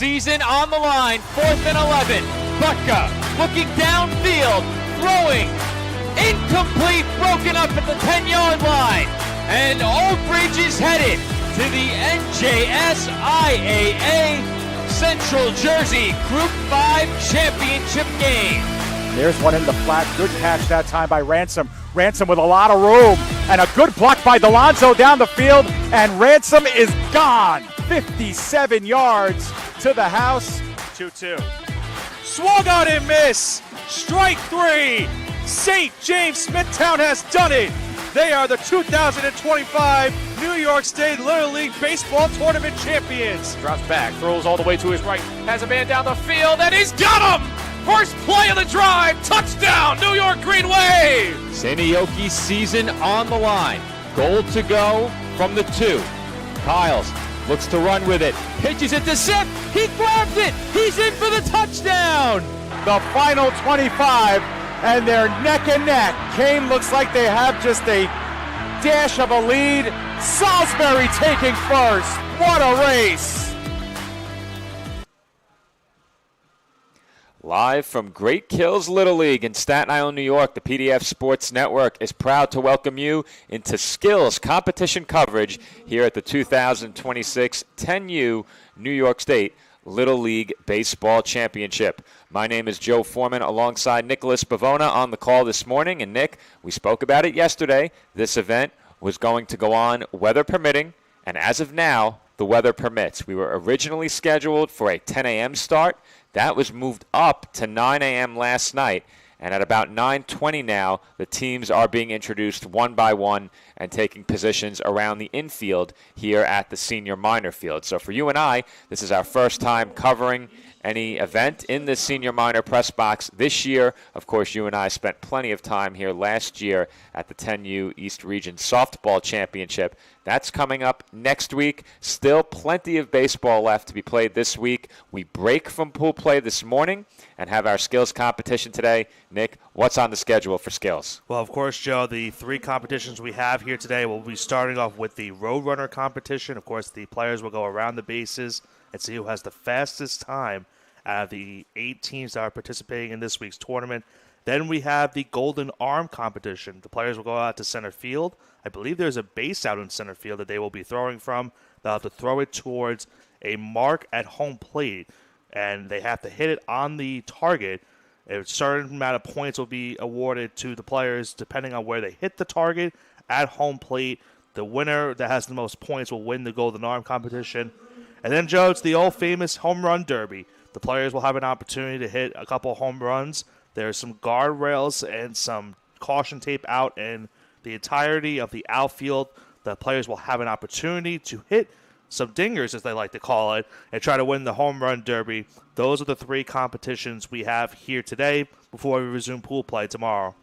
season on the line, 4th and 11. Butka looking downfield, throwing, incomplete, broken up at the 10-yard line. And Old Bridge is headed to the NJSIAA Central Jersey Group 5 Championship game. There's one in the flat. Good catch that time by Ransom. Ransom with a lot of room. And a good block by Delonzo down the field. And Ransom is gone. 57 yards to the house. 2-2. Swung on and miss. Strike three. St. James Smithtown has done it. They are the 2025 New York State Little League Baseball Tournament champions. Drops back, throws all the way to his right, has a man down the field, and he's got him! First play of the drive, touchdown, New York Green Wave! Sanioki's season on the line. Goal to go from the 2. Kyles looks to run with it, pitches it to Sip, he grabs it, he's in for the touchdown! The final 25, and they're neck and neck. Kane looks like they have just a dash of a lead. Salisbury taking first. What a race! Live from Great Kills Little League in Staten Island, New York, the PDF Sports Network is proud to welcome you into skills competition coverage here at the 2026 10U New York State Little League Baseball Championship. My name is Joe Foreman alongside Nicholas Bavona on the call this morning. And Nick, we spoke about it yesterday. This event was going to go on weather permitting, and as of now, the weather permits. We were originally scheduled for a 10 a.m. start. That was moved up to 9 a.m. last night. And at about 9:20 now, the teams are being introduced one by one and taking positions around the infield here at the senior minor field. So for you and I, this is our first time covering any event in the senior minor press box this year. Of course, you and I spent plenty of time here last year at the 10U East Region Softball Championship. That's coming up next week. Still plenty of baseball left to be played this week. We break from pool play this morning and have our skills competition today. Nick, what's on the schedule for skills? Well, of course, Joe, the 3 competitions we have here today, we'll be starting off with the Roadrunner competition. Of course, the players will go around the bases and see who has the fastest time out of the 8 teams that are participating in this week's tournament. Then we have the Golden Arm competition. The players will go out to center field. I believe there's a base out in center field that they will be throwing from. They'll have to throw it towards a mark at home plate, and they have to hit it on the target. A certain amount of points will be awarded to the players depending on where they hit the target at home plate. The winner that has the most points will win the Golden Arm competition. And then, Joe, it's the old famous home run derby. The players will have an opportunity to hit a couple home runs. There's some guardrails and some caution tape out in the entirety of the outfield. The players will have an opportunity to hit some dingers, as they like to call it, and try to win the home run derby. Those are the 3 competitions we have here today before we resume pool play tomorrow.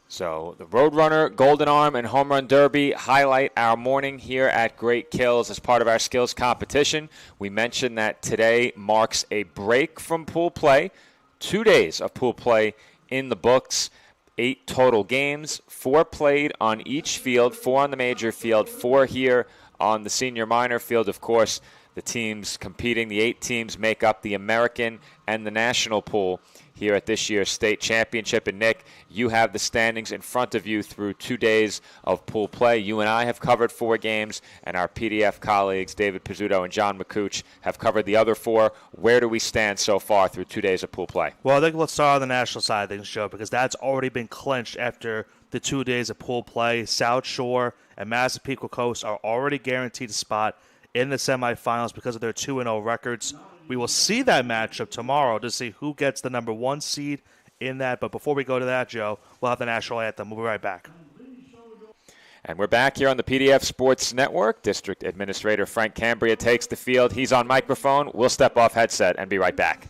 So the Roadrunner, Golden Arm, and Home Run Derby highlight our morning here at Great Kills as part of our skills competition. We mentioned that today marks a break from pool play. 2 days of pool play in the books. 8 total games, 4 played on each field, 4 on the major field, 4 here on the senior minor field. Of course, the teams competing, the 8 teams make up the American and the national pool here at this year's state championship. And Nick, you have the standings in front of you through 2 days of pool play. You and I have covered 4 games, and our PDF colleagues, David Pizzuto and John McCooch, have covered the other 4. Where do we stand so far through 2 days of pool play? Well, I think let's start on the national side of things, Joe, because that's already been clinched after the 2 days of pool play. South Shore and Massapequa Coast are already guaranteed a spot in the semifinals because of their 2-0 records. We will see that matchup tomorrow to see who gets the number 1 seed in that. But before we go to that, Joe, we'll have the national anthem. We'll be right back. And we're back here on the PDF Sports Network. District Administrator Frank Cambria takes the field. He's on microphone. We'll step off headset and be right back.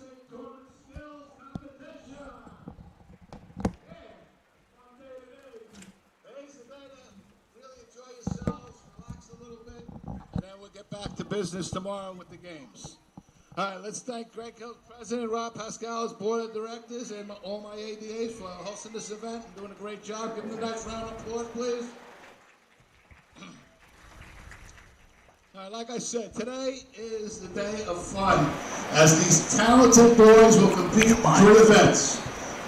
Back to business tomorrow with the games. All right, let's thank Great Kills President Rob Pascal's Board of Directors and all my ADAs for hosting this event and doing a great job. Give them the next round of applause, please. All right, like I said, today is the day of fun, as these talented boys will compete in 3 events.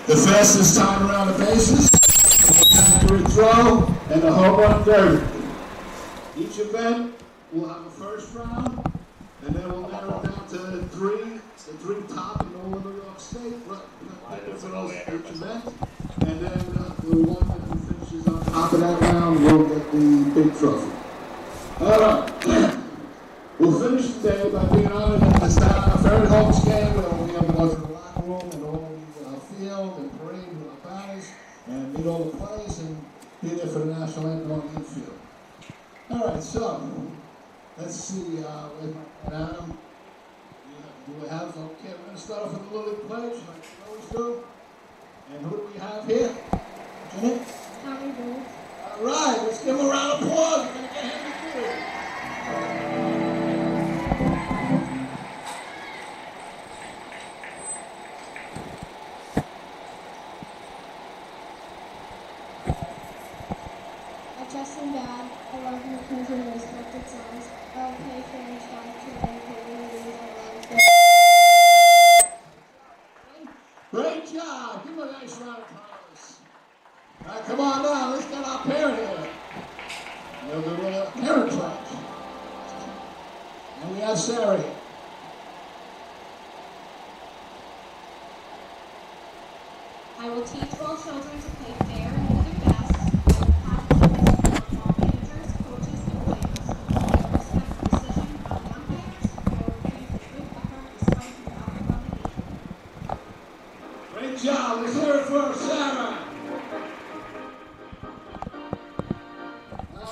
The fastest time around the bases, the accurate throw, and the home run derby. Each event will have a first round, and then we'll narrow it down to the 3 top in all of New York State, each event. And then the one that finishes on top of that round will get the big trophy. All right. We'll finish the day by being honored at the Staten Ferret Homes game, where we'll be able to go to the locker room and all the field and parade with our banners and meet all the players and be there for the national anthem on the infield. All right, so let's see. Adam, do we have? Okay, we're going to start off with the Little League pledge, like we always do. And who do we have here? Jenny? Tommy Booth. All right, let's give him a round of applause. We're going to get him to do. Justin Bad, I love you because of respected songs. I'll pay for each time to Great job. Give him a nice round of applause. All right, come on now. Let's get our parent here. We'll do a parent pledge. And we have Sarah here. I will teach all children to play fair and do their best. I will practice on all managers, coaches, and players. I will respect the decision of the umpires. I will pray for good effort despite the outcome of the game. Great job. Let's hear it for Sarah.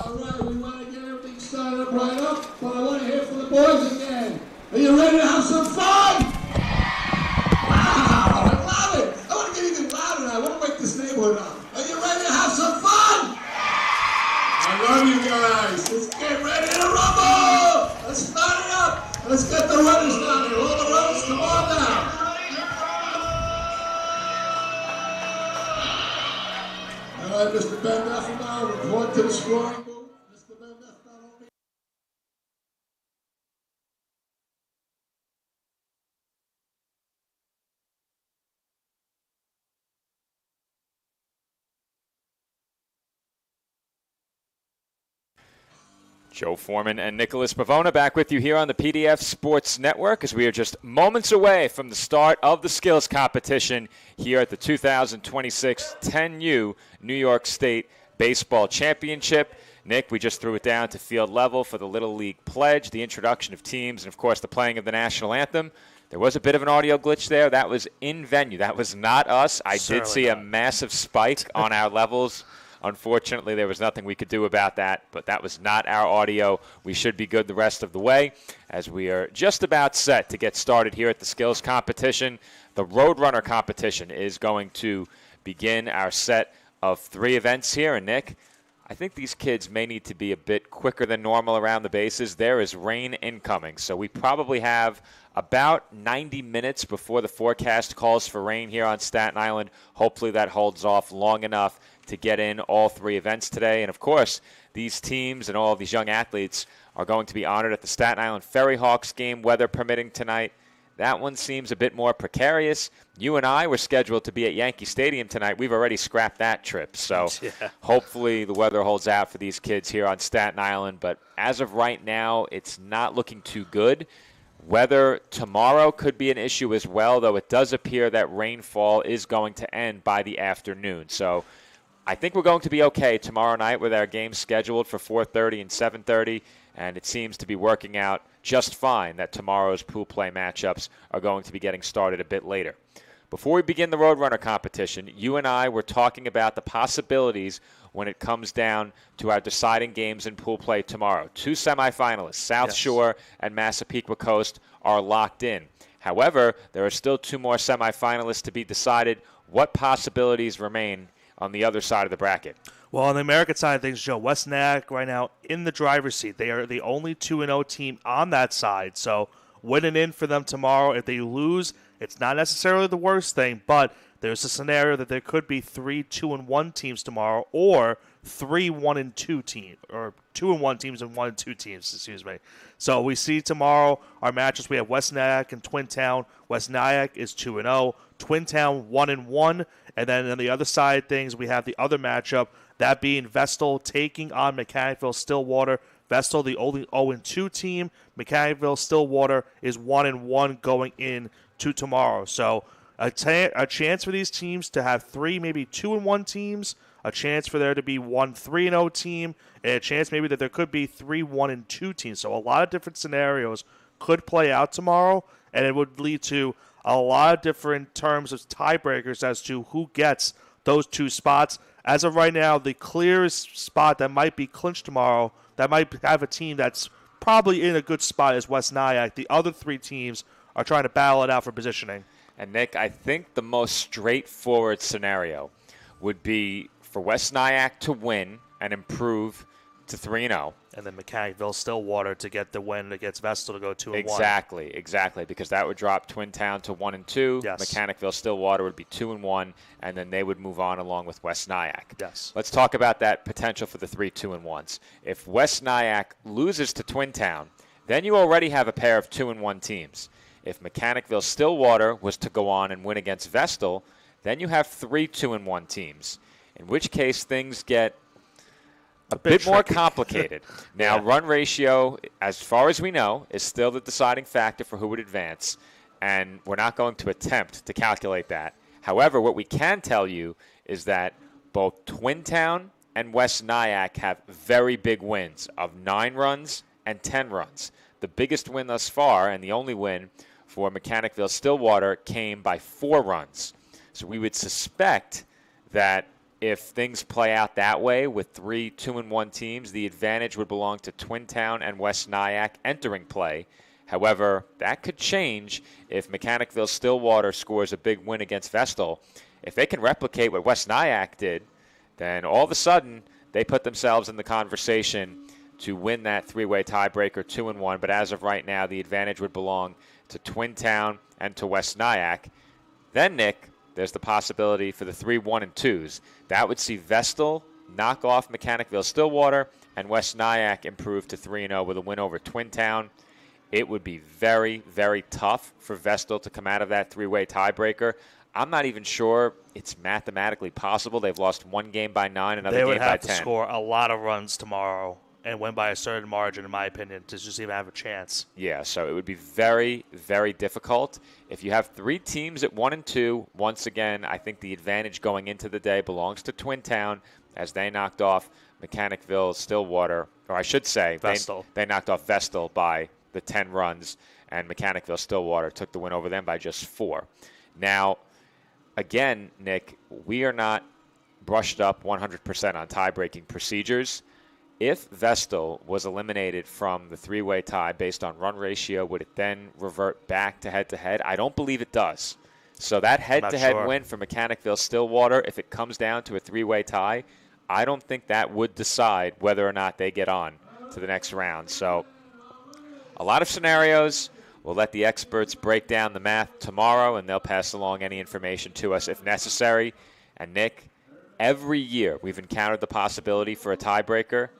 All right, we want to get everything started up right up, but I want to hear from the boys again. Are you ready to have some fun? Wow, I love it. I want to get even louder. I want to wake this neighborhood up. Are you ready to have some fun? I love you guys. Let's get ready to rumble. Let's start it up. Let's get the runners down here. All the runners, come on now. All right, Mr. Ben Neffenbauer, report to the scoring booth. Mr. Ben Neffenbauer. Joe Foreman and Nicholas Pavona back with you here on the PDF Sports Network as we are just moments away from the start of the skills competition here at the 2026 10U New York State Baseball Championship. Nick, we just threw it down to field level for the Little League Pledge, the introduction of teams, and, of course, the playing of the national anthem. There was a bit of an audio glitch there. That was in venue. That was not us. I did see a massive spike on our levels. Unfortunately, there was nothing we could do about that, but that was not our audio. We should be good the rest of the way as we are just about set to get started here at the skills competition. The Roadrunner competition is going to begin our set of 3 events here. And, Nick, I think these kids may need to be a bit quicker than normal around the bases. There is rain incoming, so we probably have about 90 minutes before the forecast calls for rain here on Staten Island. Hopefully that holds off long enough to get in all 3 events today. And, of course, these teams and all of these young athletes are going to be honored at the Staten Island Ferry Hawks game, weather permitting tonight. That one seems a bit more precarious. You and I were scheduled to be at Yankee Stadium tonight. We've already scrapped that trip. So hopefully the weather holds out for these kids here on Staten Island. But as of right now, it's not looking too good. Weather tomorrow could be an issue as well, though it does appear that rainfall is going to end by the afternoon. So I think we're going to be okay tomorrow night with our games scheduled for 4:30 and 7:30, and it seems to be working out just fine that tomorrow's pool play matchups are going to be getting started a bit later. Before we begin the Roadrunner competition, you and I were talking about the possibilities when it comes down to our deciding games in pool play tomorrow. 2 semifinalists, South Shore and Massapequa Coast, are locked in. However, there are still 2 more semifinalists to be decided. What possibilities remain on the other side of the bracket? Well, on the American side of things, Joe, West Nyack right now in the driver's seat. They are the only 2-0 team on that side. So winning in for them tomorrow. If they lose, it's not necessarily the worst thing, but there's a scenario that there could be 3 2-1 teams tomorrow, or 3 1-2 teams, or 2-1 teams and 1-2 teams. Excuse me. So we see tomorrow our matches. We have West Nyack and Twin Town. West Nyack is 2-0. Twin Town 1-1, and then on the other side of things, we have the other matchup, that being Vestal taking on Mechanicville-Stillwater. Vestal, the only 0-2 team. Mechanicville-Stillwater is 1-1 going in to tomorrow. So a chance for these teams to have 3, maybe 2-1 teams, a chance for there to be 1 3-0 team, and a chance maybe that there could be 3 1-2 teams. So a lot of different scenarios could play out tomorrow, and it would lead to a lot of different terms of tiebreakers as to who gets those 2 spots. As of right now, the clearest spot that might be clinched tomorrow, that might have a team that's probably in a good spot, is West Nyack. The other 3 teams are trying to battle it out for positioning. And, Nick, I think the most straightforward scenario would be for West Nyack to win and improve to 3-0. And then Mechanicville-Stillwater to get the win against Vestal to go 2-1. Exactly, because that would drop Twin Town to 1-2. Yes. Mechanicville-Stillwater would be 2-1, and then they would move on along with West Nyack. Yes. Let's talk about that potential for the 3 2-1s. If West Nyack loses to Twin Town, then you already have a pair of 2-1 teams. If Mechanicville-Stillwater was to go on and win against Vestal, then you have 3 2-1 teams, in which case things get a bit more complicated. Now, Yeah. Run ratio, as far as we know, is still the deciding factor for who would advance, and we're not going to attempt to calculate that. However, what we can tell you is that both Twin Town and West Nyack have very big wins of 9 runs and 10 runs. The biggest win thus far, and the only win for Mechanicville-Stillwater, came by 4 runs. So we would suspect that if things play out that way with 3 2-1 teams, the advantage would belong to Twin Town and West Nyack entering play. However, that could change if Mechanicville-Stillwater scores a big win against Vestal. If they can replicate what West Nyack did, then all of a sudden they put themselves in the conversation to win that 3-way tiebreaker 2-1. But as of right now, the advantage would belong to Twin Town and to West Nyack. Then, Nick, there's the possibility for the 3 1-2s. That would see Vestal knock off Mechanicville-Stillwater and West Nyack improve to 3-0 with a win over Twin Town. It would be very, very tough for Vestal to come out of that 3-way tiebreaker. I'm not even sure it's mathematically possible. They've lost 1 game by 9, another game by 10. They would have to score a lot of runs tomorrow and win by a certain margin, in my opinion, to just even have a chance. Yeah, so it would be very, very difficult. If you have 3 teams at 1 and 2, once again, I think the advantage going into the day belongs to Twin Town, as they knocked off Mechanicville-Stillwater, or I should say, Vestal. They knocked off Vestal by the 10 runs, and Mechanicville-Stillwater took the win over them by just 4. Now, again, Nick, we are not brushed up 100% on tie-breaking procedures. If Vestal was eliminated from the 3-way tie based on run ratio, would it then revert back to head-to-head? I don't believe it does. So that head-to-head win for Mechanicville-Stillwater, if it comes down to a 3-way tie, I don't think that would decide whether or not they get on to the next round. So a lot of scenarios. We'll let the experts break down the math tomorrow, and they'll pass along any information to us if necessary. And, Nick, every year we've encountered the possibility for a tiebreaker.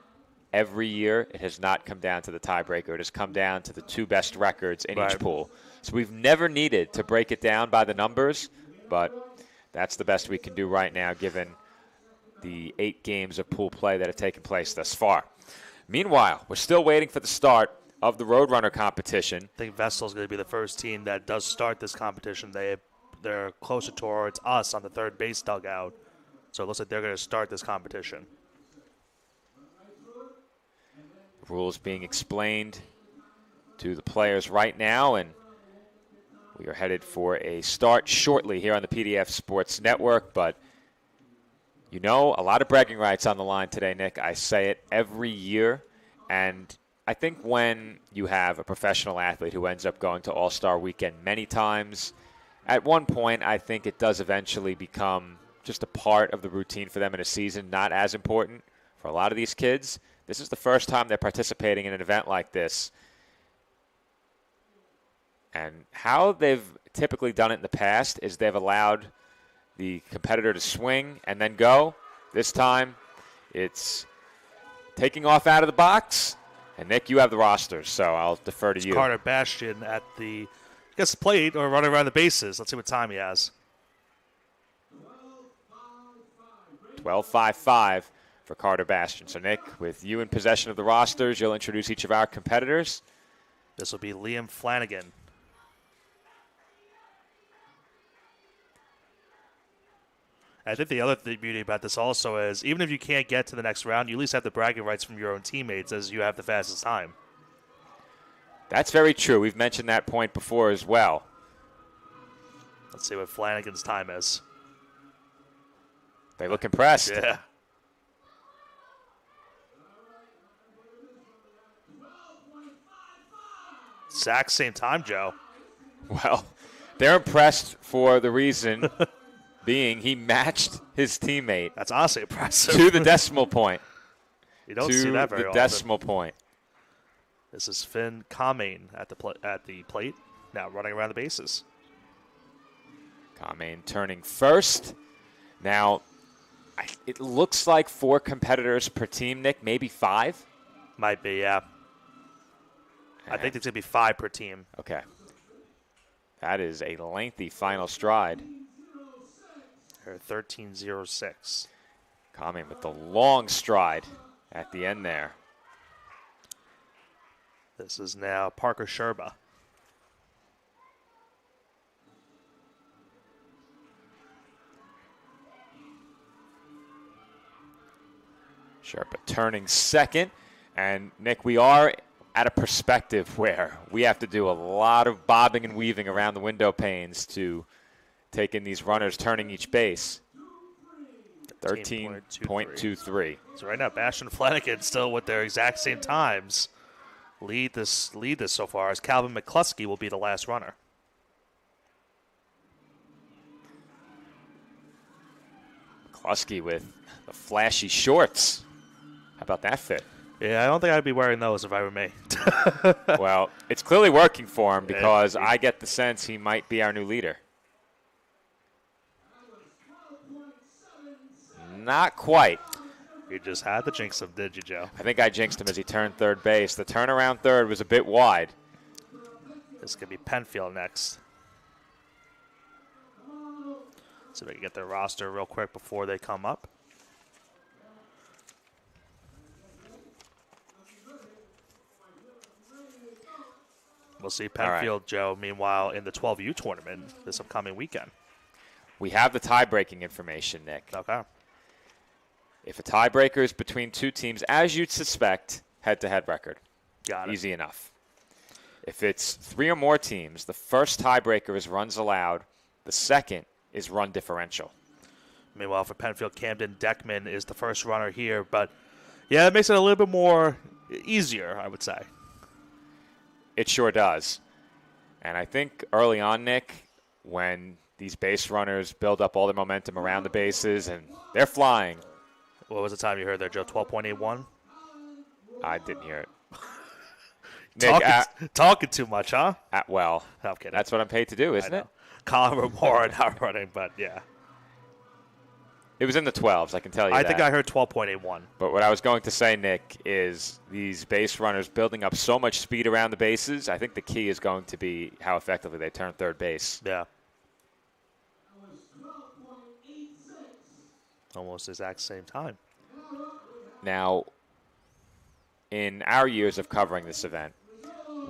Every year, it has not come down to the tiebreaker. It has come down to the 2 best records in each pool. So we've never needed to break it down by the numbers, but that's the best we can do right now given the 8 games of pool play that have taken place thus far. Meanwhile, we're still waiting for the start of the Roadrunner competition. I think Vestal's going to be the first team that does start this competition. They're closer towards us on the third base dugout, so it looks like they're going to start this competition. Rules being explained to the players right now, and we are headed for a start shortly here on the PDF Sports Network. But you know, a lot of bragging rights on the line today, Nick. I say it every year, and I think when you have a professional athlete who ends up going to All-Star Weekend many times, at one point I think it does eventually become just a part of the routine for them in a season, not as important for a lot of these kids. This is the first time they're participating in an event like this. And how they've typically done it in the past is they've allowed the competitor to swing and then go. This time, it's taking off out of the box. And, Nick, you have the rosters, so I'll defer to you. Carter Bastian at the, I guess, plate or running around the bases. Let's see what time he has. 12.55 for Carter Bastian. So, Nick, with you in possession of the rosters, you'll introduce each of our competitors. This will be Liam Flanagan. I think the other beauty about this also is even if you can't get to the next round, you at least have the bragging rights from your own teammates as you have the fastest time. That's very true. We've mentioned that point before as well. Let's see what Flanagan's time is. They look impressed. Yeah. Exact same time, Joe. Well, they're impressed for the reason being he matched his teammate. That's honestly impressive. To the decimal point. You don't see that very often. To often. the decimal point. This is Finn Kamain at the plate, now running around the bases. Kamain turning first. Now, it looks like 4 competitors per team, Nick, maybe 5? Might be, yeah. I think there's going to be 5 per team. Okay. That is a lengthy final stride. 13.06. Kamain with the long stride at the end there. This is now Parker Sherba. Sherpa turning second. And, Nick, we are at a perspective where we have to do a lot of bobbing and weaving around the window panes to take in these runners turning each base. 13.23. So right now, Bastian and Flanagan still with their exact same times. Lead this so far as Calvin McCluskey will be the last runner. McCluskey with the flashy shorts. How about that fit? Yeah, I don't think I'd be wearing those if I were me. Well, it's clearly working for him because I get the sense he might be our new leader. Not quite. You just had to jinx him, did you, Joe? I think I jinxed him as he turned third base. The turnaround third was a bit wide. This could be Penfield next. So they can get their roster real quick before they come up. We'll see Penfield, Joe, meanwhile, in the 12U tournament this upcoming weekend. We have the tie-breaking information, Nick. Okay. If a tiebreaker is between 2 teams, as you'd suspect, head-to-head record. Got it. Easy enough. If it's 3 or more teams, the first tiebreaker is runs allowed. The second is run differential. Meanwhile, for Penfield, Camden Deckman is the first runner here. But, yeah, it makes it a little bit more easier, I would say. It sure does. And I think early on, Nick, when these base runners build up all their momentum around the bases and they're flying. What was the time you heard there, Joe? 12.81? I didn't hear it. Nick, talking too much, huh? Well, I'm kidding. That's what I'm paid to do, isn't it? Colin Remora not running, but yeah. It was in the 12s, I can tell you I that. think I heard 12.81. But what I was going to say, Nick, is these base runners building up so much speed around the bases, I think the key is going to be how effectively they turn third base. Yeah. Almost exact same time. Now, in our years of covering this event,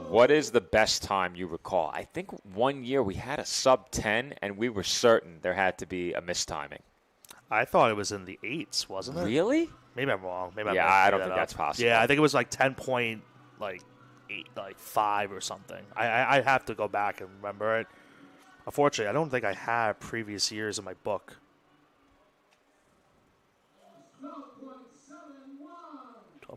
what is the best time you recall? I think one year we had a sub-10, and we were certain there had to be a mistiming. I thought it was in the 8s, wasn't it? Really? Maybe I'm wrong. I don't think that's possible. Yeah, I think it was like 10.8, like 5 or something. I have to go back and remember it. Unfortunately, I don't think I have previous years in my book.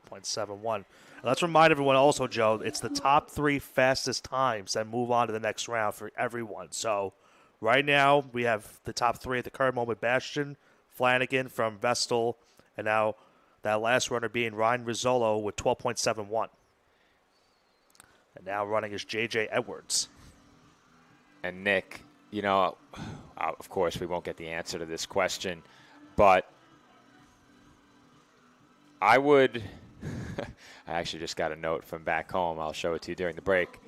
12.71. And let's remind everyone also, Joe, it's the top 3 fastest times that move on to the next round for everyone. So right now we have the top 3 at the current moment: Bastian, Flanagan from Vestal, and now that last runner being Ryan Rizzolo with 12.71. And now running is J.J. Edwards. And Nick, Of course, we won't get the answer to this question, but I would I actually just got a note from back home. I'll show it to you during the break.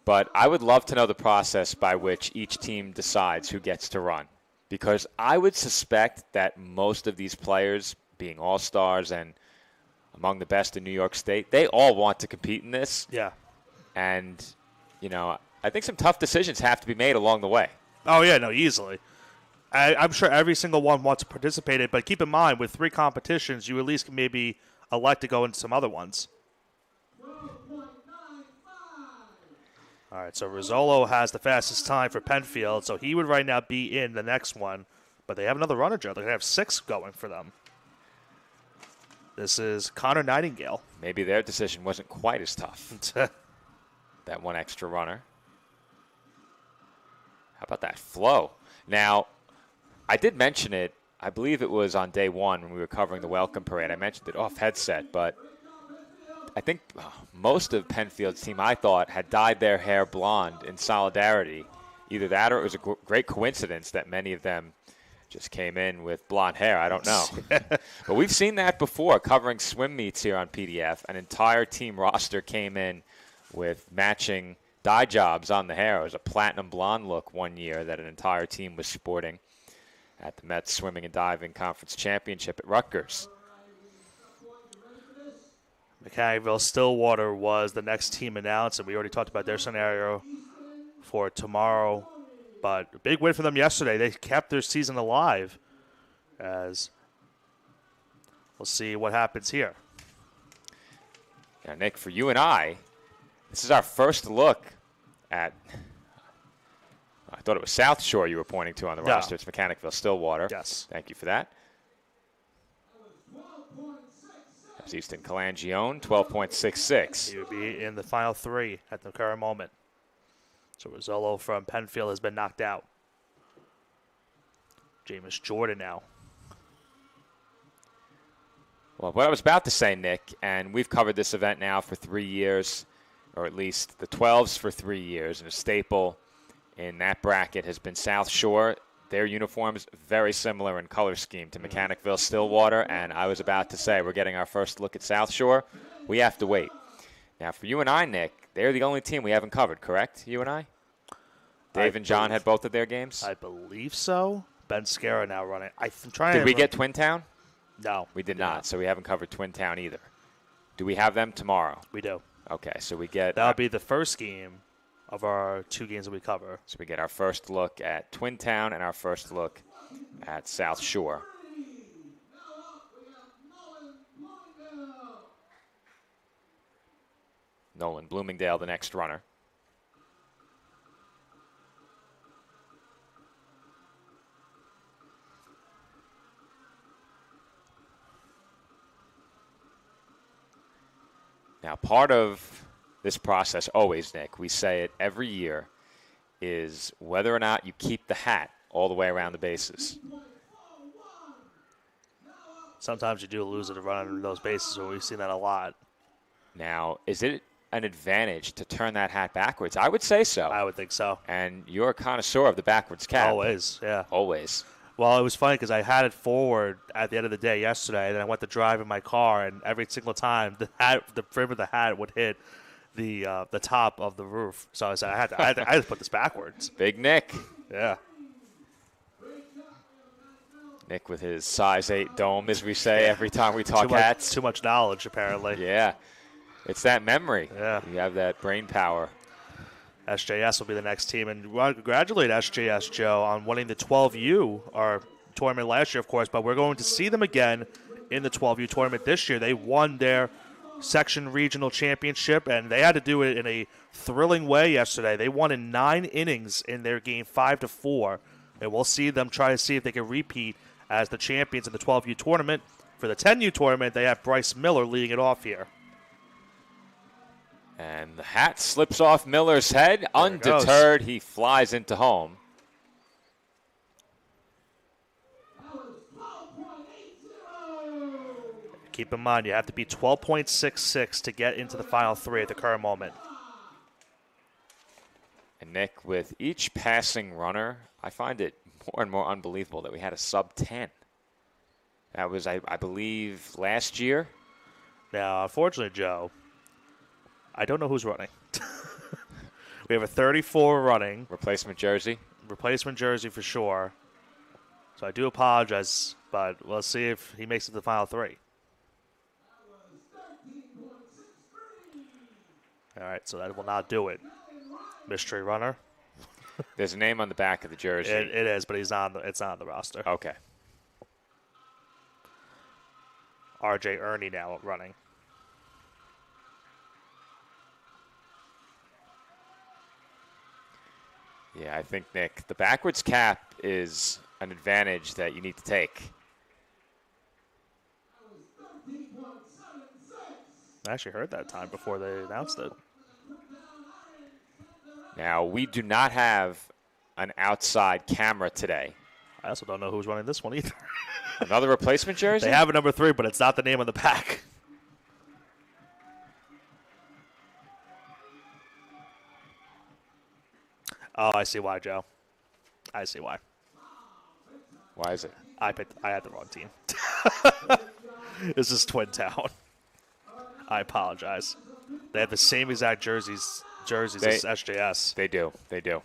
But I would love to know the process by which each team decides who gets to run, because I would suspect that most of these players, being all-stars and among the best in New York State, they all want to compete in this. Yeah. And, I think some tough decisions have to be made along the way. Oh, yeah, no, easily. I'm sure every single one wants to participate in it, but keep in mind, with 3 competitions, you at least can maybe elect to go into some other ones. All right, so Rizzolo has the fastest time for Penfield, so he would right now be in the next one. But they have another runner, Joe. They're going to have 6 going for them. This is Connor Nightingale. Maybe their decision wasn't quite as tough. That one extra runner. How about that flow? Now, I did mention it. I believe it was on day 1 when we were covering the welcome parade. I mentioned it off headset, but I think most of Penfield's team, I thought, had dyed their hair blonde in solidarity. Either that or it was a great coincidence that many of them just came in with blonde hair. I don't know. But we've seen that before covering swim meets here on PDF. An entire team roster came in with matching dye jobs on the hair. It was a platinum blonde look one year that an entire team was sporting at the Mets Swimming and Diving Conference Championship at Rutgers. Mechanicsville-Stillwater was the next team announced, and we already talked about their scenario for tomorrow. But a big win for them yesterday. They kept their season alive, as we'll see what happens here. Now, Nick, for you and I, this is our first look at, I thought it was South Shore you were pointing to on the roster. It's Mechanicsville-Stillwater. Yes. Thank you for that. That's Easton Calangione, 12.66. He would be in the final 3 at the current moment. So Rizzolo from Penfield has been knocked out. Jameis Jordan now. Well, what I was about to say, Nick, and we've covered this event now for 3 years, or at least the 12s for 3 years, and a staple in that bracket has been South Shore. Their uniforms very similar in color scheme to Mechanicsville-Stillwater, and I was about to say we're getting our first look at South Shore. We have to wait. Now, for you and I, Nick, they're the only team we haven't covered, correct, you and I? Dave and John had both of their games? I believe so. Ben Scara now running. I'm trying. Did we get Twin Town? No. We did not, so we haven't covered Twin Town either. Do we have them tomorrow? We do. Okay, so we get... That'll be the first game of our 2 games that we cover. So we get our first look at Twin Town and our first look at South Shore. Nolan Bloomingdale, the next runner. Now, part of this process, always, Nick, we say it every year, is whether or not you keep the hat all the way around the bases. Sometimes you do lose it to run under those bases, but we've seen that a lot. Now, is it an advantage to turn that hat backwards? I would say so. I would think so. And you're a connoisseur of the backwards cap. Always, yeah. Always. Well, it was funny because I had it forward at the end of the day yesterday, and then I went to drive in my car, and every single time the brim of the hat would hit the top of the roof. So I said I had to put this backwards. Big Nick. Yeah. Nick with his size 8 dome, as we say every time we talk hats. Too much knowledge, apparently. Yeah. It's that memory. Yeah. You have that brain power. SJS will be the next team. And we want to congratulate SJS, Joe, on winning the 12U, our tournament last year, of course. But we're going to see them again in the 12U tournament this year. They won their section regional championship, and they had to do it in a thrilling way yesterday. They won in 9 innings in their game 5-4. And we'll see them try to see if they can repeat as the champions in the 12U tournament. For the 10U tournament, they have Bryce Miller leading it off here. And the hat slips off Miller's head. Undeterred, he flies into home. Keep in mind, you have to be 12.66 to get into the final 3 at the current moment. And And Nick, with each passing runner, I find it more and more unbelievable that we had a sub-10. That was, I believe, last year. Now, unfortunately, Joe, I don't know who's running. We have a 34 running. Replacement jersey. Replacement jersey for sure. So I do apologize, but we'll see if he makes it to the final 3. All right, so that will not do it. Mystery runner. There's a name on the back of the jersey. It is, but it's not on the roster. Okay. R.J. Ernie now running. Yeah, I think, Nick, the backwards cap is an advantage that you need to take. I actually heard that time before they announced it. Now, we do not have an outside camera today. I also don't know who's running this one either. Another replacement jersey? They have a number 3, but it's not the name on the back. Oh, I see why, Joe. I see why. Why is it? I had the wrong team. This is Twin Town. I apologize. They have the same exact jerseys as SJS. They do. They do.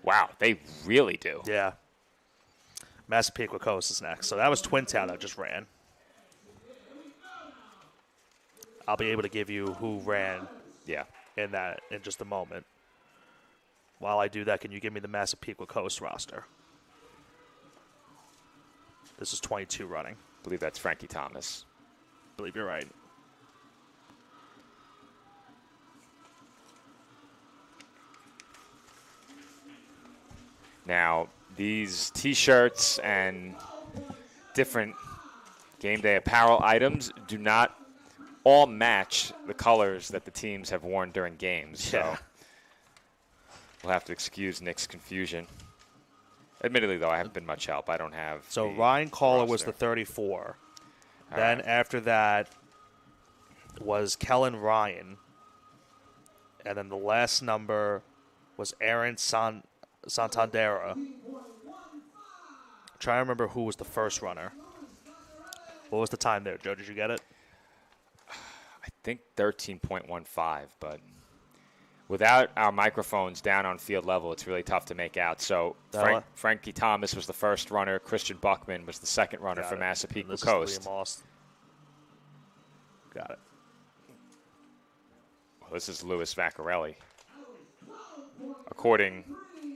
Wow, they really do. Yeah. Massapequa Coast is next. So that was Twin Town that just ran. I'll be able to give you who ran Yeah. in just a moment. While I do that, can you give me the Massapequa Coast roster? This is 22 running. I believe that's Frankie Thomas. I believe you're right. Now, these T-shirts and different game day apparel items do not all match the colors that the teams have worn during games. So Yeah. we'll have to excuse Nick's confusion. Admittedly, though, I haven't been much help. I don't have. So the Ryan Caller was the roster. 34. All Then right. after that was Kellen Ryan. And then the last number was Aaron Santandera. Try to remember who was the first runner. What was the time there, Joe? Did you get it? I think 13.15, but without our microphones down on field level, it's really tough to make out. So Frankie Thomas was the first runner. Christian Buckman was the second runner for Massapequa This Coast. is Liam Austin. Got it. Well, this is Louis Vaccarelli. According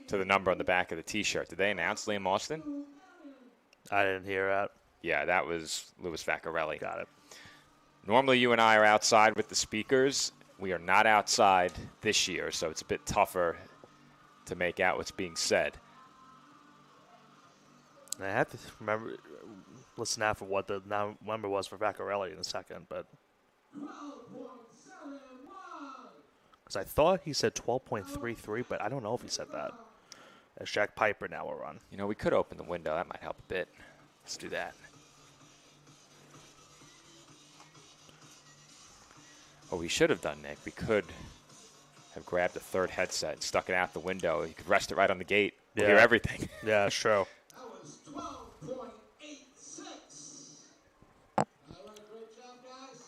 to the number on the back of the T-shirt, did they announce Liam Austin? I didn't hear that. Yeah, that was Louis Vaccarelli. Got it. Normally, you and I are outside with the speakers. We are not outside this year, so it's a bit tougher to make out what's being said. And I have to listen out for what the number was for Vaccarelli in a second, but because I thought he said 12.33, but I don't know if he said that. As Jack Piper now will run. You know, we could open the window. That might help a bit. Let's do that. What we should have done, Nick, we could have grabbed a third headset and stuck it out the window. You could rest it right on the gate. We'll hear everything. Yeah, sure. That was 12.86. All right, great job, guys.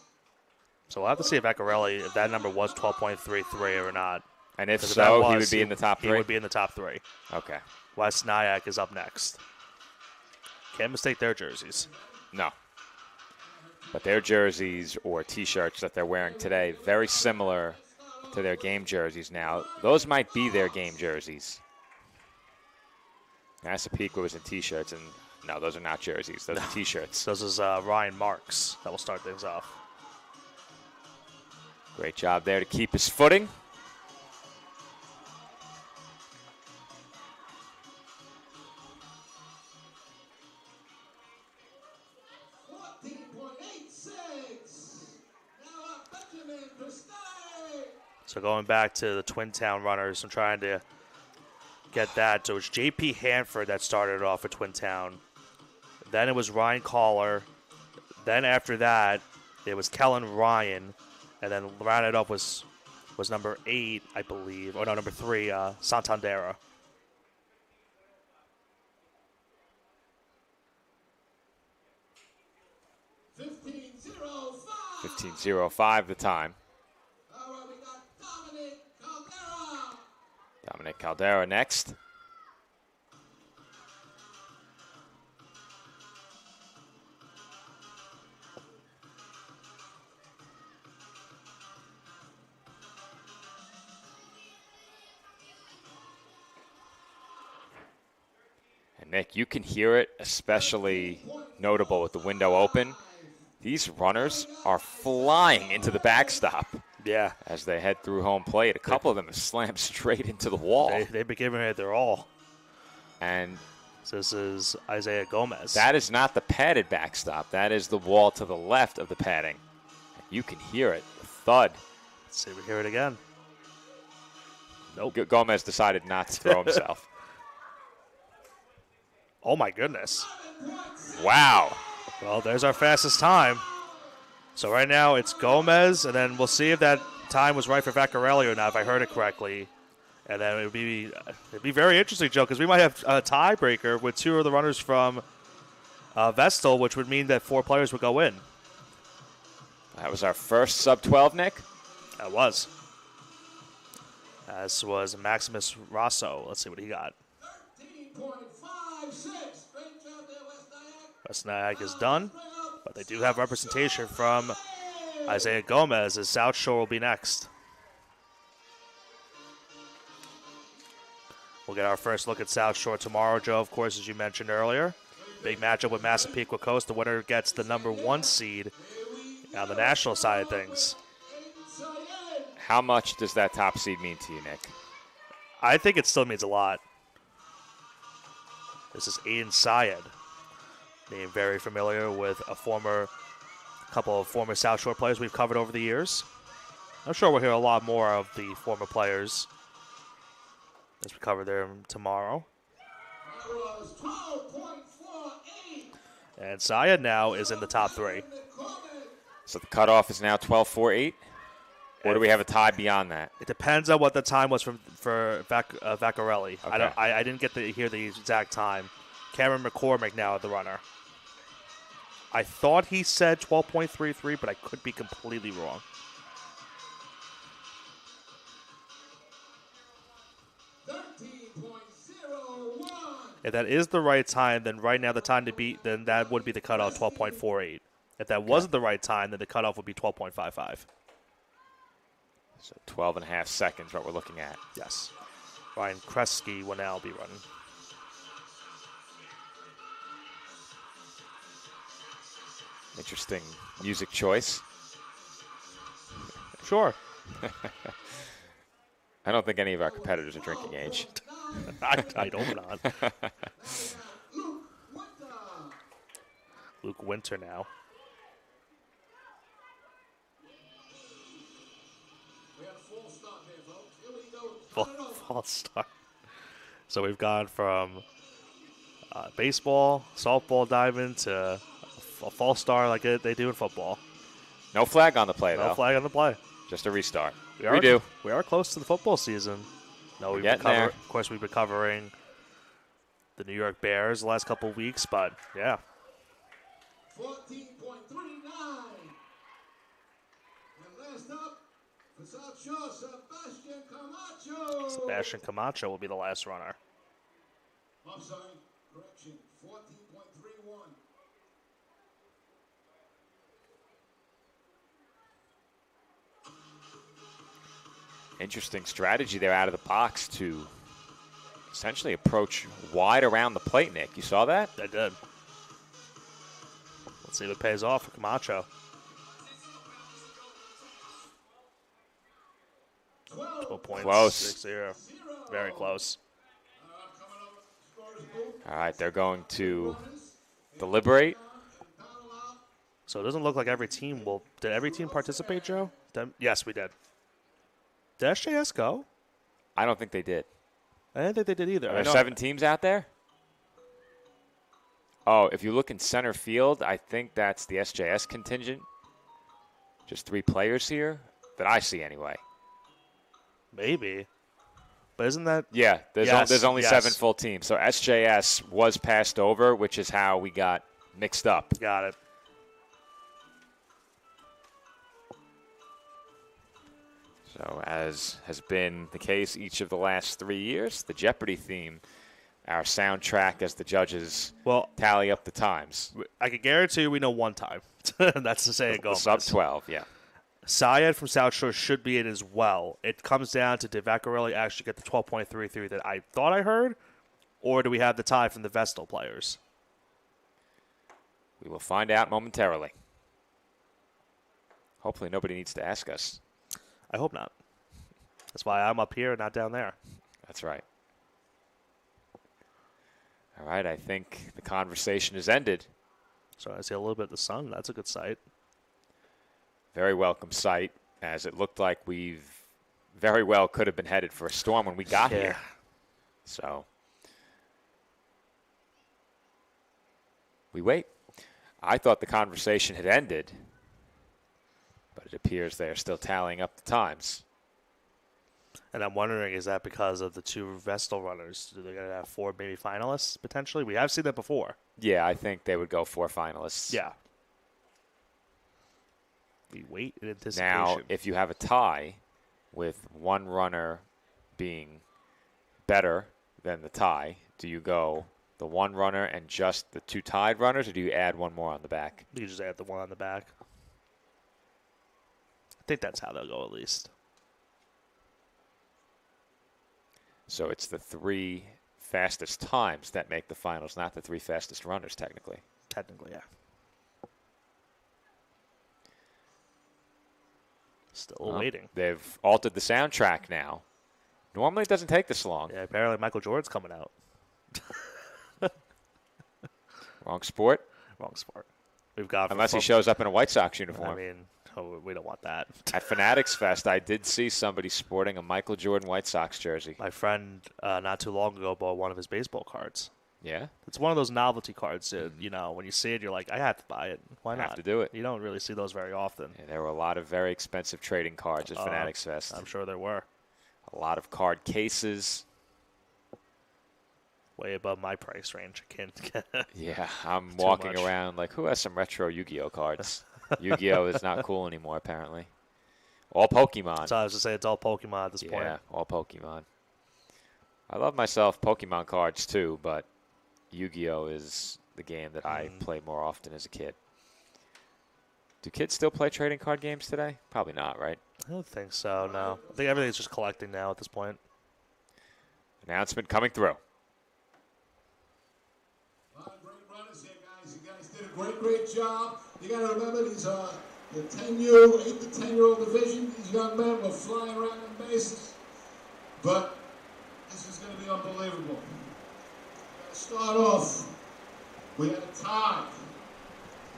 So we'll have to see if Vaccarelli, if that number was 12.33 or not. And if 'Cause so, that he was, would be in the top He three? would be in the top 3. Okay. Wes Nyack is up next. Can't mistake their jerseys. No. But their jerseys or T-shirts that they're wearing today, very similar to their game jerseys now. Those might be their game jerseys. Massapequa was in T-shirts, and no, those are not jerseys. Those are T-shirts. So this is Ryan Marks that will start things off. Great job there to keep his footing. So going back to the Twin Town runners, I'm trying to get that. So it's J.P. Hanford that started off at Twin Town. Then it was Ryan Caller. Then after that, it was Kellen Ryan. And then rounded up was was number 8, I believe. Or no, number 3, Santander. 15:05 the time. All right, we got Dominic Caldera. Dominic Caldera next. And Nick, you can hear it, especially notable with the window open. These runners are flying into the backstop. Yeah. As they head through home plate. A couple of them have slammed straight into the wall. They've been giving it their all. And so this is Isaiah Gomez. That is not the padded backstop. That is the wall to the left of the padding. You can hear it, the thud. Let's see if we hear it again. Nope. Gomez decided not to throw himself. Oh, my goodness. Wow. Well, there's our fastest time. So right now it's Gomez, and then we'll see if that time was right for Vaccarelli or not, if I heard it correctly. And then it'd be very interesting, Joe, because we might have a tiebreaker with 2 of the runners from Vestal, which would mean that 4 players would go in. That was our first sub-12, Nick? That was. As was Maximus Rosso. Let's see what he got. 13.56. Great job there, West Nyack. West Nyack is done, but they do have representation from Isaiah Gomez, as South Shore will be next. We'll get our first look at South Shore tomorrow, Joe, of course, as you mentioned earlier. Big matchup with Massapequa Coast. The winner gets the number 1 seed on the national side of things. How much does that top seed mean to you, Nick? I think it still means a lot. This is Aiden Syed, name very familiar with a couple of former South Shore players we've covered over the years. I'm sure we'll hear a lot more of the former players as we cover them tomorrow. And Syed now is in the top 3. So the cutoff is now 12.48? Or do we have a tie beyond that? It depends on what the time was for Vaccarelli. Okay. I didn't get to hear the exact time. Cameron McCormick now the runner. I thought he said 12.33, but I could be completely wrong. If that is the right time, then right now the time to beat, then that would be the cutoff, 12.48. If that wasn't the right time, then the cutoff would be 12.55. So 12 and a half seconds, what we're looking at. Yes. Ryan Kresge will now be running. Interesting music choice. Sure. I don't think any of our competitors are drinking age. I hope not. Luke Winter now. False start. So we've gone from baseball, softball diamond to a false start like they do in football. No flag on the play, though. No flag on the play. Just a restart. We do. We are close to the football season. No, we've been there. of course, we've been covering the New York Bears the last couple of weeks, but yeah. 14.39. And last up, for South Shore, Sebastian Camacho. Sebastian Camacho will be the last runner. I'm sorry, correction, 14.31. Interesting strategy there out of the box to essentially approach wide around the plate, Nick. You saw that? I did. Let's see if it pays off for Camacho. 12.60. Very close. All right, they're going to deliberate. So it doesn't look like every team will. Did every team participate, Joe? Yes, we did. Did SJS go? I don't think they did. I didn't think they did either. Are there 7 teams out there? Oh, if you look in center field, I think that's the SJS contingent. Just 3 players here that I see anyway. Maybe. But isn't that? Yeah, there's only yes. 7 full teams. So SJS was passed over, which is how we got mixed up. Got it. So as has been the case each of the last 3 years, the Jeopardy theme, our soundtrack as the judges tally up the times. I can guarantee you we know one time. That's to say it goes. Sub 12, yeah. Syed from South Shore should be in as well. It comes down to did Vaccarelli actually get the 12.33 that I thought I heard, or do we have the tie from the Vestal players? We will find out momentarily. Hopefully nobody needs to ask us. I hope not. That's why I'm up here and not down there. That's right. All right, I think the conversation is ended. So I see a little bit of the sun. That's a good sight. Very welcome sight, as it looked like we've very well could have been headed for a storm when we got here. So we wait. I thought the conversation had ended, but it appears they're still tallying up the times. And I'm wondering, is that because of the 2 Vestal runners? Do they going to have 4 maybe finalists potentially? We have seen that before. Yeah, I think they would go 4 finalists. Yeah. We wait in anticipation. Now, if you have a tie with one runner being better than the tie, do you go the one runner and just the 2 tied runners, or do you add one more on the back? You just add the one on the back. I think that's how they'll go at least. So it's the 3 fastest times that make the finals, not the 3 fastest runners, technically. Technically, yeah. Still waiting. They've altered the soundtrack now. Normally it doesn't take this long. Yeah, apparently Michael Jordan's coming out. Wrong sport? Wrong sport. We've got Unless he shows up in a White Sox uniform. I mean, we don't want that. At Fanatics Fest, I did see somebody sporting a Michael Jordan White Sox jersey. My friend, not too long ago, bought one of his baseball cards. Yeah? It's one of those novelty cards that, you know, when you see it, you're like, I have to buy it. Why not? Have to do it. You don't really see those very often. Yeah, there were a lot of very expensive trading cards at Fanatics Fest. I'm sure there were. A lot of card cases. Way above my price range. I can't Yeah, I'm walking around like, who has some retro Yu-Gi-Oh cards? Yu-Gi-Oh is not cool anymore, apparently. All Pokemon. So I was to say it's all Pokemon at this point. Yeah, all Pokemon. I love myself Pokemon cards too, but Yu-Gi-Oh is the game that I played more often as a kid. Do kids still play trading card games today? Probably not, right? I don't think so, no. I think everything's just collecting now at this point. Announcement coming through. A lot of great runners here, guys. You guys did a great job. You got to remember, these are the 8 to 10-year-old division. These young men were flying around the bases. But this is going to be unbelievable. Start off, we had a tie.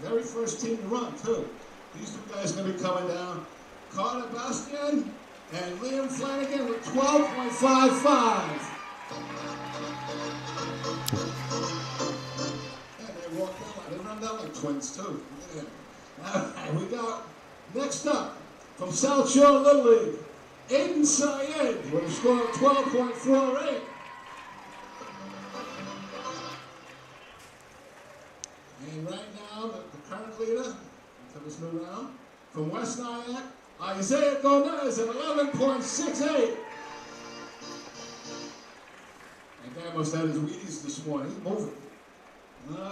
Very first team to run, too. These 2 guys are going to be coming down. Carter Bastian and Liam Flanagan with 12.55. And they walk down, they run down like twins, too. Yeah. All right, we got, next up, from South Shore Little League, Aiden Syed with a score of 12.48. And right now, the current leader for this new round, from West Nyack, Isaiah Gomez at 11.68. And guy must have his Wheaties this morning. He's moving.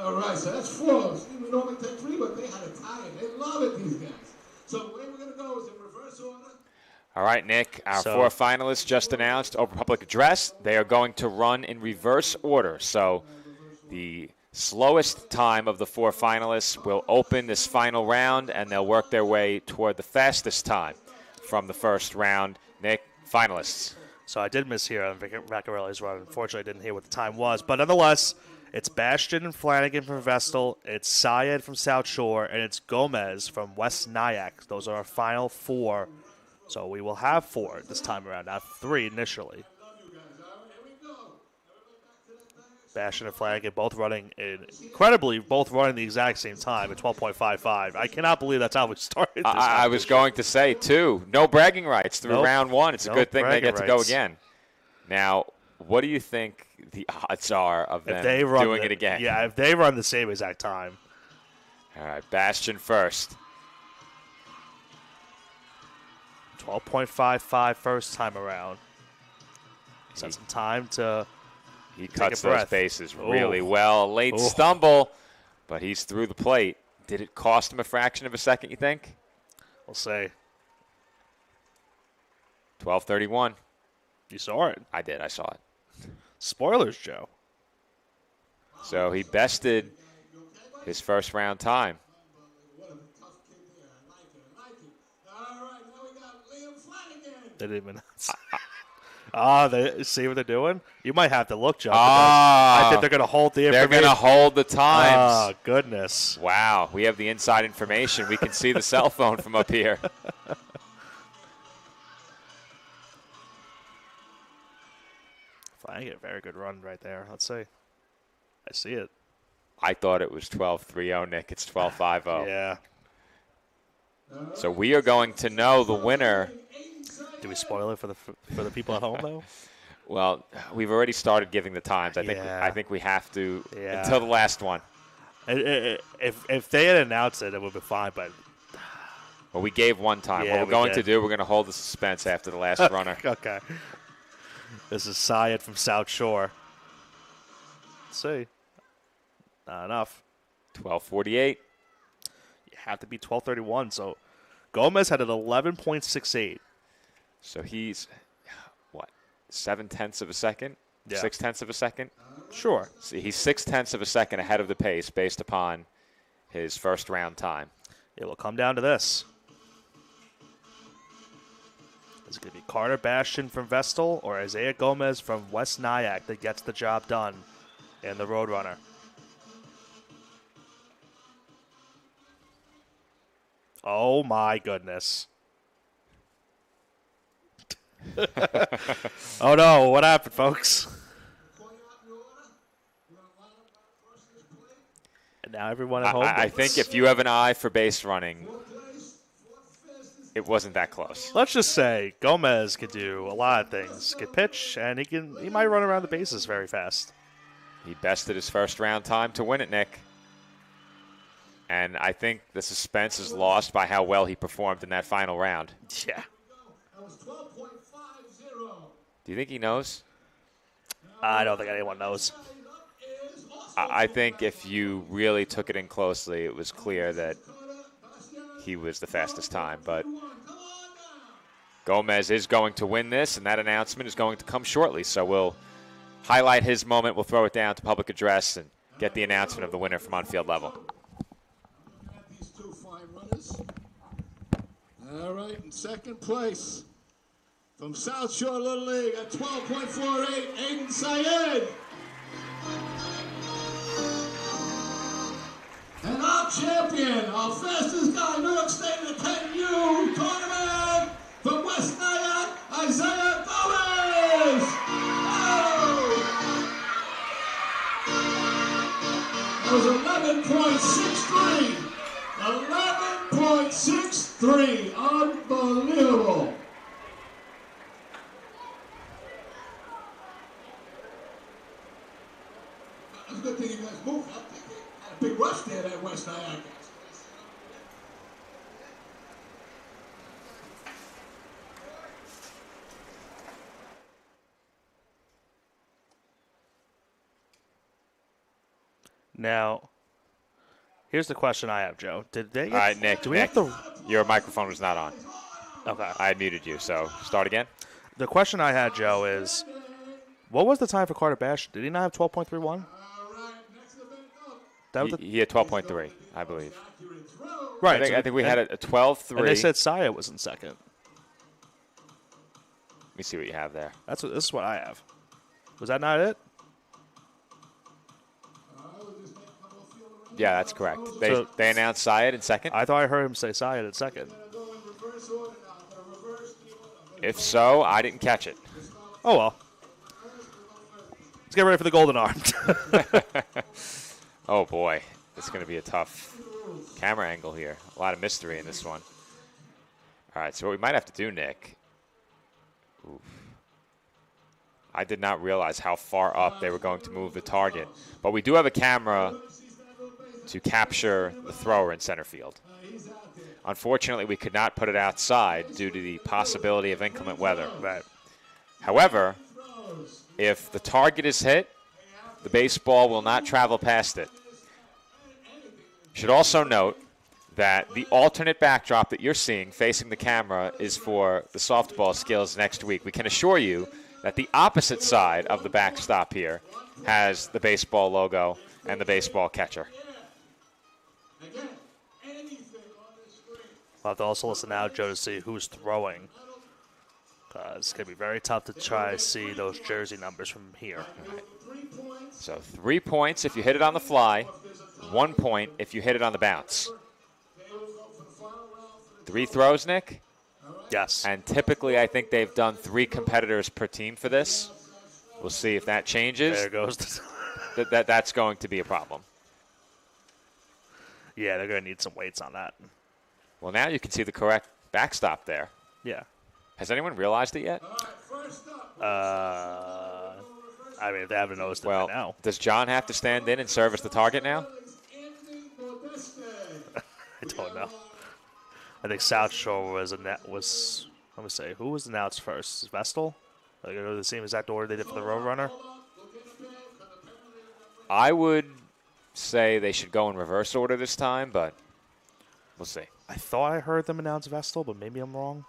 All right, so that's 4. See, we normally take 3, but they had a tie. They love it, these guys. So the way we're going to go is in reverse order. All right, Nick, our 4 finalists just announced over public address. They are going to run in reverse order. So the slowest time of the 4 finalists will open this final round, and they'll work their way toward the fastest time from the first round. Nick, finalists. So I did miss here on Vaccarelli's run. Unfortunately, I didn't hear what the time was. But nonetheless, it's Bastian and Flanagan from Vestal, it's Syed from South Shore, and it's Gomez from West Nyack. Those are our final 4. So we will have 4 this time around, not 3 initially. Bastion and Flanagan both running both running the exact same time at 12.55. I cannot believe that's how we started this. I was going to say, too, no bragging rights through round one. It's a good thing they get to go again. Now, what do you think the odds are of them doing it again? Yeah, if they run the same exact time. All right, Bastion first. 12.55 first time around. He's had some time to He cuts those bases really well. Late stumble, but he's through the plate. Did it cost him a fraction of a second, you think? We'll say. 12:31. You saw it. I did. I saw it. Spoilers, Joe. So he bested his first round time. They didn't even. They see what they're doing. You might have to look, Joe. Ah, I think they're going to hold the information. They're going to hold the times. Oh, goodness. Wow, we have the inside information. We can see the cell phone from up here. I get a very good run right there. Let's see. I see it. I thought it was 12:30, Nick. It's 12:50. Yeah. So we are going to know the winner. Do we spoil it for the people at home though? Well, we've already started giving the times. I think we have to until the last one. If they had announced it, it would be fine. But we gave one time. What we're going to do, we're going to hold the suspense after the last runner. Okay. This is Syed from South Shore. Let's see. Not enough. 12:48. You have to be 12:31. So Gomez had an 11.68. So he's, what, 0.7 of a second? Yeah. 0.6 of a second? Sure. See, he's 0.6 of a second ahead of the pace based upon his first round time. It will come down to this. Is it going to be Carter Bastion from Vestal or Isaiah Gomez from West Nyack that gets the job done in the Roadrunner? Oh, my goodness. Oh, no. What happened, folks? And now everyone at home. I think if you have an eye for base running, it wasn't that close. Let's just say Gomez could do a lot of things. He could pitch, and he might run around the bases very fast. He bested his first round time to win it, Nick. And I think the suspense is lost by how well he performed in that final round. Yeah. Do you think he knows? I don't think anyone knows. I think if you really took it in closely, it was clear that he was the fastest time. But Gomez is going to win this, and that announcement is going to come shortly. So we'll highlight his moment. We'll throw it down to public address and get the announcement of the winner from on-field level. These two fine runners. All right, in second place from South Shore Little League at 12.48, Aiden Syed. And our champion, our fastest guy, New York State in the 10U tournament from West Nyack, Isaiah Gomez. Oh! That was 11.63. 11.63. Unbelievable. That's a good thing you guys moved. Had a big rush there at West Nyack. Now, here's the question I have, Joe. Did they? All right, Nick. Do we Nick, have the? your microphone was not on. Okay. I had muted you, so start again. The question I had, Joe, is what was the time for Carter Bash? Did he not have 12.31? He had 12.3, I believe. Right. I think we had a 12.3. And they said Saya was in second. Let me see what you have there. This is what I have. Was that not it? Yeah, that's correct. They announced Syed in second. I thought I heard him say Syed in second. If so, I didn't catch it. Oh, well. get ready for the golden arm. Oh, boy. It's going to be a tough camera angle here. A lot of mystery in this one. All right, so what we might have to do, Nick. Oof. I did not realize how far up they were going to move the target. But we do have a camera to capture the thrower in center field. Unfortunately, we could not put it outside due to the possibility of inclement weather. Right. However, if the target is hit, the baseball will not travel past it. You should also note that the alternate backdrop that you're seeing facing the camera is for the softball skills next week. We can assure you that the opposite side of the backstop here has the baseball logo and the baseball catcher. We'll have to also listen out, Joe, to see who's throwing. It's going to be very tough to try to see those jersey numbers from here. Right. So 3 points if you hit it on the fly, 1 point if you hit it on the bounce. 3 throws, Nick? Yes. And typically I think they've done 3 competitors per team for this. We'll see if that changes. There goes. That's going to be a problem. Yeah, they're going to need some weights on that. Well, now you can see the correct backstop there. Yeah. Has anyone realized it yet? I mean, if they haven't noticed it Well, by now. does John have to stand in and service the target now? I don't know. I think South Shore was let me say, who was announced first? Vestal? Are they going to go the same exact order they did for the Roadrunner? I would say they should go in reverse order this time, but we'll see. I thought I heard them announce Vestal, but maybe I'm wrong.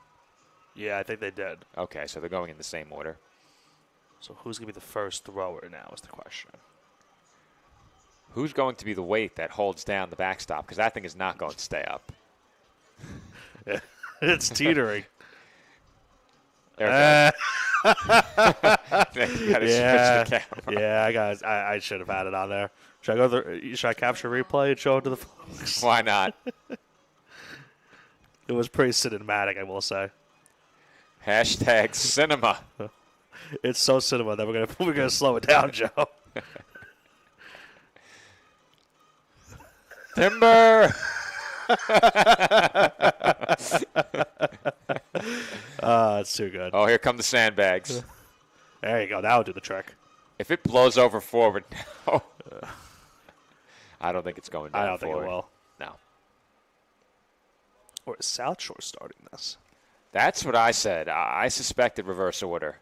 Yeah, I think they did. Okay, so they're going in the same order. So who's going to be the first thrower now is the question. Who's going to be the weight that holds down the backstop? Because that thing is not going to stay up. It's teetering. There we go. You gotta switch the camera. Yeah, I should have had it on there. Should I should I capture replay and show it to the folks? Why not? It was pretty cinematic, I will say. Hashtag cinema. It's so cinema that we're gonna slow it down, Joe. Timber. It's too good. Oh, here come the sandbags. There you go. That would do the trick. If it blows over forward now, I don't think it's going down I don't forward. think it will. No. Or is South Shore starting this? That's what I said. I suspected reverse order.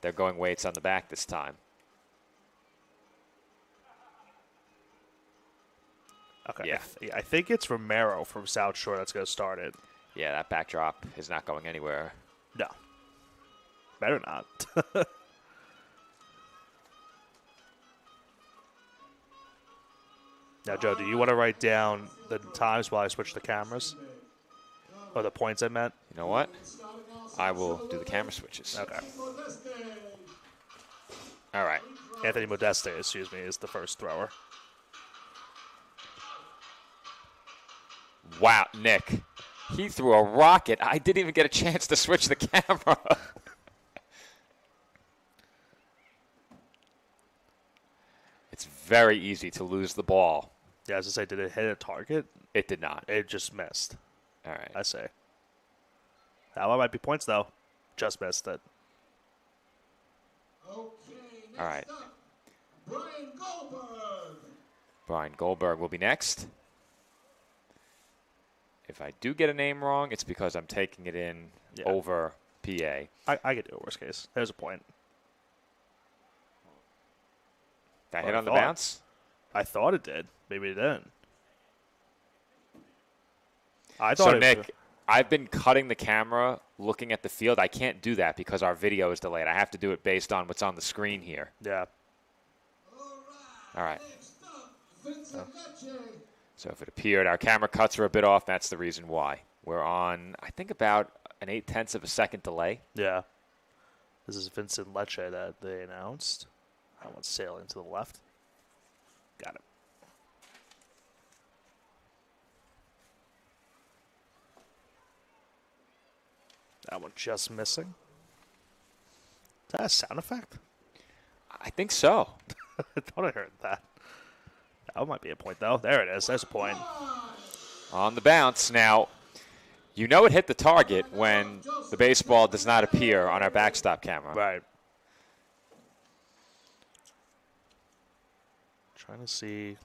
They're going weights on the back this time. Okay. Yeah. I think it's Romero from South Shore that's going to start it. Yeah, that backdrop is not going anywhere. No. Better not. Now, Joe, do you want to write down the times while I switch the cameras? Or the points I meant? You know what? I will do the camera switches. Okay. All right. Anthony Modeste, excuse me, is the first thrower. Wow, Nick. He threw a rocket. I didn't even get a chance to switch the camera. It's very easy to lose the ball. Yeah, as I say, did it hit a target? It did not. It just missed, All right. I say. That one might be points, though. Just missed it. All right. Brian Goldberg will be next. If I do get a name wrong, it's because I'm taking it in over PA. I could do it, worst case. There's a point. That hit on the bounce? I thought it did. Maybe it didn't. So, Nick, I've been cutting the camera looking at the field. I can't do that because our video is delayed. I have to do it based on what's on the screen here. Yeah. All right. So if it appeared our camera cuts are a bit off, that's the reason why. We're on, I think, about an 0.8 of a second delay. Yeah. This is Vincent Lecce that they announced. That one's sailing to the left. Got it. That one just missing. Is that a sound effect? I think so. I thought I heard that. That might be a point, though. There it is. There's a point. On the bounce. Now, you know it hit the target when the baseball does not appear on our backstop camera. Right. Trying to see.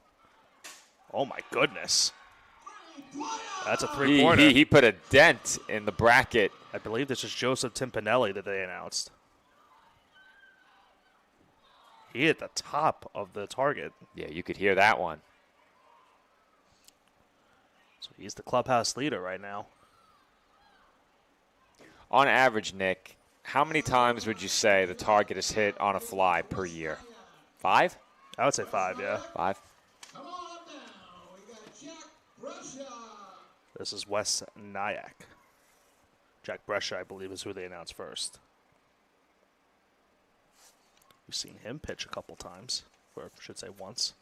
Oh, my goodness. That's a three-pointer. He put a dent in the bracket. I believe this is Joseph Timpanelli that they announced. He hit the top of the target. Yeah, you could hear that one. So he's the clubhouse leader right now. On average, Nick, how many times would you say the target is hit on a fly per year? 5? I would say 5, yeah. 5? Come on now. We got Jack Brescia. This is Wes Nyack. Jack Brescia, I believe, is who they announced first. We've seen him pitch a couple times, or I should say once.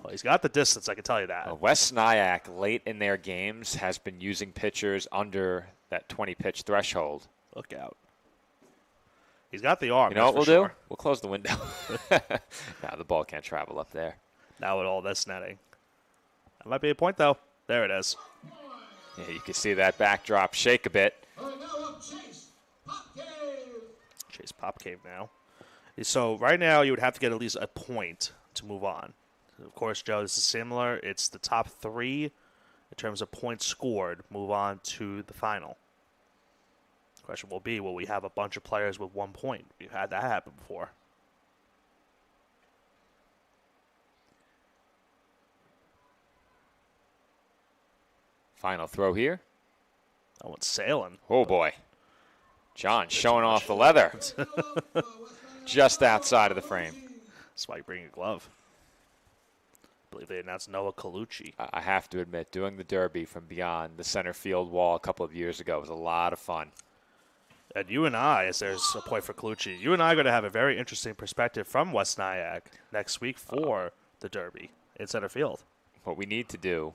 Well, he's got the distance, I can tell you that. Wes Nyack, late in their games, has been using pitchers under that 20-pitch threshold. Look out. He's got the arm. You know what we'll do? We'll close the window. No, the ball can't travel up there. Now with all this netting. That might be a point, though. There it is. Yeah, you can see that backdrop shake a bit. All right, now up Chase Popcave. Chase Popcave now. So right now you would have to get at least a point to move on. Of course, Joe, this is similar. It's the top 3 in terms of points scored move on to the final. The question will be, will we have a bunch of players with 1 point? We've had that happen before. Final throw here. That one's sailing. Oh, boy. John showing off the leather. Just outside of the frame. That's why you bring a glove. I believe they announced Noah Colucci. I have to admit, doing the derby from beyond the center field wall a couple of years ago was a lot of fun. And you and I, as there's a point for Colucci, you and I are going to have a very interesting perspective from West Nyack next week for the derby in center field. What we need to do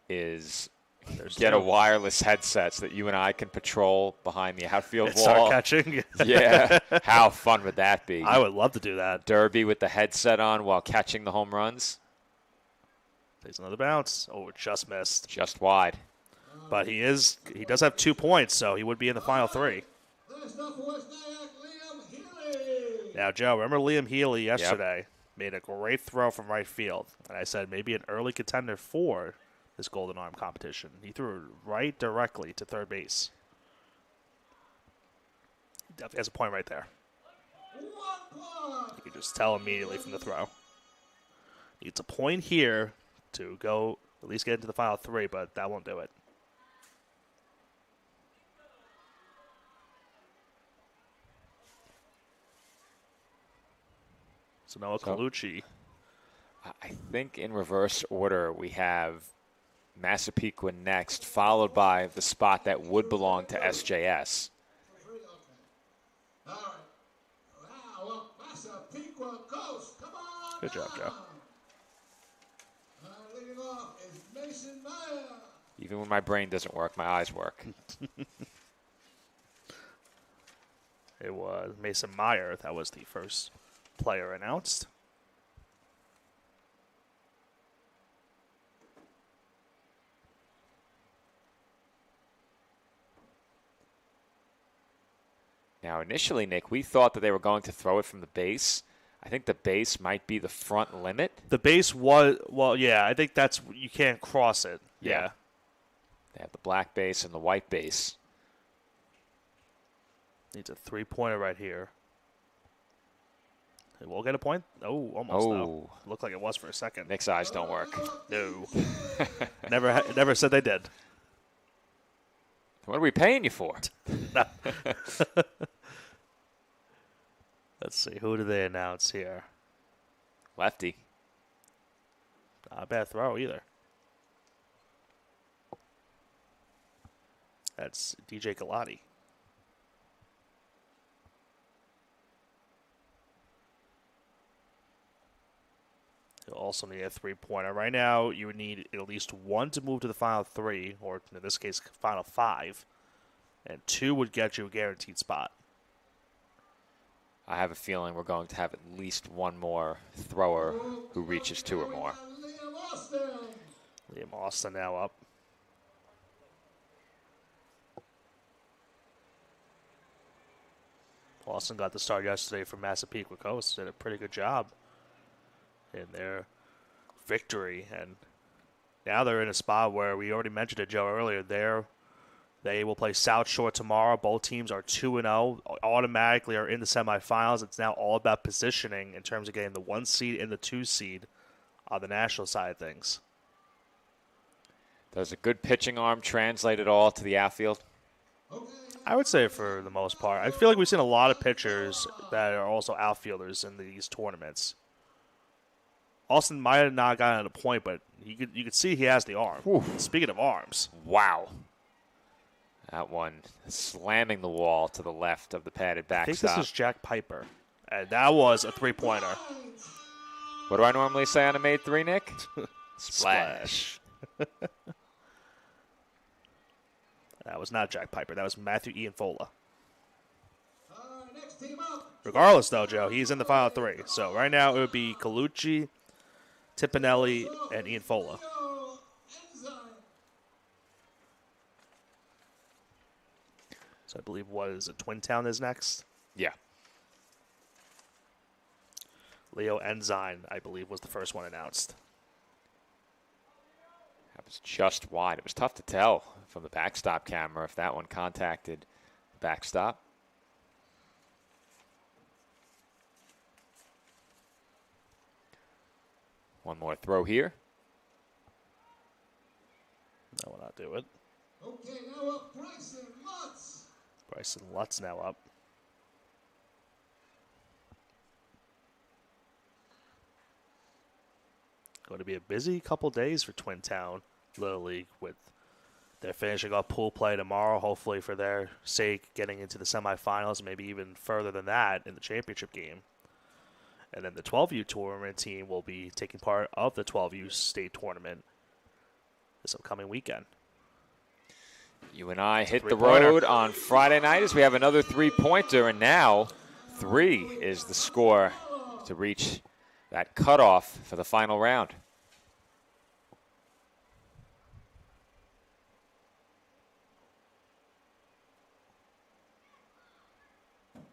is There's get two. a wireless headset so that you and I can patrol behind the outfield And wall. start catching. Yeah. How fun would that be? I would love to do that. Derby with the headset on while catching the home runs. Takes another bounce. Oh, it just missed. Just wide. But he does have 2 points, so he would be in the final 3. Last up for West Nyack, Liam Healy. Now, Joe, remember Liam Healy yesterday made a great throw from right field. And I said maybe an early contender for this Golden Arm competition. He threw it right directly to third base. He definitely has a point right there. 1 point. You can just tell immediately from the throw. It's a point here to go at least get into the final 3, but that won't do it. So Noah Colucci. I think in reverse order we have Massapequa next, followed by the spot that would belong to SJS. All right. Now up Massapequa Coast. Come on. Good job, Joe. Leading off is Mason Meyer. Even when my brain doesn't work, my eyes work. It was Mason Meyer. That was the first player announced. Now, initially, Nick, we thought that they were going to throw it from the base. I think the base might be the front limit. The base was, well, yeah, I think that's, you can't cross it. Yeah. They have the black base and the white base. Needs a 3-pointer right here. It will get a point. Oh, almost Oh. though. Looked like it was for a second. Nick's eyes don't work. No. Never said they did. What are we paying you for? Let's see. Who do they announce here? Lefty. Not a bad throw either. That's DJ Galati. You'll also need a 3-pointer. Right now, you would need at least 1 to move to the final 3, or in this case, final 5. And 2 would get you a guaranteed spot. I have a feeling we're going to have at least one more thrower who reaches 2 or more. Liam Austin now up. Austin got the start yesterday from Massapequa Coast. Did a pretty good job in their victory. And now they're in a spot where we already mentioned it, Joe, earlier. They will play South Shore tomorrow. Both teams are 2-0. Automatically are in the semifinals. It's now all about positioning in terms of getting the 1 seed and the 2 seed on the national side of things. Does a good pitching arm translate at all to the outfield? I would say for the most part. I feel like we've seen a lot of pitchers that are also outfielders in these tournaments. Austin might have not gotten a point, but you could see he has the arm. Whew. Speaking of arms. Wow. That one slamming the wall to the left of the padded I think backstop. this is Jack Piper. And that was a 3-pointer. What do I normally say on a made 3, Nick? Splash. That was not Jack Piper. That was Matthew Ian Fola. Regardless, though, Joe, he's in the final 3. So right now it would be Colucci, Tipinelli, and Ian Fola. So I believe, what is it, Twin Town is next? Yeah. Leo Enzyme, I believe, was the first one announced. That was just wide. It was tough to tell from the backstop camera if that one contacted the backstop. One more throw here. That will not do it. Okay, now up Bryson Lutz. Bryson Lutz now up. Going to be a busy couple days for Twin Town Little League with they're finishing up pool play tomorrow, hopefully for their sake, getting into the semifinals, maybe even further than that in the championship game. And then the 12U tournament team will be taking part of the 12U state tournament this upcoming weekend. You and I hit the road on Friday night as we have another 3-pointer, and now 3 is the score to reach that cutoff for the final round.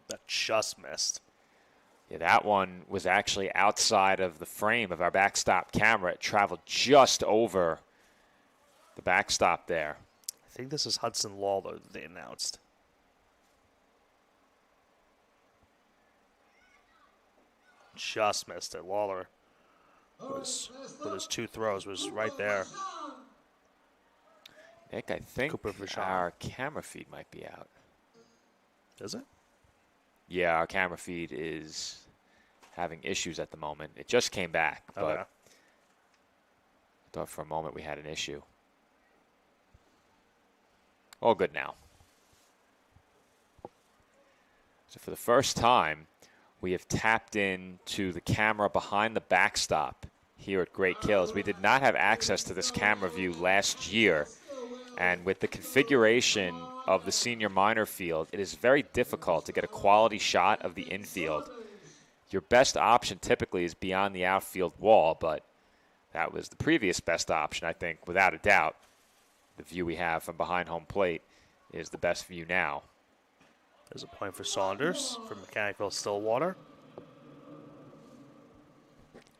That just missed. Yeah, that one was actually outside of the frame of our backstop camera. It traveled just over the backstop there. I think this is Hudson Lawler that they announced. Just missed it. Lawler was, with his 2 throws, was right there. Nick, I think Cooper Vachon. our camera feed might be out. Is it? Yeah, our camera feed is having issues at the moment. It just came back, but Okay. I thought for a moment we had an issue. All good now. So for the first time, we have tapped into the camera behind the backstop here at Great Kills. We did not have access to this camera view last year. And with the configuration of the senior minor field, it is very difficult to get a quality shot of the infield. Your best option typically is beyond the outfield wall, but that was the previous best option, I think, without a doubt. The view we have from behind home plate is the best view now. There's a point for Saunders from Mechanical Stillwater.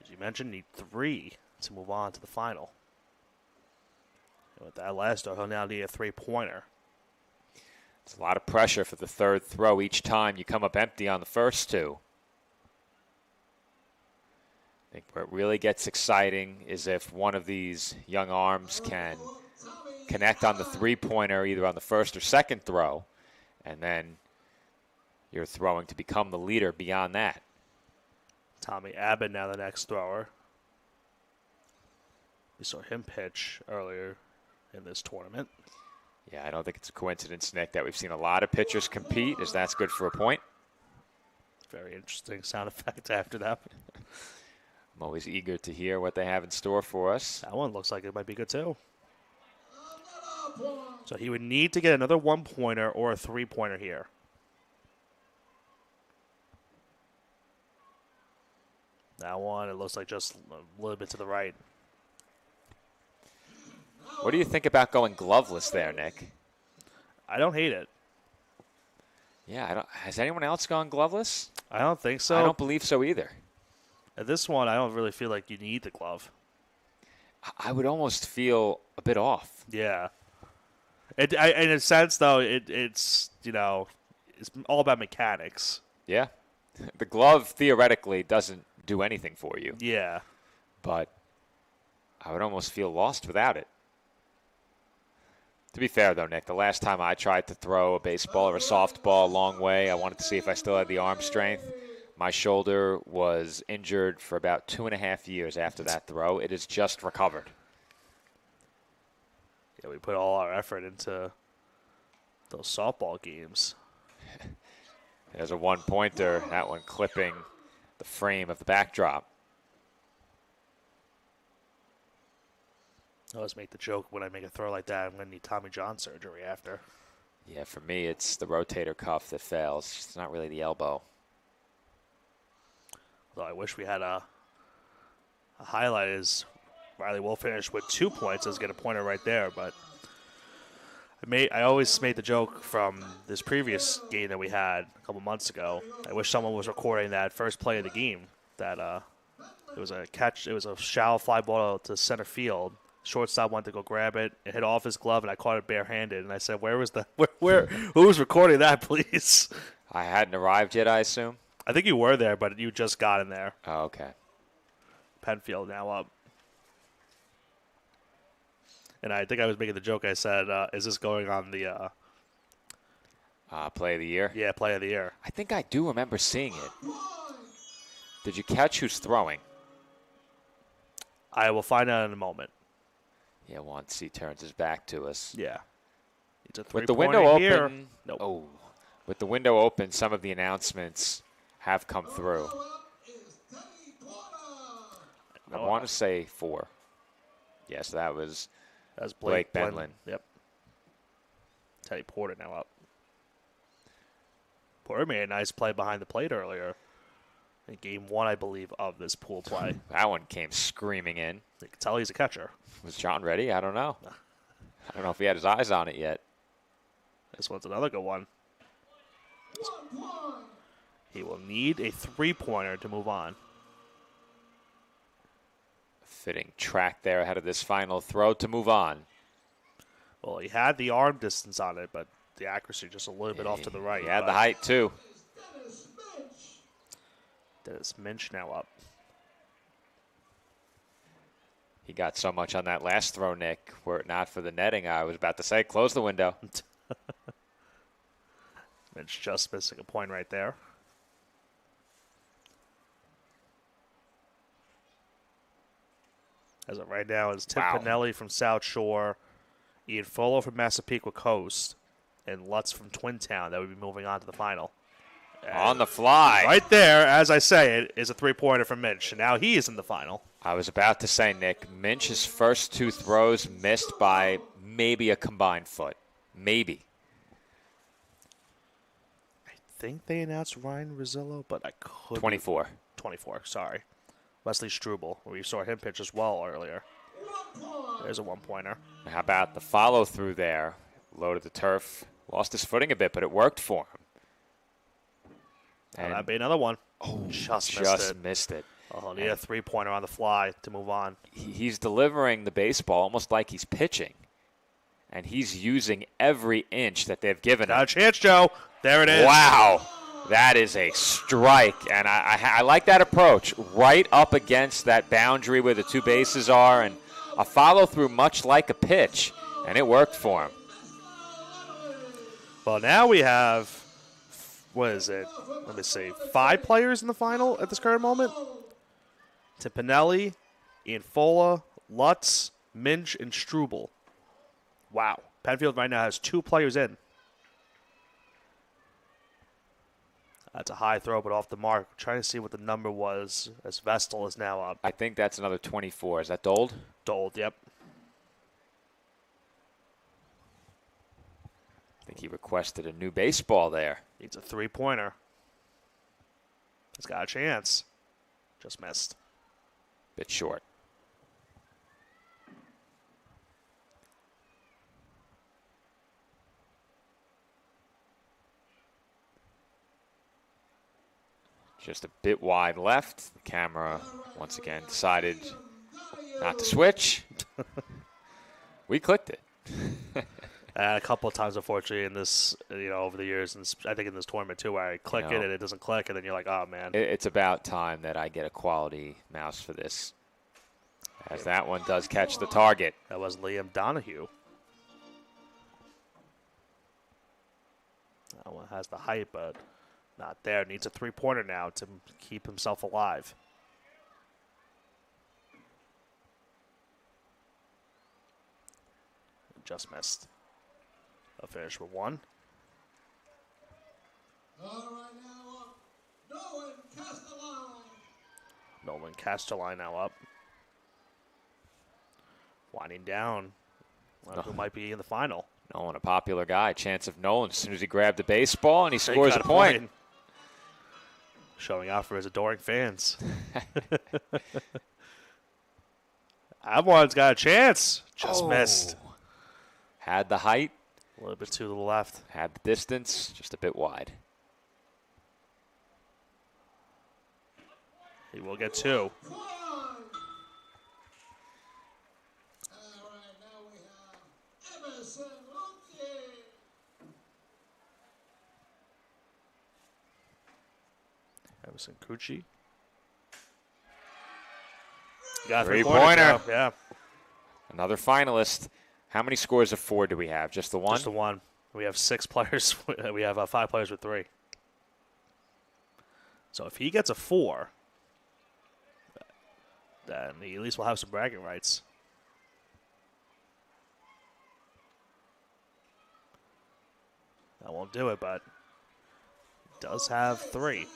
As you mentioned, need 3 to move on to the final. And with that last throw, he'll now need a 3-pointer. It's a lot of pressure for the third throw each time you come up empty on the first 2. I think where it really gets exciting is if one of these young arms can connect on the 3-pointer either on the first or second throw, and then you're throwing to become the leader beyond that. Tommy Abbott now the next thrower. We saw him pitch earlier in this tournament. Yeah, I don't think it's a coincidence, Nick, that we've seen a lot of pitchers compete, as that's good for a point. Very interesting sound effect after that. I'm always eager to hear what they have in store for us. That one looks like it might be good too. So he would need to get another 1-pointer or a 3-pointer here. That one, it looks like just a little bit to the right. What do you think about going gloveless there, Nick? I don't hate it. Yeah, has anyone else gone gloveless? I don't think so. I don't believe so either. At this one, I don't really feel like you need the glove. I would almost feel a bit off. Yeah. In a sense, though, it's it's all about mechanics. Yeah. The glove theoretically doesn't do anything for you. Yeah. But I would almost feel lost without it. To be fair, though, Nick, the last time I tried to throw a baseball or a softball a long way, I wanted to see if I still had the arm strength. My shoulder was injured for about 2.5 years after that throw. It has just recovered. Yeah, we put all our effort into those softball games. There's a one-pointer, that one clipping the frame of the backdrop. I always make the joke when I make a throw like that, I'm going to need Tommy John surgery after. Yeah, for me, it's the rotator cuff that fails. It's not really the elbow. Although I wish we had a highlight is Riley will finish with 2 points. Let's get a pointer right there. But I always made the joke from this previous game that we had a couple months ago. I wish someone was recording that first play of the game. That it was a catch. It was a shallow fly ball to center field. Shortstop went to go grab it. It hit off his glove, and I caught it barehanded. And I said, "Where was the where? Who was recording that, please?" I hadn't arrived yet, I assume. I think you were there, but you just got in there. Oh, okay. Penfield now up. And I think I was making the joke. I said, is this going on the Play of the year? yeah, play of the year? I think I do remember seeing it. Did you catch who's throwing? I will find out in a moment. Yeah, once he turns his back to us. Yeah. It's a With the window here. open, Nope. oh, with the window open, some of the announcements have come through. I want to say 4. Yes, that was That's Blake Blend- Benlin. Yep. Teddy Porter now up. Porter made a nice play behind the plate earlier. In game 1, I believe, of this pool play. That one came screaming in. You can tell he's a catcher. Was John ready? I don't know. I don't know if he had his eyes on it yet. This one's another good one. He will need a 3-pointer to move on. Fitting track there ahead of this final throw to move on. Well, he had the arm distance on it, but the accuracy just a little bit off to the right. He had but the height, too. Dennis Minch now up. He got so much on that last throw, Nick. Were it not for the netting, I was about to say, close the window. Minch just missing a point right there. As of right now, it's Tim Wow. Pinelli from South Shore, Ian Folo from Massapequa Coast, and Lutz from Twin Town that would be moving on to the final. On the fly. Right there, as I say it, is a 3-pointer from Minch. And now he is in the final. I was about to say, Nick, Minch's first 2 throws missed by maybe a combined foot. Maybe. I think they announced Ryan Rosillo, but I could 24. 24, sorry. Wesley Struble, we saw him pitch as well earlier. There's a 1-pointer. How about the follow-through there? Loaded the turf. Lost his footing a bit, but it worked for him. And And that'd be another one. Oh, just missed it. Oh, need a 3-pointer on the fly to move on. He's delivering the baseball almost like he's pitching. And he's using every inch that they've given him. Got a chance, Joe. There it is. Wow. That is a strike. And I like that approach. Right up against that boundary where the 2 bases are. And a follow-through much like a pitch. And it worked for him. Well, now we have, what is it? Let me see. 5 players in the final at this current moment. Tipinelli, Ian Fola, Lutz, Minch, and Struble. Wow. Penfield right now has 2 players in. That's a high throw, but off the mark. Trying to see what the number was as Vestal is now up. I think that's another 24. Is that Dold? Dold, yep. I think he requested a new baseball there. Needs a 3-pointer. He's got a chance. Just missed. Bit short. Just a bit wide left. The camera, once again, decided not to switch. We clicked it. A couple of times, unfortunately, in this, over the years, and I think in this tournament too, where I click it and it doesn't click, and then you're like, oh, man. It's about time that I get a quality mouse for this, as that one does catch the target. That was Liam Donahue. That one has the height, but not there. Needs a three-pointer now to keep himself alive. Just missed. I'll finish with one. All right, now up. Nolan Castelline. Nolan Castelline now up. Winding down. Who might be in the final. Nolan, a popular guy. Chance of Nolan as soon as he grabbed the baseball and he scores got a point. Showing out for his adoring fans. Avalon's got a chance. Just missed. Had the height. A little bit to the left. Had the distance. Just a bit wide. He will get two. All right, now we have Emerson Lucci. Emerson Cucci. Got Three-pointer. Yeah. Another finalist. How many scores of 4 do we have? Just the one? Just the one. We have 6 players. We have 5 players with 3. So if he gets a 4, then he at least will have some bragging rights. That won't do it, but he does have 3.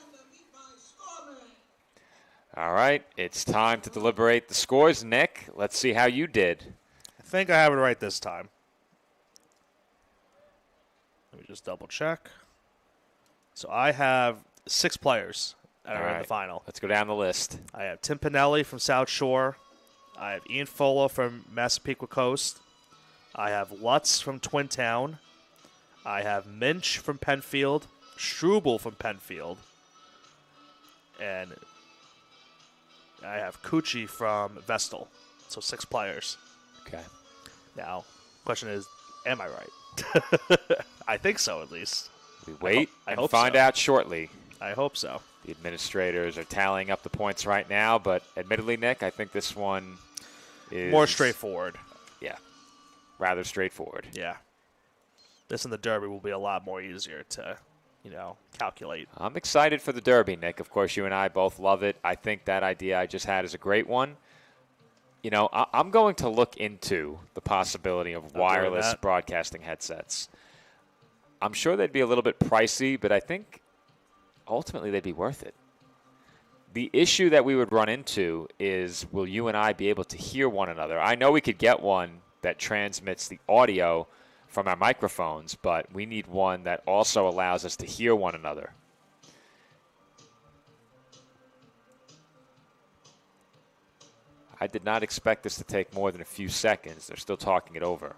All right, it's time to deliberate the scores. Nick, let's see how you did. I think I have it right this time. Let me just double check. So I have 6 players that are in the final. Let's go down the list. I have Tim Pinelli from South Shore. I have Ian Fola from Massapequa Coast. I have Lutz from Twin Town. I have Minch from Penfield. Struble from Penfield. And I have Cucci from Vestal. So 6 players. Okay. Now, question is, am I right? I think so, at least. We wait I and hope find so. out shortly. I hope so. The administrators are tallying up the points right now, but admittedly, Nick, I think this one is More straightforward. Yeah, rather straightforward. Yeah. This and the Derby will be a lot more easier to, calculate. I'm excited for the Derby, Nick. Of course, you and I both love it. I think that idea I just had is a great one. I'm going to look into the possibility of wireless broadcasting headsets. I'm sure they'd be a little bit pricey, but I think ultimately they'd be worth it. The issue that we would run into is, will you and I be able to hear one another? I know we could get one that transmits the audio from our microphones, but we need one that also allows us to hear one another. I did not expect this to take more than a few seconds. They're still talking it over.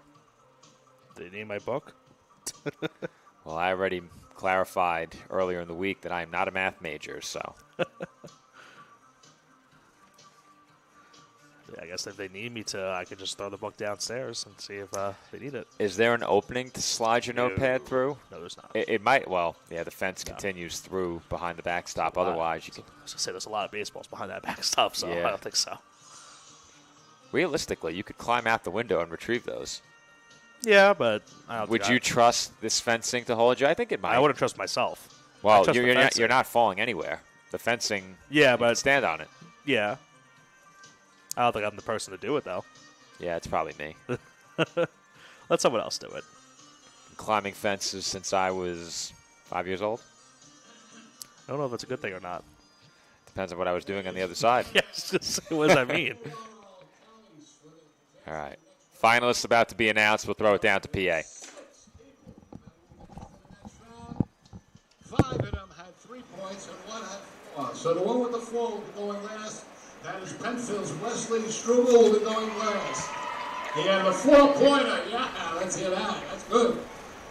Do you need my book? Well, I already clarified earlier in the week that I am not a math major, so. I guess if they need me to, I could just throw the book downstairs and see if they need it. Is there an opening to slide your notepad through? No, there's not. It might. Well, yeah, the fence continues through behind the backstop. Otherwise, you can. I was going to say there's a lot of baseballs behind that backstop, so Yeah. I don't think so. Realistically, you could climb out the window and retrieve those. Yeah, but I don't Would think you trust this fencing to hold you? I think it might. I wouldn't trust myself. Well, I trust the fencing. you're not falling anywhere. The fencing. Yeah, you can but stand on it. yeah. I don't think I'm the person to do it, though. Yeah, it's probably me. Let someone else do it. Climbing fences since I was 5 years old. I don't know if it's a good thing or not. Depends on what I was doing on the other side. Yes, what does that mean? All right. Finalists about to be announced. We'll throw it down to PA. 5 of them had 3 points and 1 had 4. So the one with the 4 will be going last. That is Penfield's Wesley Struble will be going last. He had the 4-pointer. Yeah, let's hear that. That's good.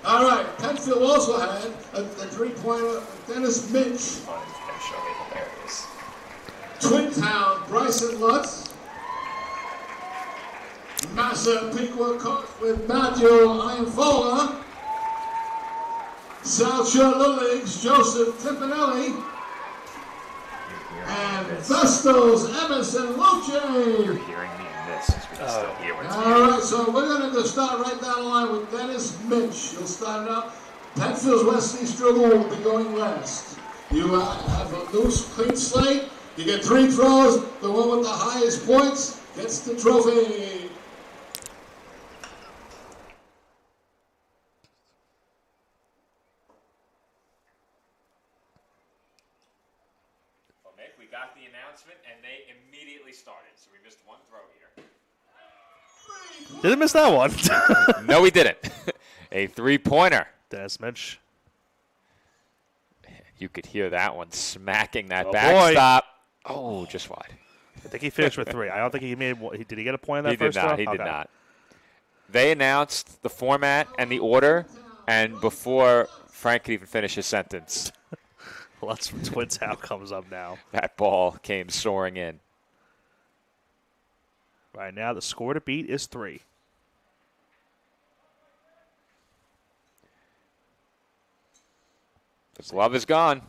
All right, Penfield also had a 3-pointer. Dennis Mitch. Twin Town, Bryson Lutz. Massapequa coach with Matthew Ianfola. South Shore Little League's Joseph Timpanelli. And Vestal's Emerson Luce. You're hearing me in this, as we can still hear what's All right, so we're going to start right down the line with Dennis Mitch. He'll start it up. Penfield's Wesley Struble will be going last. You have a loose, clean slate. You get 3 throws. The one with the highest points gets the trophy. Well, Mick, we got the announcement, and they immediately started, so we missed one throw here. Didn't miss that one. No, we didn't. A 3-pointer. Dennis Mitch. You could hear that one smacking that Oh, backstop. Oh, just wide. I think he finished with 3. I don't think he made one. Did he get a point in that He did first not. throw? He did Okay. not. They announced the format and the order, and before Frank could even finish his sentence, Well, that's when Twin Town comes up now. that ball came soaring in. Right now, the score to beat is 3. The glove is gone.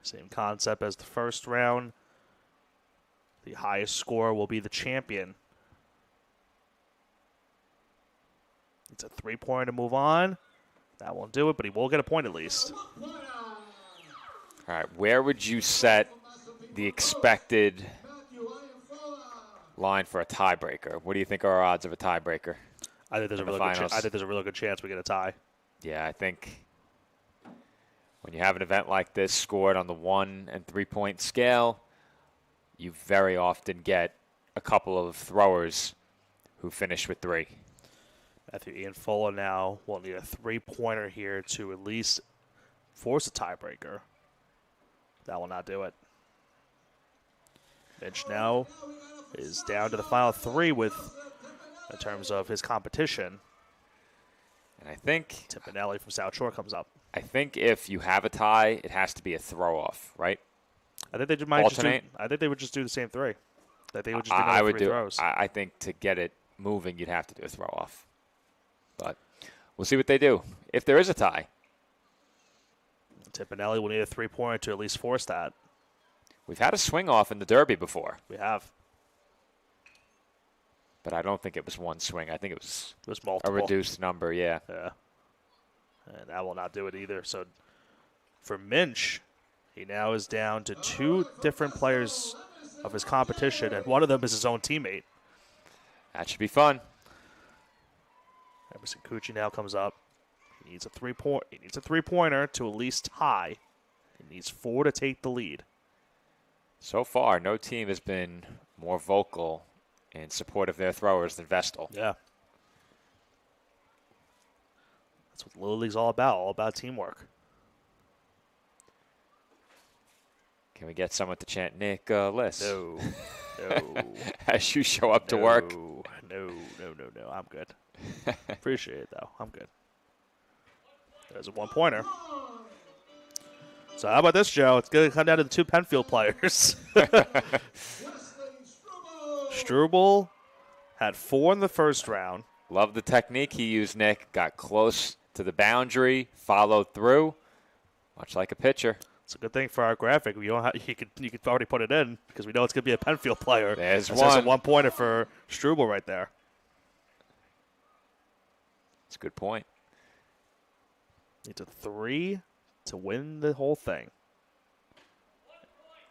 Same concept as the first round. The highest score will be the champion. It's a 3-pointer to move on. That won't do it, but he will get a point at least. All right, where would you set the expected line for a tiebreaker? What do you think are our odds of a tiebreaker? I think there's In a the really good finals. I think there's a really good chance we get a tie. Yeah, I think when you have an event like this scored on the 1 and 3-point scale, you very often get a couple of throwers who finish with 3. Matthew Ian Fuller now will need a 3-pointer here to at least force a tiebreaker. That will not do it. Mitch now is down to the final 3 in terms of his competition. And I think Timpanelli from South Shore comes up. if you have a tie, it has to be a throw-off, right? I think they might just do, Alternate? I think they would just do the same 3. That they would just do I another would 3 do. throws. I think to get it moving, you'd have to do a throw-off. But we'll see what they do. If there is a tie, Timpanelli will need a 3-pointer to at least force that. we've had a swing-off in the Derby before, We have. but I don't think it was one swing. I think it was It was a multiple. reduced number, yeah. Yeah. And that will not do it either. So for Minch, he now is down to 2 different players of his competition, and one of them is his own teammate. That should be fun. Emerson Cucci now comes up. He needs a 3-pointer to at least tie. He needs 4 to take the lead. So far, no team has been more vocal in support of their throwers than Vestal. Yeah. That's what Little League's all about teamwork. Can we get someone to chant Nick Liss? No. No. As you show up to work. No. I'm good. Appreciate it, though. I'm good. There's a 1-pointer. So how about this, Joe? It's going to come down to the 2 Penfield players. Struble had 4 in the first round. Love the technique he used, Nick. Got close to the boundary, followed through, much like a pitcher. It's a good thing for our graphic. You could already put it in because we know it's going to be a Penfield player. There's That's a one. 1-pointer for Struble right there. That's a good point. Needs a 3 to win the whole thing.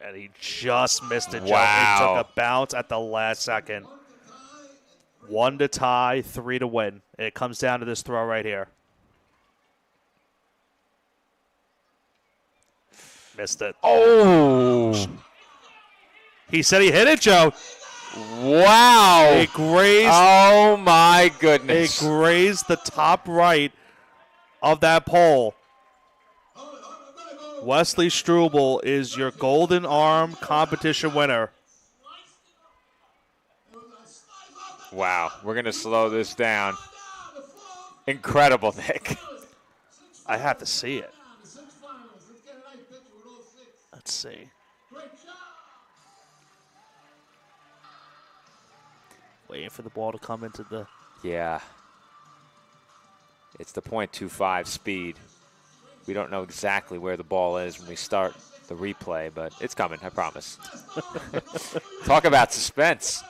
And he just missed it, Joe. Wow. He took a bounce at the last second. 1 to tie, 3 to win. And it comes down to this throw right here. Missed it. Oh! He said he hit it, Joe. Wow! It grazed. Oh, my It goodness. grazed the top right of that pole. Wesley Struble is your Golden Arm competition winner. Wow, we're going to slow this down. Incredible, Nick. I have to see it. Let's see. Waiting for the ball to come into the... Yeah. It's the .25 speed. We don't know exactly where the ball is when we start the replay, but it's coming, I promise. Talk about suspense.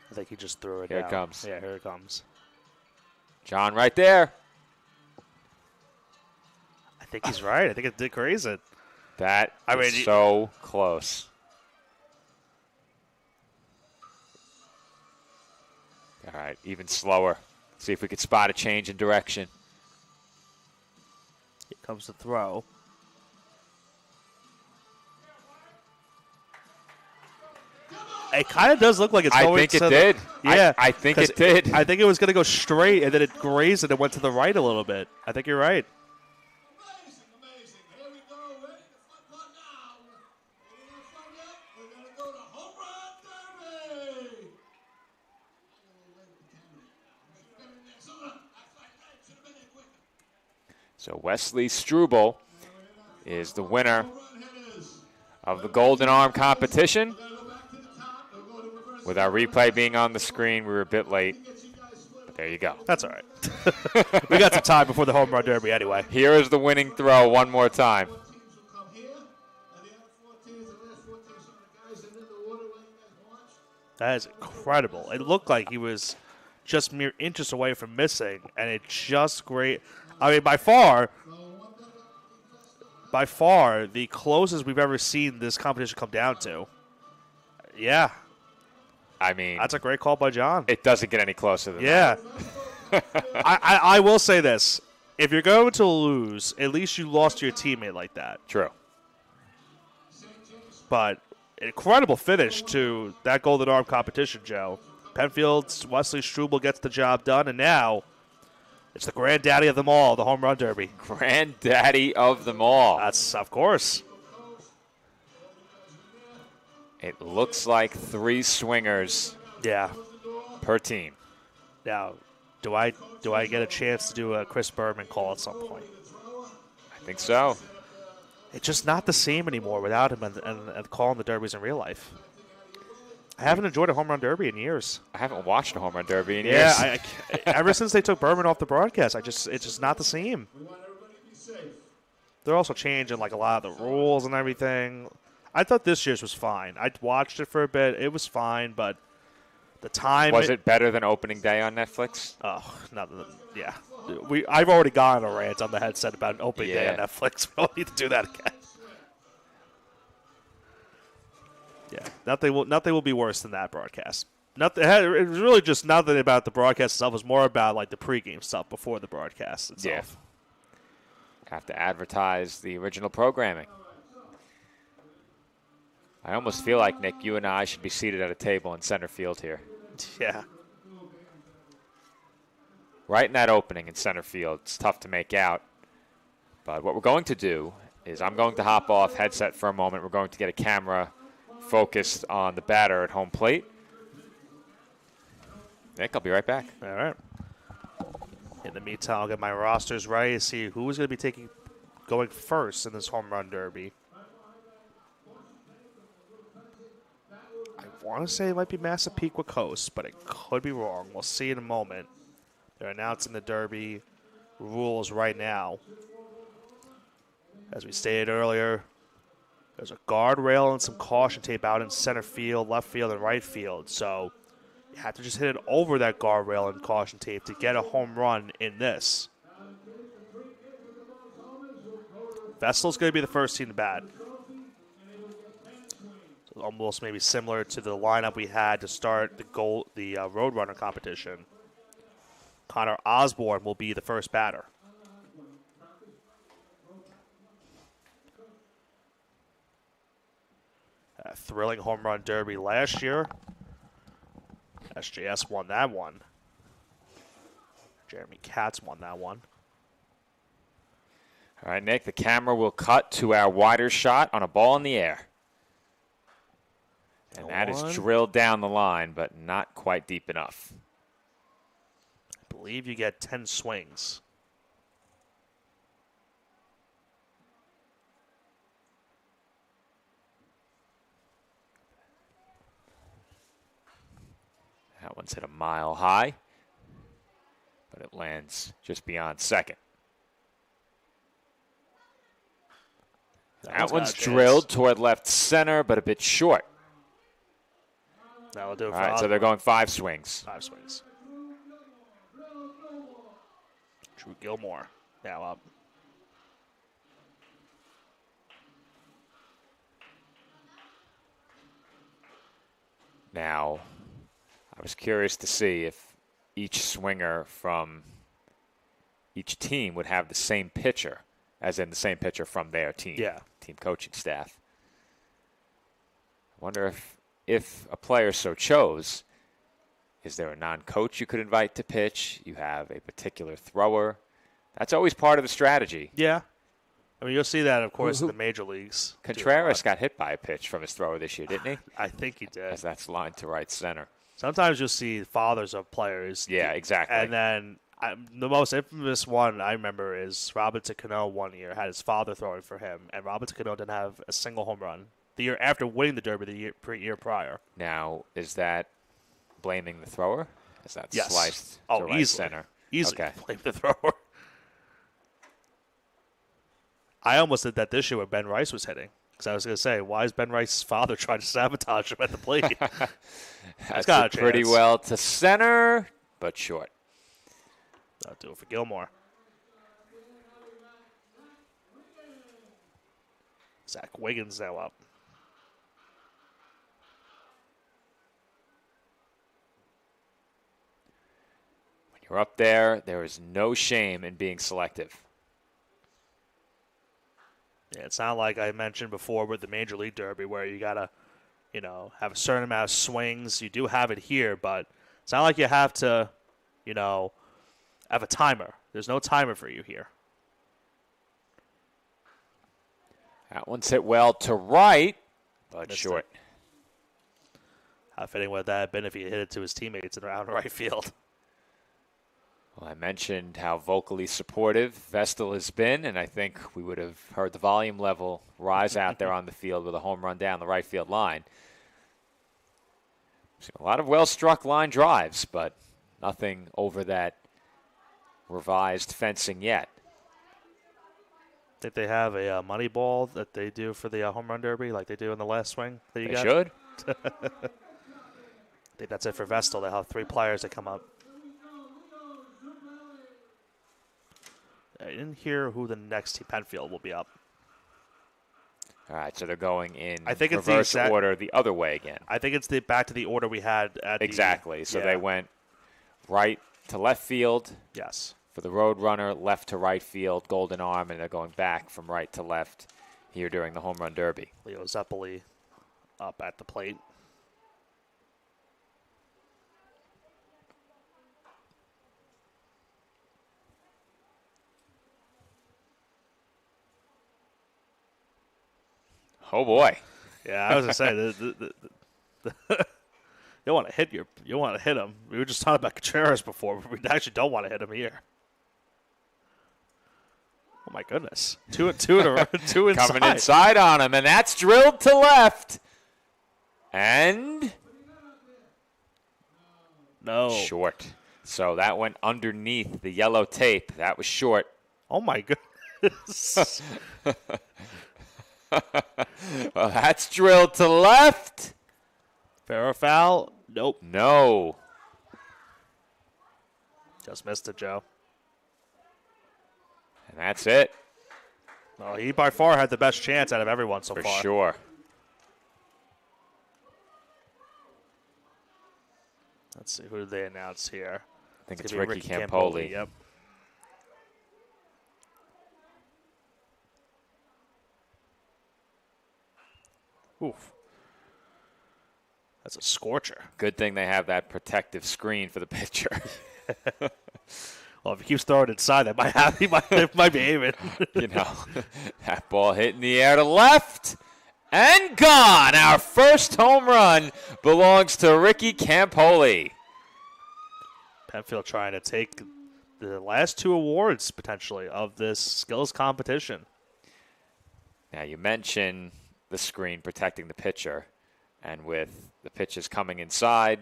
I think he just threw it Here out. it comes. Yeah, here it comes. John right there. I think he's right. I think it did graze it. That is so close. All right, even slower. See if we could spot a change in direction. Here comes the throw. It kind of does look like it's going. I think to it did. Yeah, I think it did. I think it was going to go straight, and then it grazed and it went to the right a little bit. I think you're right. Amazing. Here we go. Ready to front run now. We're going to front up. We're going to go to home run derby. So Wesley Struble is the winner of the Golden Arm competition. With our replay being on the screen, we were a bit late. But there you go. That's all right. We got some time before the home run derby anyway. Here is the winning throw one more time. That is incredible. It looked like he was just mere inches away from missing, and it just great. I mean, by far, the closest we've ever seen this competition come down to. Yeah. I mean, That's a great call by John. it doesn't get any closer than that. Yeah. I will say this. If you're going to lose, at least you lost to your teammate like that. True. But incredible finish to that Golden Arm competition, Joe. Penfield's Wesley Struble gets the job done, and now it's the granddaddy of them all, the home run derby. Granddaddy of them all. That's, of course. It looks like 3 swingers Yeah. per team. Now, do I get a chance to do a Chris Berman call at some point? I think so. It's just not the same anymore without him and calling the derbies in real life. I haven't enjoyed a home run derby in years. I haven't watched a home run derby in Yeah, years. ever since they took Berman off the broadcast, it's just not the same. They're also changing like a lot of the rules and everything. I thought this year's was fine. I watched it for a bit. It was fine, but the time Was it better than opening day on Netflix? Oh, yeah. I've already gone on a rant on the headset about an opening day on Yeah. Netflix. We don't need to do that again. Yeah, nothing will be worse than that broadcast. Nothing. It was really just nothing about the broadcast itself. It was more about like the pregame stuff before the broadcast itself. Have to advertise the original programming. I almost feel like, Nick, you and I should be seated at a table in center field here. Yeah. Right in that opening in center field. It's tough to make out. But what we're going to do is I'm going to hop off headset for a moment. We're going to get a camera focused on the batter at home plate. Nick, I'll be right back. All right. In the meantime, I'll get my rosters right, see who is going to be going first in this home run derby. I want to say it might be Massapequa Coast, but it could be wrong. We'll see in a moment. They're announcing the derby rules right now. As we stated earlier, there's a guardrail and some caution tape out in center field, left field, and right field. So you have to just hit it over that guardrail and caution tape to get a home run in this. Vestal's going to be the first team to bat. So almost maybe similar to the lineup we had to start the Roadrunner competition. Connor Osborne will be the first batter. A thrilling home run derby last year. SJS won that one. Jeremy Katz won that one. All right, Nick, the camera will cut to our wider shot on a ball in the air. And that is drilled down the line, but not quite deep enough. I believe you get 10 swings. That one's hit a mile high, but it lands just beyond second. That one's drilled toward left center, but a bit short. That'll do it for All right, so they're going 5 swings. 5 swings. Drew Gilmore now up. Now, I was curious to see if each swinger from each team would have the same pitcher, as in the same pitcher from their team, team coaching staff. I wonder if a player so chose, is there a non-coach you could invite to pitch? You have a particular thrower. That's always part of the strategy. Yeah. I mean, you'll see that, of course, in the major leagues. Contreras got hit by a pitch from his thrower this year, didn't he? I think he did. As that's lined to right center. Sometimes you'll see fathers of players. Yeah, exactly. And then the most infamous one I remember is Robinson Cano one year had his father throwing for him, and Robinson Cano didn't have a single home run the year after winning the Derby the year prior. Now, is that blaming the thrower? Is that sliced to right easily. center? Easily Okay. blame the thrower. I almost did that this year when Ben Rice was hitting. Because I was going to say, why is Ben Rice's father trying to sabotage him at the plate? That's got it pretty well to center, but short. That'll do it for Gilmore. Zach Wiggins now up. When you're up there, there is no shame in being selective. Yeah, it's not like I mentioned before with the Major League Derby where you got to, have a certain amount of swings. You do have it here, but it's not like you have to, have a timer. There's no timer for you here. That one's hit well to right, but Missed short. it. How fitting would that have been if he hit it to his teammates around right field? Well, I mentioned how vocally supportive Vestal has been, and I think we would have heard the volume level rise out there on the field with a home run down the right field line. A lot of well-struck line drives, but nothing over that revised fencing yet. Think they have a money ball that they do for the home run derby like they do in the last swing that you They got? should. I think that's it for Vestal. They'll have 3 players that come up. I didn't hear who the next team. Penfield will be up. All right, so they're going in I think it's the reverse exact- order the other way again. I think it's back to the order we had at Exactly. So yeah. they went right to left field Yes. for the road runner, left to right field, golden arm, and they're going back from right to left here during the home run derby. Leo Zeppeli up at the plate. Oh boy. Yeah, I was gonna say you want to hit him. We were just talking about Contreras before, but we actually don't want to hit him here. Oh my goodness! Two inside. Coming inside on him, and that's drilled to left. And No. short. So that went underneath the yellow tape. That was short. Oh my goodness! Well, that's drilled to left. Fair or foul? Nope. No. Just missed it, Joe. And that's it Well, he by far had the best chance out of everyone so for far. sure. Let's see, who did they announce here? I think it's gonna be Ricky Campoli. Yep. Oof. That's a scorcher. Good thing they have that protective screen for the pitcher. Well, Well, if he keeps throwing it inside, it might be aiming. You know, that ball hit in the air to left and gone. Our first home run belongs to Ricky Campoli. Penfield trying to take the last 2 awards, potentially, of this skills competition. Now, you mentioned the screen protecting the pitcher, and with the pitches coming inside,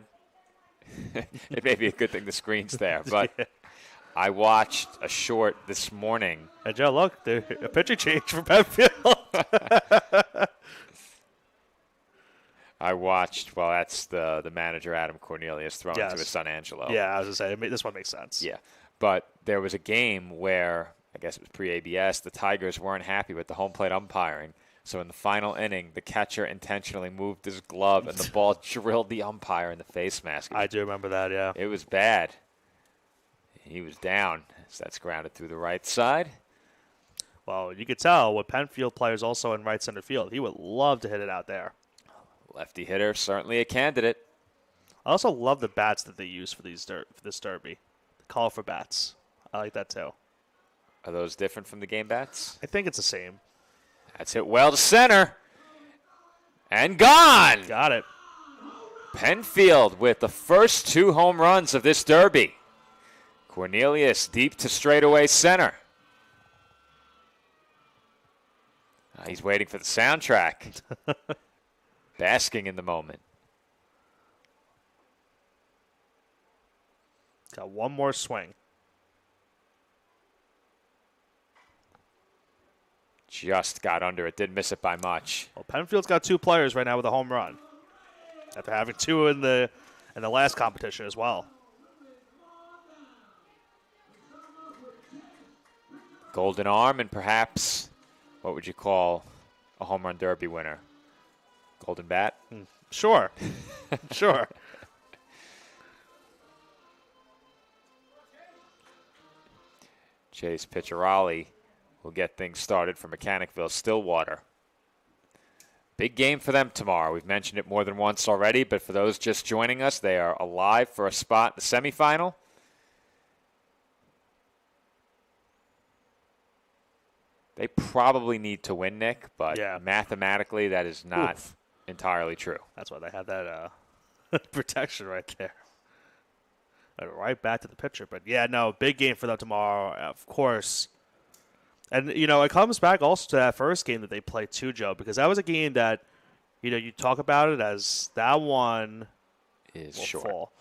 it may be a good thing the screen's there, but Yeah. I watched a short this morning. Hey, Joe, look, a pitcher change for Penfield. I watched, well, that's the manager, Adam Cornelius, throwing Yes. to his son, Angelo. Yeah, I was going to say, this one makes sense. Yeah. But there was a game where, I guess it was pre-ABS, the Tigers weren't happy with the home plate umpiring. So in the final inning, the catcher intentionally moved his glove, and the ball drilled the umpire in the face mask. I do remember that, yeah. It was bad. He was down as that's grounded through the right side. Well, you could tell with Penfield players also in right center field. He would love to hit it out there. Lefty hitter, certainly a candidate. I also love the bats that they use for this derby. The call for bats. I like that too. Are those different from the game bats? I think it's the same. That's hit well to center. And gone! Got it. Penfield with the first 2 home runs of this derby. Cornelius deep to straightaway center. He's waiting for the soundtrack. Basking in the moment. Got one more swing. Just got under it. Didn't miss it by much. Well, Penfield's got 2 players right now with a home run. After having 2 in the last competition as well. Golden arm and perhaps, what would you call a home run derby winner? Golden bat? Sure. Sure. Chase Picciarelli will get things started for Mechanicville Stillwater. Big game for them tomorrow. We've mentioned it more than once already, but for those just joining us, they are alive for a spot in the semifinal. They probably need to win, Nick, but Yeah. mathematically that is not Oof. entirely true. That's why they have that protection right there. Right back to the pitcher. But, yeah, no, big game for them tomorrow, of course. And, you know, it comes back also to that first game that they played too, Joe, because that was a game that, you know, you talk about it as that one Is will short. fall.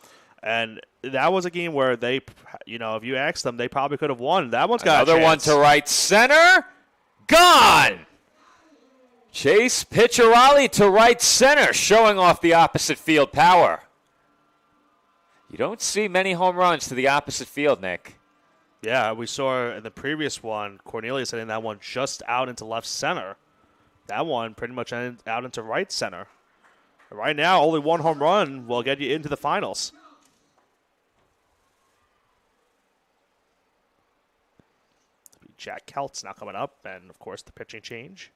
And that was a game where they, you know, if you asked them, they probably could have won. That one's got Another a one chance. to right center. Gone! Chase Picciarelli to right center, showing off the opposite field power. You don't see many home runs to the opposite field, Nick. Yeah, we saw in the previous one, Cornelius hitting that one just out into left center. That one pretty much out into right center. Right now, only one home run will get you into the finals. Jack Kelt's now coming up, and of course the pitching change.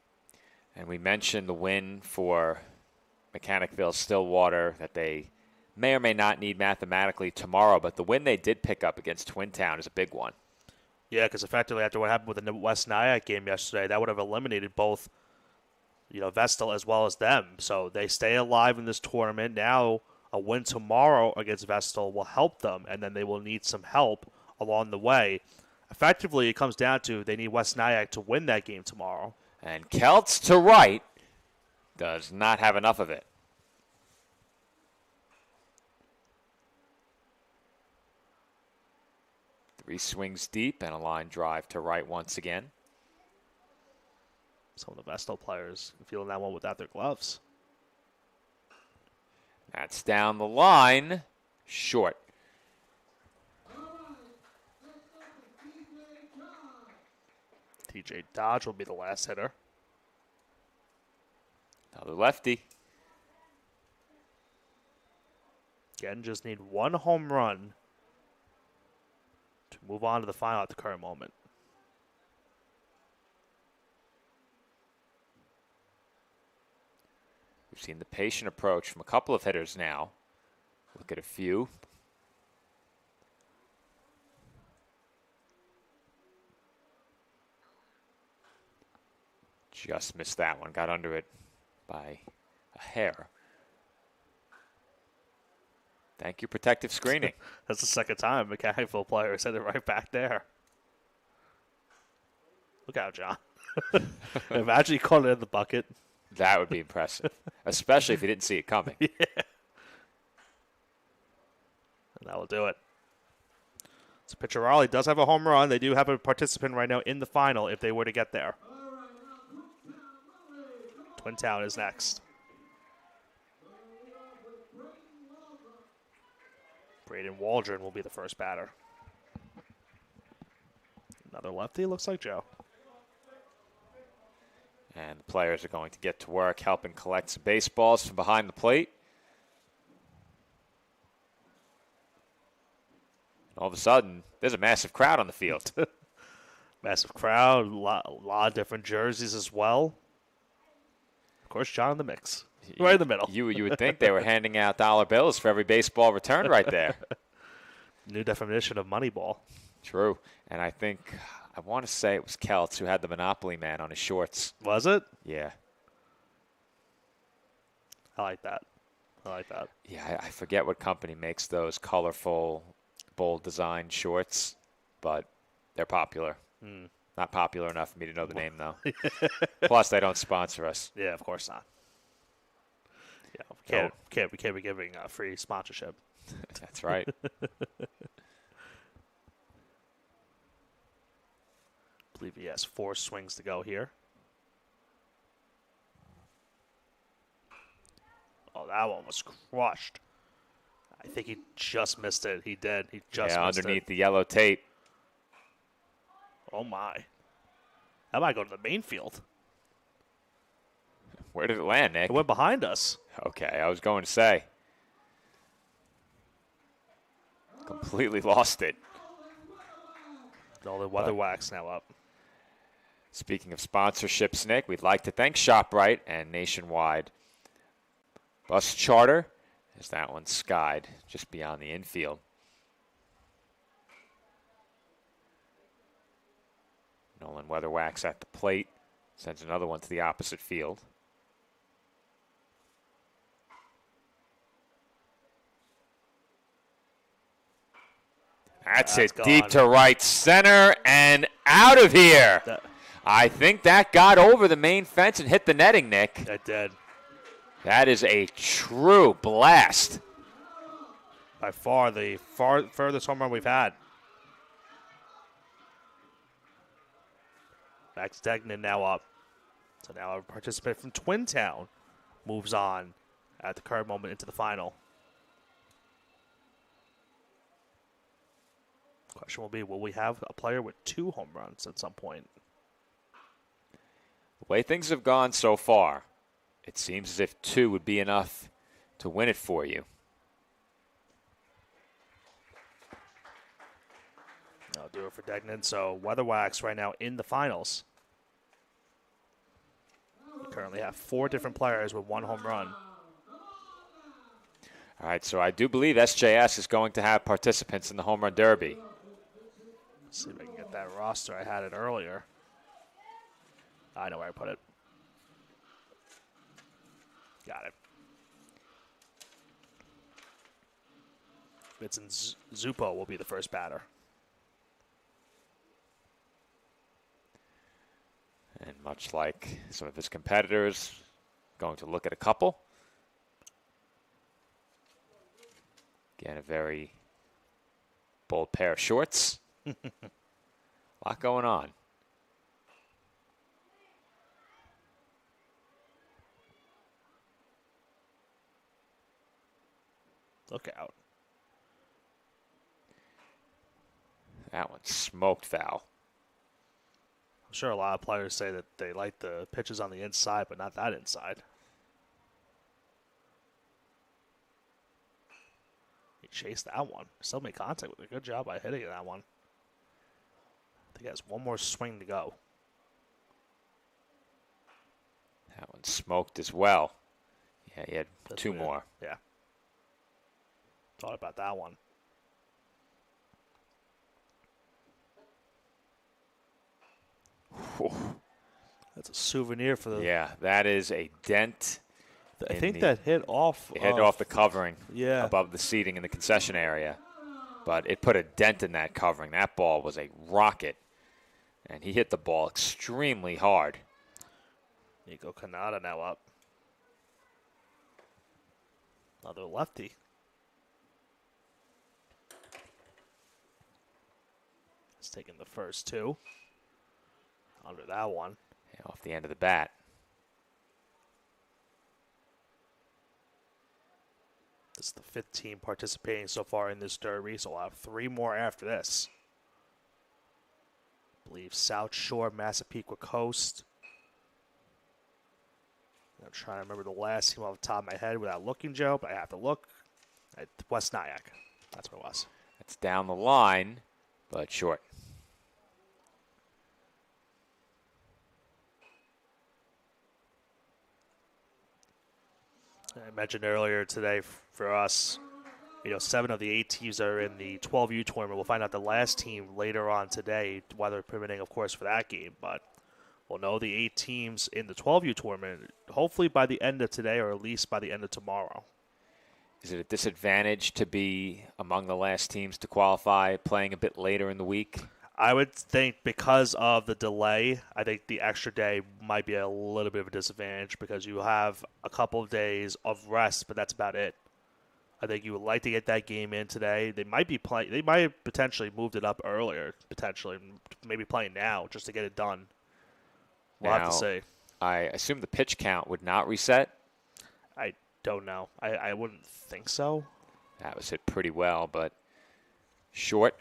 And we mentioned the win for Mechanicville Stillwater that they may or may not need mathematically tomorrow, but the win they did pick up against Twin Town is a big one. Yeah, because effectively after what happened with the West Nyack game yesterday, that would have eliminated both, you know, Vestal as well as them. So they stay alive in this tournament. Now a win tomorrow against Vestal will help them, and then they will need some help along the way. Effectively, it comes down to they need West Nyack to win that game tomorrow. And Kelts to right does not have enough of it. Three swings deep and a line drive to right once again. Some of the Vestal players feeling that one without their gloves. That's down the line. Short. TJ Dodge will be the last hitter. Another lefty. Again, just need one home run to move on to the final at the current moment. We've seen the patient approach from a couple of hitters now. Look at a few. Just missed that one. Got under it by a hair. Thank you, protective screening. That's the second time a Mechanicsville player said it right back there. Look out, John. Imagine he caught it in the bucket. That would be impressive, especially if you didn't see it coming. Yeah. And that will do it. So Picciarelli does have a home run. They do have a participant right now in the final if they were to get there. Twin Town is next. Braden Waldron will be the first batter. Another lefty, looks like Joe. And the players are going to get to work helping collect some baseballs from behind the plate. All of a sudden, there's a massive crowd on the field. Massive crowd, a lot of different jerseys as well. Of course, John in the mix. Right in the middle. You would think they were handing out dollar bills for every baseball returned right there. New definition of Moneyball. True. And I want to say it was Kelts who had the Monopoly Man on his shorts. Was it? Yeah. I like that. Yeah, I forget what company makes those colorful, bold design shorts, but they're popular. Not popular enough for me to know the name, though. Plus, they don't sponsor us. Yeah, of course not. Yeah, we can't be giving free sponsorship. That's right. I believe he has 4 swings to go here. Oh, that one was crushed. I think he just missed it. He did. He just missed underneath it. the yellow tape. Oh, my. That might go to the main field. Where did it land, Nick? It went behind us. Okay, I was going to say. Completely lost it. All the weather wax now up. Speaking of sponsorships, Nick, we'd like to thank ShopRite and Nationwide Bus Charter, as that one skied just beyond the infield. Nolan Weatherwax at the plate, sends another one to the opposite field. That's it, gone. deep to right center and out of here. I think that got over the main fence and hit the netting, Nick. That did. That is a true blast. By far the furthest home run we've had. Max Degnan now up. So now a participant from Twin Town moves on at the current moment into the final. Question will be, will we have a player with 2 home runs at some point? The way things have gone so far, it seems as if 2 would be enough to win it for you. I'll do it for Degnan. So Weatherwax right now in the finals. We currently have 4 different players with 1 home run. All right, so I do believe SJS is going to have participants in the home run derby. Let's see if I can get that roster. I had it earlier. I know where I put it. Got it. Vincent Zupo will be the first batter. And much like some of his competitors, going to look at a couple. Again, a very bold pair of shorts. A lot going on. Look out. That one smoked foul. I'm sure a lot of players say that they like the pitches on the inside, but not that inside. He chased that one. Still made contact with it. Good job by hitting that one. I think he has one more swing to go. That one smoked as well. Yeah, he had That's 2 weird. more. Yeah. Thought about that one. That's a souvenir for the. Yeah, that is a dent. I think that hit off. It hit off the covering Yeah. above the seating in the concession area. But it put a dent in that covering. That ball was a rocket. And he hit the ball extremely hard. Nico Canada now up. Another lefty. He's taking the first two. Under that one. Yeah, off the end of the bat. This is the 5th team participating so far in this derby, so we'll have 3 more after this. I believe South Shore, Massapequa Coast. I'm trying to remember the last team off the top of my head without looking, Joe, but I have to look. At West Nyack. That's what it was. It's down the line, but short. I mentioned earlier today for us, 7 of the 8 teams that are in the 12U tournament. We'll find out the last team later on today, weather permitting, of course, for that game. But we'll know the 8 teams in the 12U tournament, hopefully by the end of today or at least by the end of tomorrow. Is it a disadvantage to be among the last teams to qualify playing a bit later in the week? I would think because of the delay, I think the extra day might be a little bit of a disadvantage because you have a couple of days of rest, but that's about it. I think you would like to get that game in today. They might be playing. They might have potentially moved it up earlier, potentially, maybe playing now just to get it done. We'll have to see. I assume the pitch count would not reset. I don't know. I wouldn't think so. That was hit pretty well, but short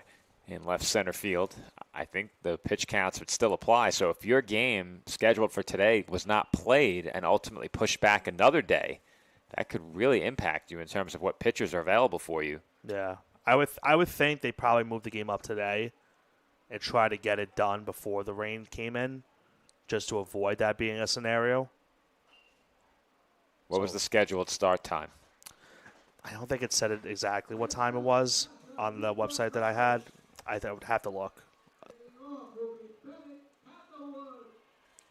in left center field. I think the pitch counts would still apply. So if your game scheduled for today was not played and ultimately pushed back another day, that could really impact you in terms of what pitchers are available for you. Yeah. I would think they probably moved the game up today and try to get it done before the rain came in just to avoid that being a scenario. What was the scheduled start time? I don't think it said it exactly what time it was on the website that I had. I would have to look.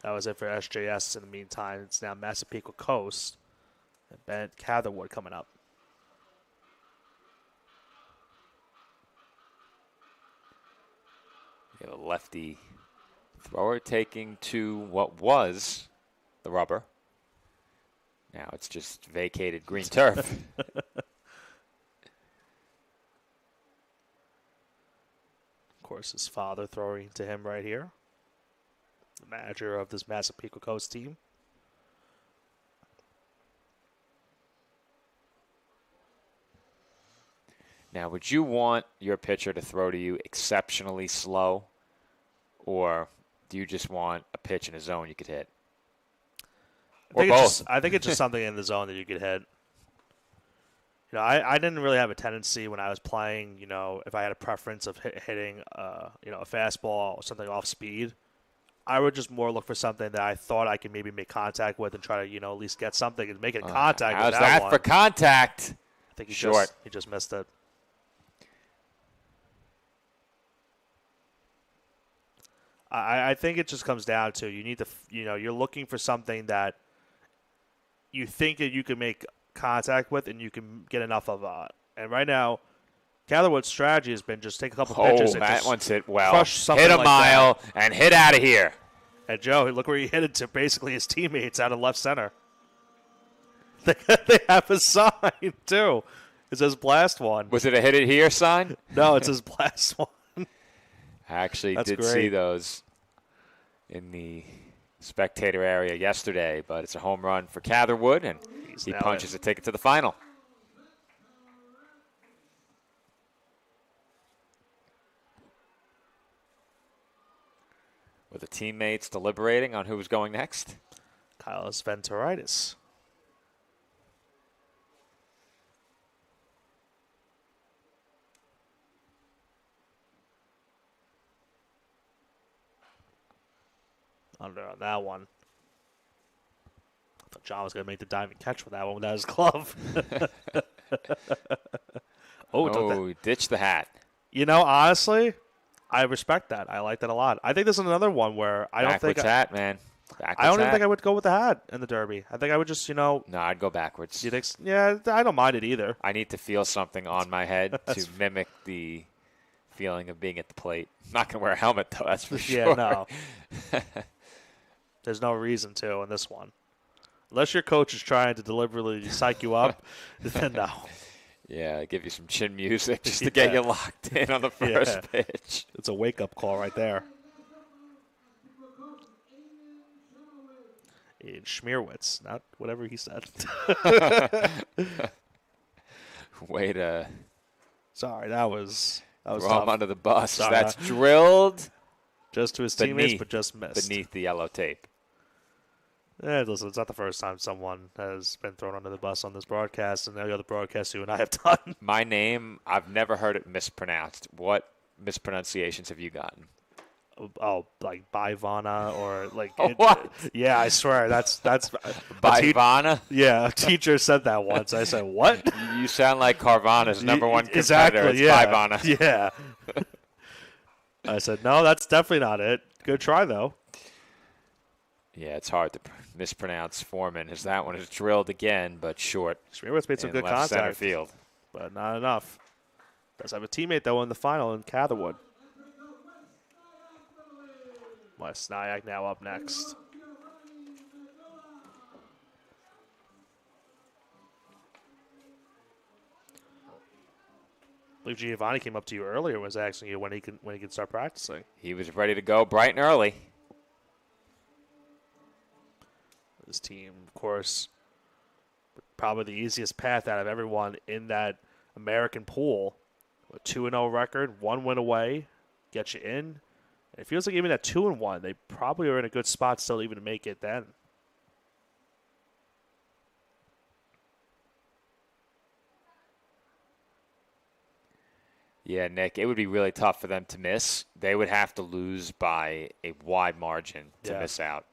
That was it for SJS in the meantime. It's now Massapequa Coast and Bennett Catherwood coming up. You have a lefty thrower taking to what was the rubber. Now it's just vacated green turf. Of course, his father throwing to him right here. The manager of this Massapequa Coast team. Now, would you want your pitcher to throw to you exceptionally slow, or do you just want a pitch in a zone you could hit? Or both? I think it's just something in the zone that you could hit. I didn't really have a tendency when I was playing, if I had a preference of hitting, a fastball or something off speed, I would just more look for something that I thought I could maybe make contact with and try to, at least get something and make it contact. How's with that one. for contact? I think Short. He just missed it. I think it just comes down to you need to, you're looking for something that you think that you can make contact with and you can get enough of. And right now, Catherwood's strategy has been just take a couple pitches and that just one's hit well. crush something hit a like mile and hit out of here. And Joe, look where he hit it to basically his teammates out of left center. They have a sign, too. It says blast one. Was it a hit it here sign? No, it says blast one. I actually That's did great. see those in the spectator area yesterday, but it's a home run for Catherwood, and he punches a ticket to the final. With the teammates deliberating on who was going next. Kyle Venturidis. Under on that one. I thought John was going to make the diving catch with that one without his glove. Ditch the hat. Honestly, I respect that. I like that a lot. I think this is another one where I don't think Backwards hat, man. Backwards I don't even hat? think I would go with the hat in the Derby. I think I would just, No, I'd go backwards. you think? Yeah, I don't mind it either. I need to feel something on my head to mimic the feeling of being at the plate. I'm not going to wear a helmet, though, that's for sure. Yeah, no. There's no reason to in this one. Unless your coach is trying to deliberately psych you up, then no. Yeah, give you some chin music just to get you locked in on the first pitch. It's a wake-up call right there. In Schmierwitz, not whatever he said. Way to Sorry, that was throw tough. him under the bus. Sorry, That's drilled just to his teammates, but just missed. beneath the yellow tape. Listen, it's not the first time someone has been thrown under the bus on this broadcast, and every other broadcast you and I have done. My name, I've never heard it mispronounced. What mispronunciations have you gotten? Oh, like Bivana or like What? Yeah, I swear that's Bivana? Yeah, a teacher said that once. I said, "What?" You sound like Carvana's number one competitor. Exactly. It's Yeah. Bivana. Yeah. I said, "No, that's definitely not it." Good try though. Yeah, it's hard to mispronounce Foreman, as that one is drilled again, but short. Schmierwitz made some in good left center contact, field. but not enough. Does have a teammate though in the final in Catherwood. Wes Nyack now up next. I believe Giovanni came up to you earlier and was asking you when he can start practicing. He was ready to go bright and early. His team, of course, probably the easiest path out of everyone in that American pool. A 2-0 record, 1 win away, get you in. It feels like even at 2-1, they probably are in a good spot still even to make it then. Yeah, Nick, it would be really tough for them to miss. They would have to lose by a wide margin to miss out.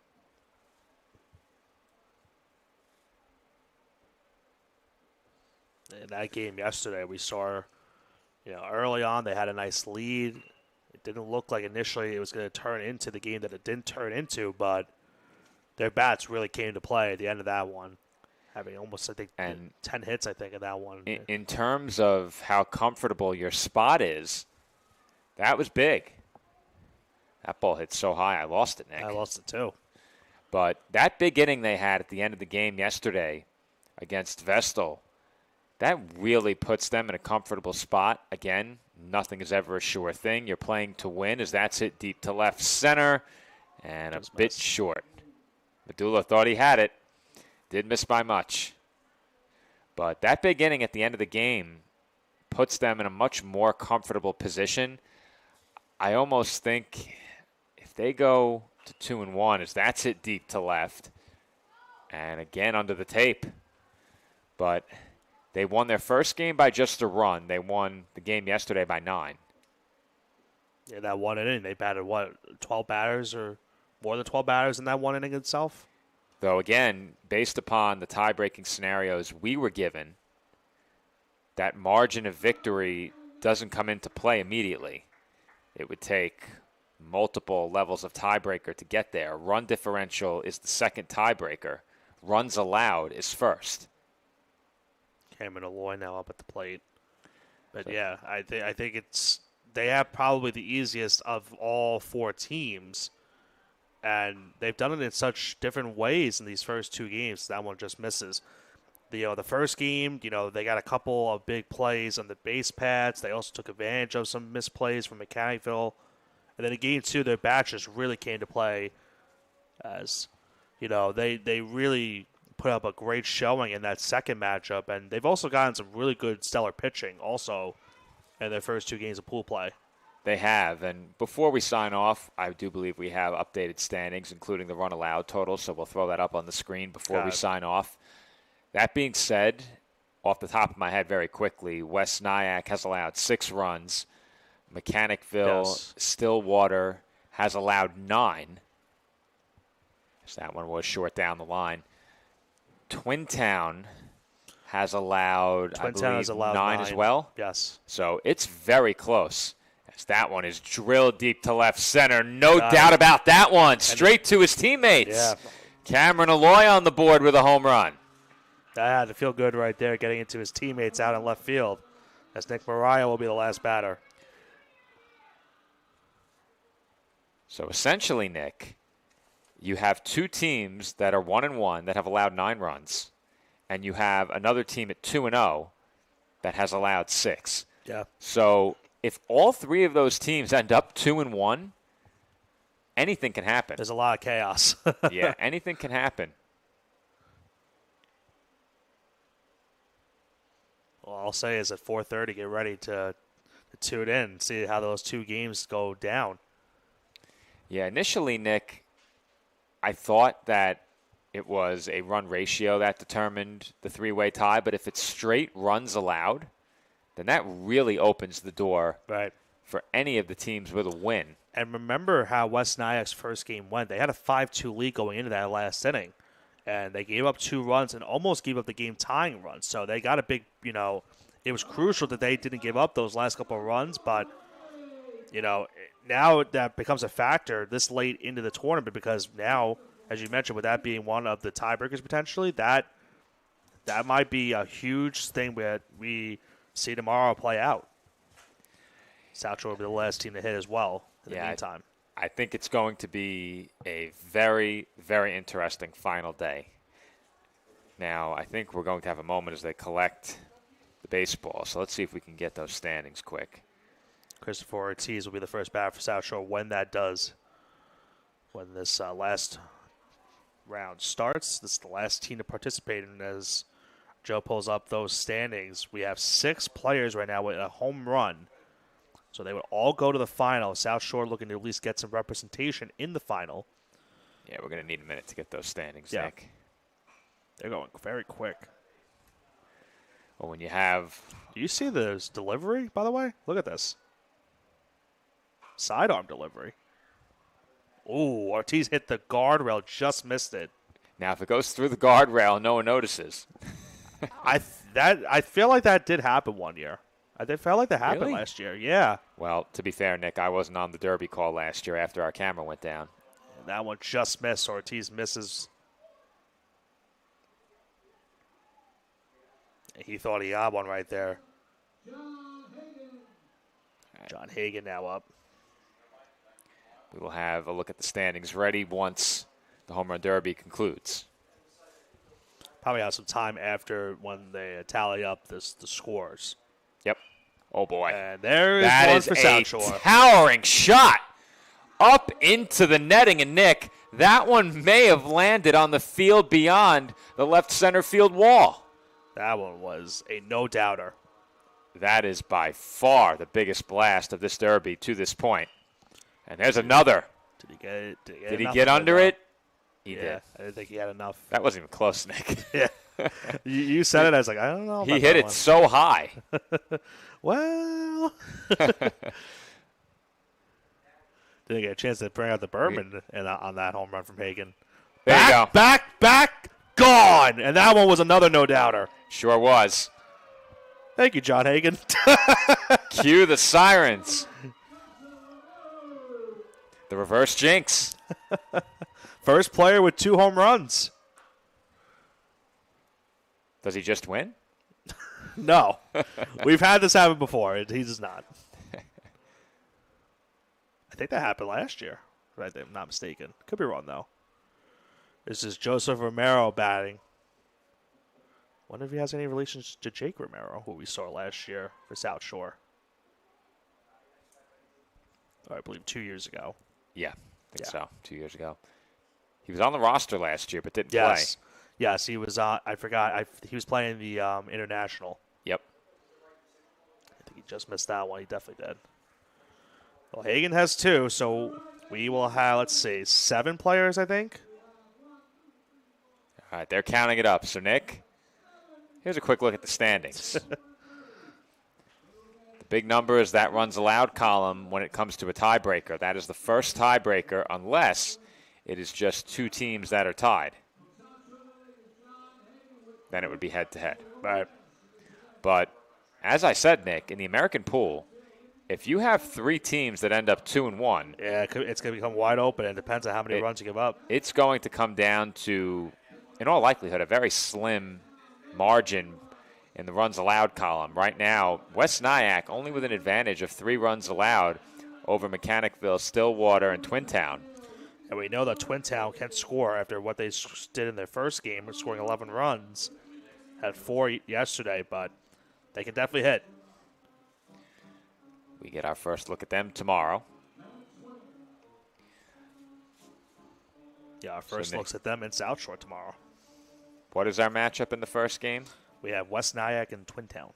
In that game yesterday, we saw, early on they had a nice lead. It didn't look like initially it was going to turn into the game that it didn't turn into, but their bats really came to play at the end of that one, having almost, I think, 10 hits, I think, in that one. In terms of how comfortable your spot is, that was big. That ball hit so high, I lost it, Nick. I lost it, too. But that big inning they had at the end of the game yesterday against Vestal, that really puts them in a comfortable spot. Again, nothing is ever a sure thing. You're playing to win as that's hit deep to left center and Just a bit missed. short. Medulla thought he had it. Did miss by much. But that big inning at the end of the game puts them in a much more comfortable position. I almost think if they go to 2-1, as that's hit deep to left, and again under the tape. But they won their first game by just a run. They won the game yesterday by 9. Yeah, that one inning, they batted, 12 batters or more than 12 batters in that one inning itself? Though, again, based upon the tie-breaking scenarios we were given, that margin of victory doesn't come into play immediately. It would take multiple levels of tiebreaker to get there. Run differential is the second tiebreaker. Runs allowed is first. Cameron Alloy now up at the plate. But, yeah, I think they have probably the easiest of all 4 teams. And they've done it in such different ways in these first 2 games. That one just misses. The first game, they got a couple of big plays on the base pads. They also took advantage of some misplays from Mechanicville. And then in game 2, their bats just really came to play as, they really put up a great showing in that second matchup. And they've also gotten some really good stellar pitching also in their first 2 games of pool play. They have, and before we sign off, I do believe we have updated standings, including the run allowed total, so we'll throw that up on the screen before we sign off. That being said, off the top of my head very quickly, West Nyack has allowed 6 runs. Mechanicville, Stillwater has allowed 9. So that one was short down the line. Twin Town has allowed, I believe, 9 as well. Yes. So it's very close. As that one is drilled deep to left center. No doubt about that one. Straight to his teammates. Yeah. Cameron Alloy on the board with a home run. That had to feel good right there, getting into his teammates out in left field, as Nick Mariah will be the last batter. So essentially, Nick, you have two teams that are 1-1 that have allowed 9 runs, and you have another team at 2-0 that has allowed 6. Yeah. So if all 3 of those teams end up 2-1, anything can happen. There's a lot of chaos. Yeah, anything can happen. All I'll say is at 4:30, get ready to tune in, see how those 2 games go down. Yeah, initially, Nick, I thought that it was a run ratio that determined the 3-way tie, but if it's straight runs allowed, then that really opens the door Right. for any of the teams with a win. And remember how West Nyack's first game went. They had a 5-2 lead going into that last inning, and they gave up 2 runs and almost gave up the game-tying run. So they got a big, it was crucial that they didn't give up those last couple of runs, but, now that becomes a factor this late into the tournament because now, as you mentioned, with that being one of the tiebreakers potentially, that might be a huge thing that we see tomorrow play out. South Shore will be the last team to hit as well in the meantime. I think it's going to be a very, very interesting final day. Now, I think we're going to have a moment as they collect the baseball. So let's see if we can get those standings quick. Christopher Ortiz will be the first batter for South Shore when that does. When this last round starts, this is the last team to participate in as Joe pulls up those standings. We have 6 players right now with a home run. So they would all go to the final. South Shore looking to at least get some representation in the final. Yeah, we're going to need a minute to get those standings, Yeah. Nick. They're going very quick. Well, when you have... Do you see this delivery, by the way? Look at this. Sidearm delivery. Ooh, Ortiz hit the guardrail, just missed it. Now, if it goes through the guardrail, no one notices. I feel like that did happen one year. I felt like that happened Really? last year. Yeah. Well, to be fair, Nick, I wasn't on the Derby call last year after our camera went down. That one just missed. Ortiz misses. He thought he had one right there. John Hagan now up. We will have a look at the standings ready once the Home Run Derby concludes. Probably have some time after when they tally up the scores. Yep. Oh, boy. And there is That one is for a South Shore. towering shot up into the netting. And, Nick, that one may have landed on the field beyond the left center field wall. That one was a no-doubter. That is by far the biggest blast of this Derby to this point. And there's another. Did he get it? Did he get under it? He Yeah, did. I didn't think he had enough. That wasn't even close, Nick. Yeah. You said it. I was like, I don't know. He about hit that it one. so high. Well. Didn't get a chance to bring out the bourbon on that home run from Hagan. There you go. Back, gone. And that one was another no-doubter. Sure was. Thank you, John Hagan. Cue the sirens. The reverse jinx. First player with 2 home runs. Does he just win? No. We've had this happen before. He does not. I think that happened last year, if I'm not mistaken. Could be wrong, though. This is Joseph Romero batting. Wonder if he has any relations to Jake Romero, who we saw last year for South Shore. Or I believe 2 years ago. Yeah, I think Yeah. so. 2 years ago. He was on the roster last year, but didn't Yes. play. Yes, he was on. I forgot. He was playing the International. Yep. I think he just missed that one. He definitely did. Well, Hagan has 2, so we will have, let's see, 7 players, I think. All right, they're counting it up. So, Nick, here's a quick look at the standings. The big number is that runs allowed column when it comes to a tiebreaker. That is the first tiebreaker unless it is just 2 teams that are tied. Then it would be head-to-head. Right. But as I said, Nick, in the American pool, if you have 3 teams that end up 2-1, Yeah, it's going to become wide open. It depends on how many runs you give up. it's going to come down to, in all likelihood, a very slim margin in the runs allowed column. Right now, West Nyack only with an advantage of 3 runs allowed over Mechanicville, Stillwater, and Twintown. And we know that Twintown can score after what they did in their first game, scoring 11 runs. Had 4 yesterday, but they can definitely hit. We get our first look at them tomorrow. Yeah, our first looks at them in South Shore tomorrow. What is our matchup in the first game? We have West Nyack and Twintown.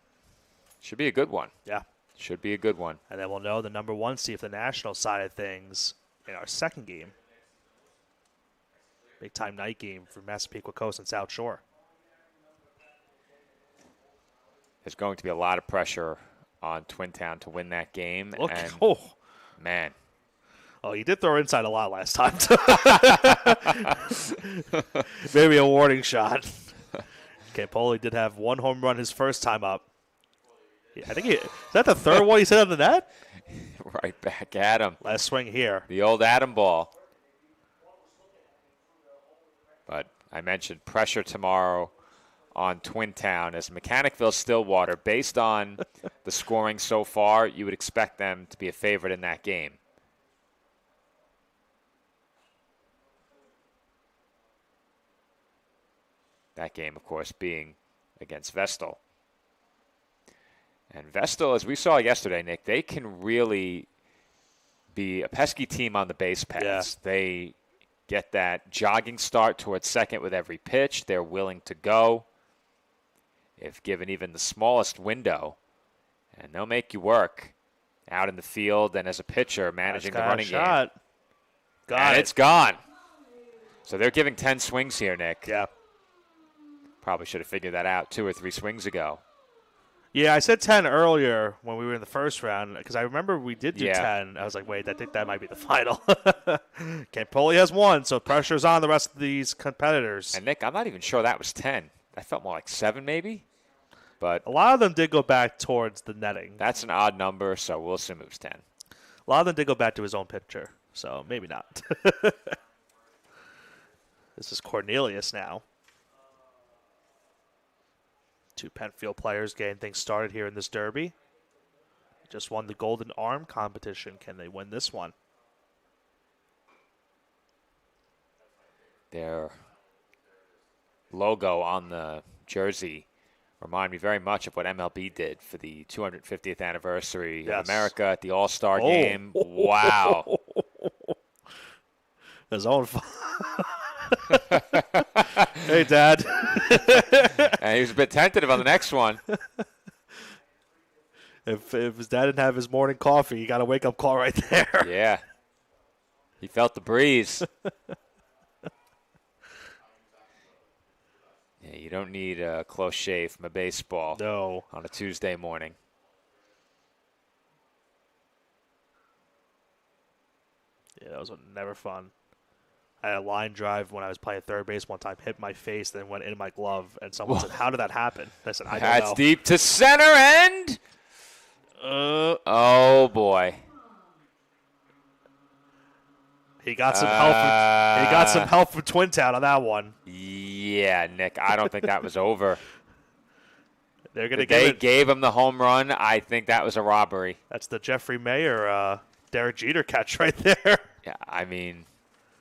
Should be a good one. Yeah. Should be a good one. And then we'll know the number 1 seed for the national side of things in our second game. Big time night game for Massapequa Coast and South Shore. There's going to be a lot of pressure on Twintown to win that game. Look, and man. Oh, he did throw inside a lot last time. Maybe a warning shot. Campoli did have 1 home run his first time up. I think is that the third one he hit on the net? Right back at him. Last swing here. The old Adam ball. But I mentioned pressure tomorrow on Twintown as Mechanicville Stillwater. Based on the scoring so far, you would expect them to be a favorite in that game. That game, of course, being against Vestal. And Vestal, as we saw yesterday, Nick, they can really be a pesky team on the base paths. Yeah. They get that jogging start towards second with every pitch. They're willing to go if given even the smallest window. And they'll make you work out in the field and as a pitcher managing the running game. It's gone. So they're giving 10 swings here, Nick. Yeah. Probably should have figured that out 2 or 3 swings ago. Yeah, I said 10 earlier when we were in the first round because I remember we did do 10. I was like, wait, I think that might be the final. Campoli has 1, so pressure's on the rest of these competitors. And, Nick, I'm not even sure that was 10. That felt more like 7 maybe. But a lot of them did go back towards the netting. That's an odd number, so we'll assume it was 10. A lot of them did go back to his own pitcher, so maybe not. This is Cornelius now. 2 Penfield players getting things started here in this derby. Just won the Golden Arm competition. Can they win this one? Their logo on the jersey remind me very much of what MLB did for the 250th anniversary of America at the All-Star game. Wow. His own Hey, Dad. And he was a bit tentative on the next one. If his dad didn't have his morning coffee, you got a wake-up call right there. Yeah. He felt the breeze. Yeah, you don't need a close shave from a baseball on a Tuesday morning. Yeah, that was never fun. I had a line drive when I was playing third base one time, hit my face, then went in my glove, and someone said, "How did that happen?" I said, "I don't know." That's deep to center end. Oh boy. He got some help. He got some help from Twintown on that one. Yeah, Nick, I don't think that was over. They're gonna. They gave him the home run. I think that was a robbery. That's the Jeffrey Mayer, Derek Jeter catch right there. Yeah, I mean.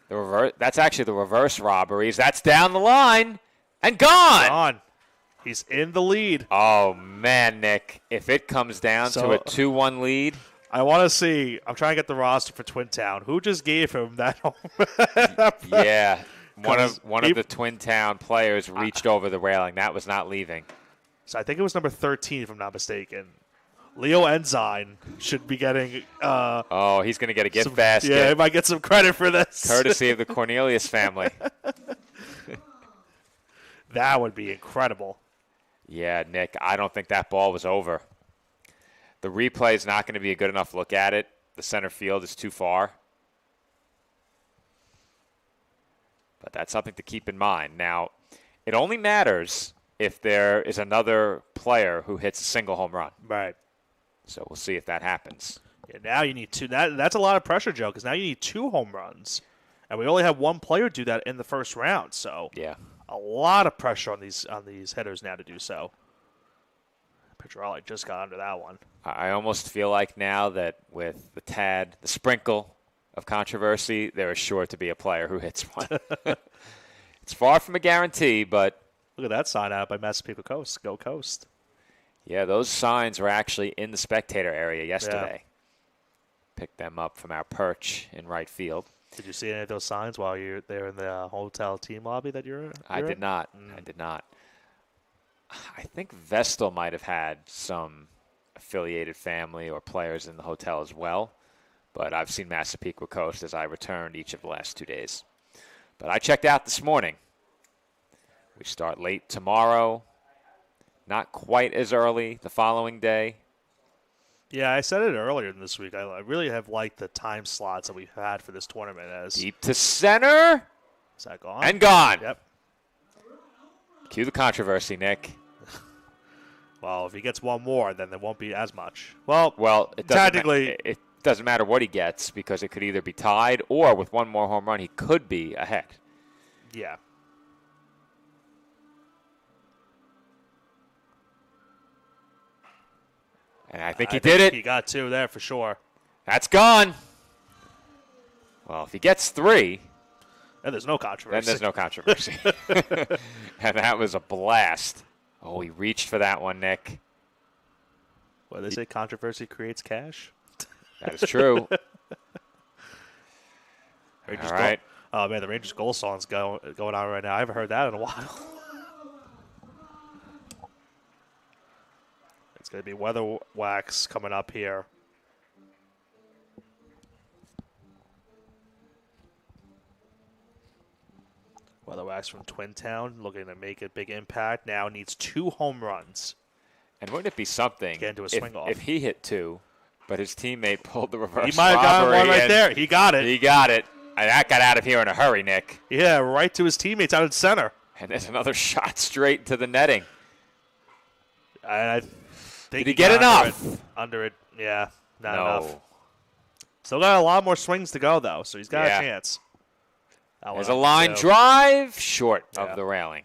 The reverse. That's actually the reverse robberies. That's down the line and gone. He's in the lead. Oh, man, Nick. If it comes down to a 2-1 lead. I want to see. I'm trying to get the roster for Twintown. Who just gave him that home? Yeah. One of the Twintown players reached over the railing. That was not leaving. So I think it was number 13, if I'm not mistaken. Leo Ensign should be getting he's going to get a gift basket. Yeah, he might get some credit for this. Courtesy of the Cornelius family. That would be incredible. Yeah, Nick, I don't think that ball was over. The replay is not going to be a good enough look at it. The center field is too far. But that's something to keep in mind. Now, it only matters if there is another player who hits a single home run. Right. So we'll see if that happens. Yeah, now you need two. That's a lot of pressure, Joe, because now you need 2 home runs. And we only have one player do that in the first round. So Yeah. a lot of pressure on these hitters now to do so. Petrelli just got under that one. I almost feel like now that with the sprinkle of controversy, there is sure to be a player who hits one. It's far from a guarantee, but Look at that sign out by Massapequa Coast. Go Coast. yeah, those signs were actually in the spectator area yesterday. Picked them up from our perch in right field. Did you see any of those signs while you're there in the hotel team lobby that you're I did in? not. I did not. I think Vestal might have had some affiliated family or players in the hotel as well, but I've seen Massapequa Coast as I returned each of the last 2 days. But I checked out this morning. We start late tomorrow, not quite as early the following day. Yeah, I said it earlier this week. I really have liked the time slots that we've had for this tournament. As Deep to center is that gone? and gone. Yep. Cue the controversy, Nick. Well, if he gets one more, then there won't be as much. Well, It doesn't technically, it doesn't matter what he gets because it could either be tied or with one more home run, he could be ahead. yeah. And I think he I did think it. He got 2 there for sure. That's gone. Well, if he gets 3, And there's no controversy. then there's no controversy. And that was a blast. Oh, he reached for that one, Nick. What they say, controversy creates cash. That is true. Rangers All right. Oh man, the Rangers goal song's going on right now. I haven't heard that in a while. It's going to be Weather Wax coming up here. Weather Wax from Twin Town, looking to make a big impact. Now needs 2 home runs. And wouldn't it be something Get into a swing off. if he hit 2, but his teammate pulled the reverse He might have gotten robbery one right and there. He got it. He got it. And that got out of here in a hurry, Nick. Yeah, right to his teammates out in center. And there's another shot straight to the netting. I think Did he get got enough? Under it, yeah, not No. enough. Still got a lot more swings to go, though, so he's got Yeah. a chance. That There's one a up, line too. drive short Yeah. of the railing.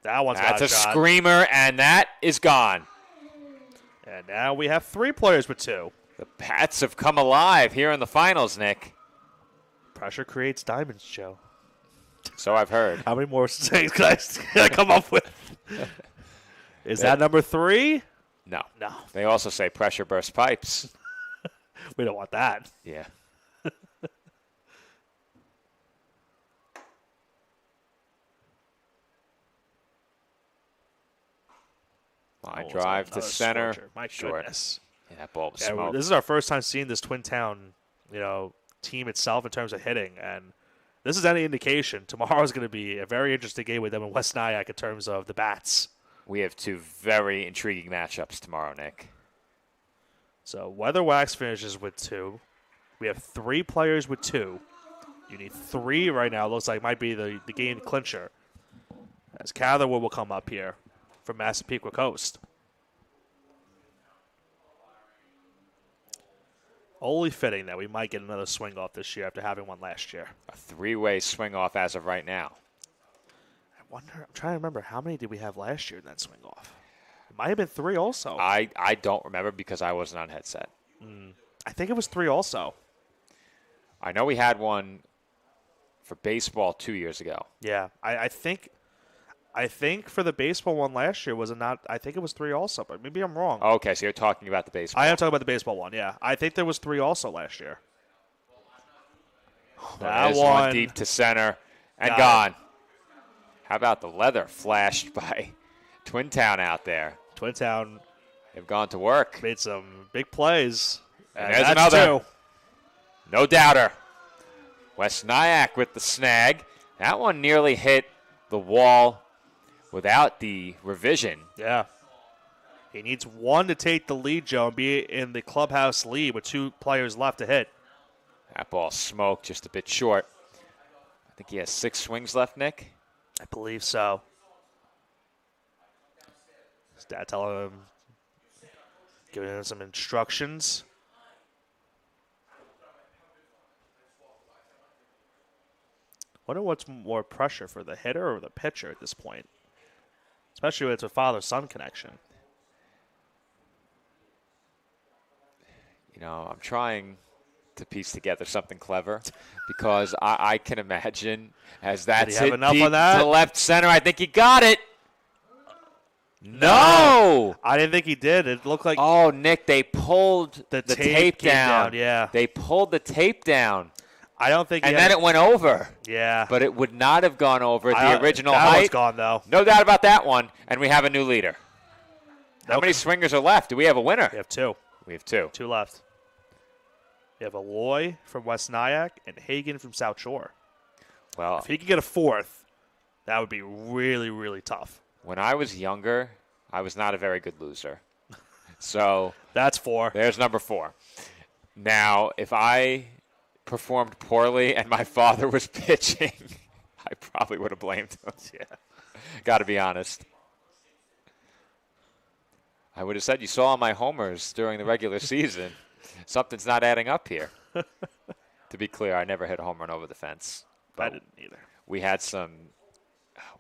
That one's That's got a shot. screamer, and that is gone. And now we have 3 players with 2. The Pats have come alive here in the finals, Nick. Pressure creates diamonds, Joe. So I've heard. How many more things can I come up with? Is that number 3? No. No, They also say pressure burst pipes. we don't want that. Yeah. Line Oh, drive it's to another center. scorcher. My Short. goodness. Yeah, that ball was Yeah, smoked. this is our first time seeing this Twin Town, team itself in terms of hitting, and this is any indication. Tomorrow is going to be a very interesting game with them in West Nyack in terms of the bats. We have 2 very intriguing matchups tomorrow, Nick. So Weather Wax finishes with 2. We have 3 players with 2. You need 3 right now. Looks like might be the game clincher. As Catherwood will come up here from Massapequa Coast. Only fitting that we might get another swing off this year after having one last year. A 3-way swing off as of right now. I'm trying to remember, how many did we have last year in that swing off? It might have been 3 also. I don't remember because I wasn't on headset. I think it was 3 also. I know we had one for baseball 2 years ago. Yeah, I think for the baseball one last year was not. I think it was 3 also, but maybe I'm wrong. Okay, so you're talking about the baseball. I am talking about the baseball one. Yeah, I think there was 3 also last year. There's one deep to center and Got gone. How about the leather flashed by Twin Town out there? Twin Town They've gone to work. made some big plays. And there's that's another. 2. No doubter. West Nyack with the snag. That one nearly hit the wall without the revision. Yeah. He needs 1 to take the lead, Joe, and be in the clubhouse lead with 2 players left to hit. That ball smoked just a bit short. I think he has 6 swings left, Nick. I believe so. His dad telling him, Giving him some instructions. Wonder what's more pressure for the hitter or the pitcher at this point, especially when it's a father-son connection. You know, I'm trying to piece together something clever because I can imagine as that's have hit enough deep on that? to left center. I think he got it. No. I didn't think he did. It looked like Oh, Nick, they pulled the tape came down. Yeah, They pulled the tape down. I don't think. And then it went over. Yeah, But it would not have gone over the original that height. was gone though. No doubt about that one. And we have a new leader. How Okay. many swingers are left? Do we have a winner? We have two. We have two. Two left. We have Aloy from West Nyack and Hagen from South Shore. Well, If he could get a fourth, that would be really, really tough. when I was younger, I was not a very good loser. So That's four. there's number 4. Now, if I performed poorly and my father was pitching, I probably would have blamed him. Yeah. Got to be honest. I would have said, you saw my homers during the regular season. Something's not adding up here. To be clear, I never hit a home run over the fence. I But didn't either. we had some,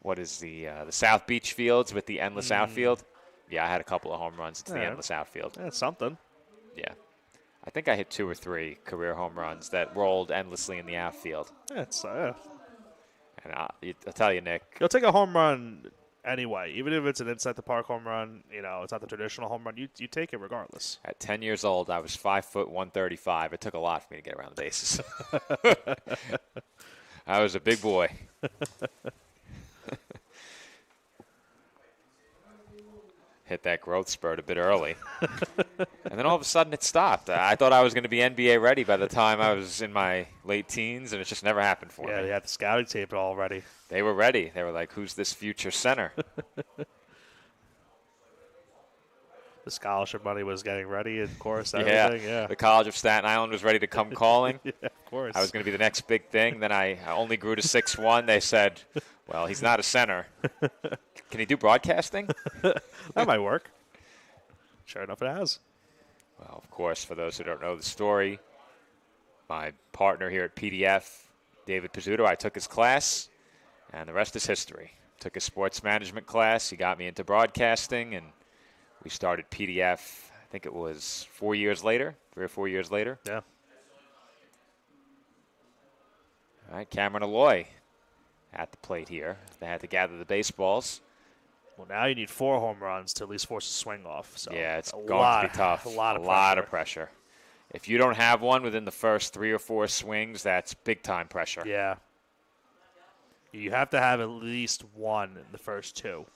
what is the South Beach fields with the endless outfield? Yeah, I had a couple of home runs into the Yeah. endless outfield. That's something. Yeah. I think I hit 2 or 3 career home runs that rolled endlessly in the outfield. That's And I'll tell you, Nick, you'll take a home run anyway, even if it's an inside the park home run. You know, it's not the traditional home run. You take it regardless. at 10 years old, I was 5 foot 135. It took a lot for me to get around the bases. I was a big boy. Hit that growth spurt a bit early. And then all of a sudden it stopped. I thought I was going to be NBA ready by the time I was in my late teens, and it just never happened for Yeah, me. they had the scouting tape already. They were ready. They were like, who's this future center? The scholarship money was getting ready, of course. Yeah. Everything. Yeah. The College of Staten Island was ready to come calling. Yeah, of course. I was going to be the next big thing. Then I only grew to 6'1". They said, well, he's not a center. Can he do broadcasting? That might work. Sure enough, it has. Well, of course, for those who don't know the story, my partner here at PDF, David Pizzuto, I took his class, and the rest is history. Took his sports management class. He got me into broadcasting, and we started PDF, I think it was 4 years later, 3 or 4 years later. Yeah. All right, Cameron Aloy at the plate here. They had to gather the baseballs. Well, now you need 4 home runs to at least force a swing off. So Yeah, it's a going lot, to be tough. A lot of pressure. If you don't have one within the first 3 or 4 swings, that's big-time pressure. Yeah. You have to have at least one in the first 2.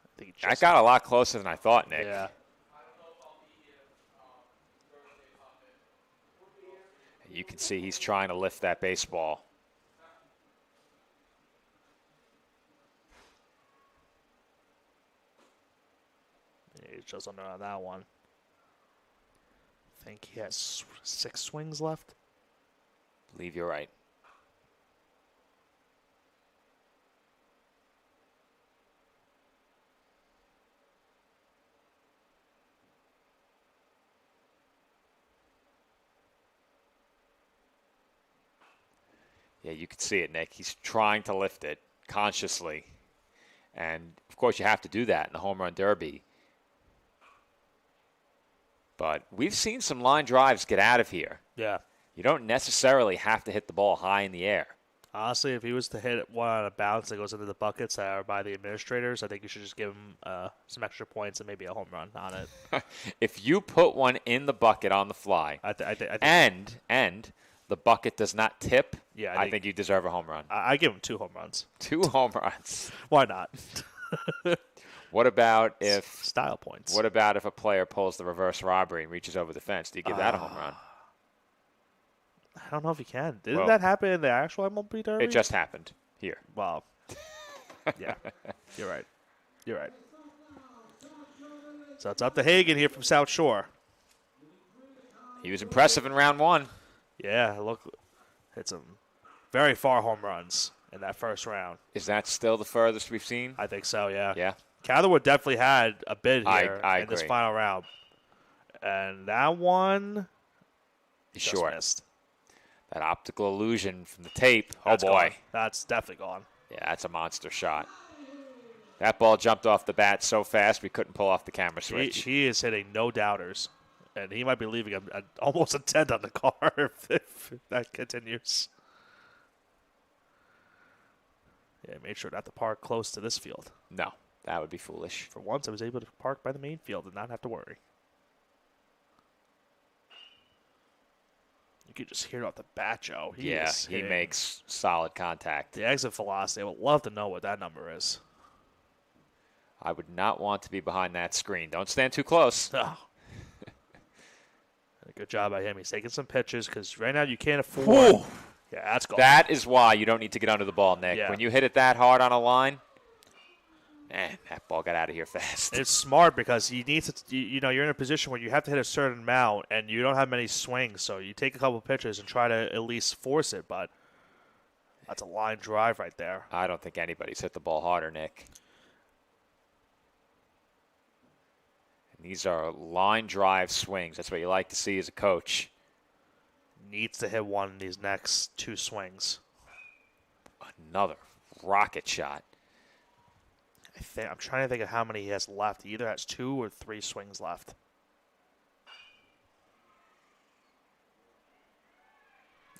I think That got a lot closer than I thought, Nick. Yeah. You can see he's trying to lift that baseball. Yeah, he's just under on that one. I think he has 6 swings left. Believe you're right. Yeah, you can see it, Nick. He's trying to lift it consciously. And, of course, you have to do that in the home run derby. But we've seen some line drives get out of here. Yeah. You don't necessarily have to hit the ball high in the air. Honestly, if he was to hit one on a bounce that goes into the buckets that are by the administrators, I think you should just give him some extra points and maybe a home run on it. If you put one in the bucket on the fly, I think and the bucket does not tip, Yeah, I think you deserve a home run. I give him 2 home runs. 2 home runs. Why not? What about if Style points. What about if a player pulls the reverse robbery and reaches over the fence? Do you give that a home run? I don't know if he can. Didn't Well, that happen in the actual MLB derby? It just happened here. Well, yeah. You're right. You're right. So it's up to Hagen here from South Shore. He was impressive in round 1. Yeah, look, hit some very far home runs in that first round. Is that still the furthest we've seen? I think so, yeah. Yeah. Catherwood definitely had a bid here I in this agree. final round. And that one just Sure. missed. That optical illusion from the tape. That's oh, boy. gone. That's definitely gone. Yeah, that's a monster shot. That ball jumped off the bat so fast we couldn't pull off the camera switch. He is hitting no doubters. And he might be leaving almost a 10 on the car if that continues. Yeah, made sure not to park close to this field. No, that would be foolish. For once, I was able to park by the main field and not have to worry. You could just hear it off the bat, Joe. He makes solid contact. The exit velocity. I would love to know what that number is. I would not want to be behind that screen. Don't stand too close. Oh. Good job by him. He's taking some pitches because right now you can't afford. Whew. Yeah, that's gone. That is why you don't need to get under the ball, Nick. Yeah. When you hit it that hard on a line, that ball got out of here fast. It's smart because you need to, you're in a position where you have to hit a certain amount and you don't have many swings. So you take a couple pitches and try to at least force it. But that's a line drive right there. I don't think anybody's hit the ball harder, Nick. And these are line drive swings. That's what you like to see as a coach. Needs to hit one in these next two swings. Another rocket shot. I'm trying to think of how many he has left. He either has 2 or 3 swings left.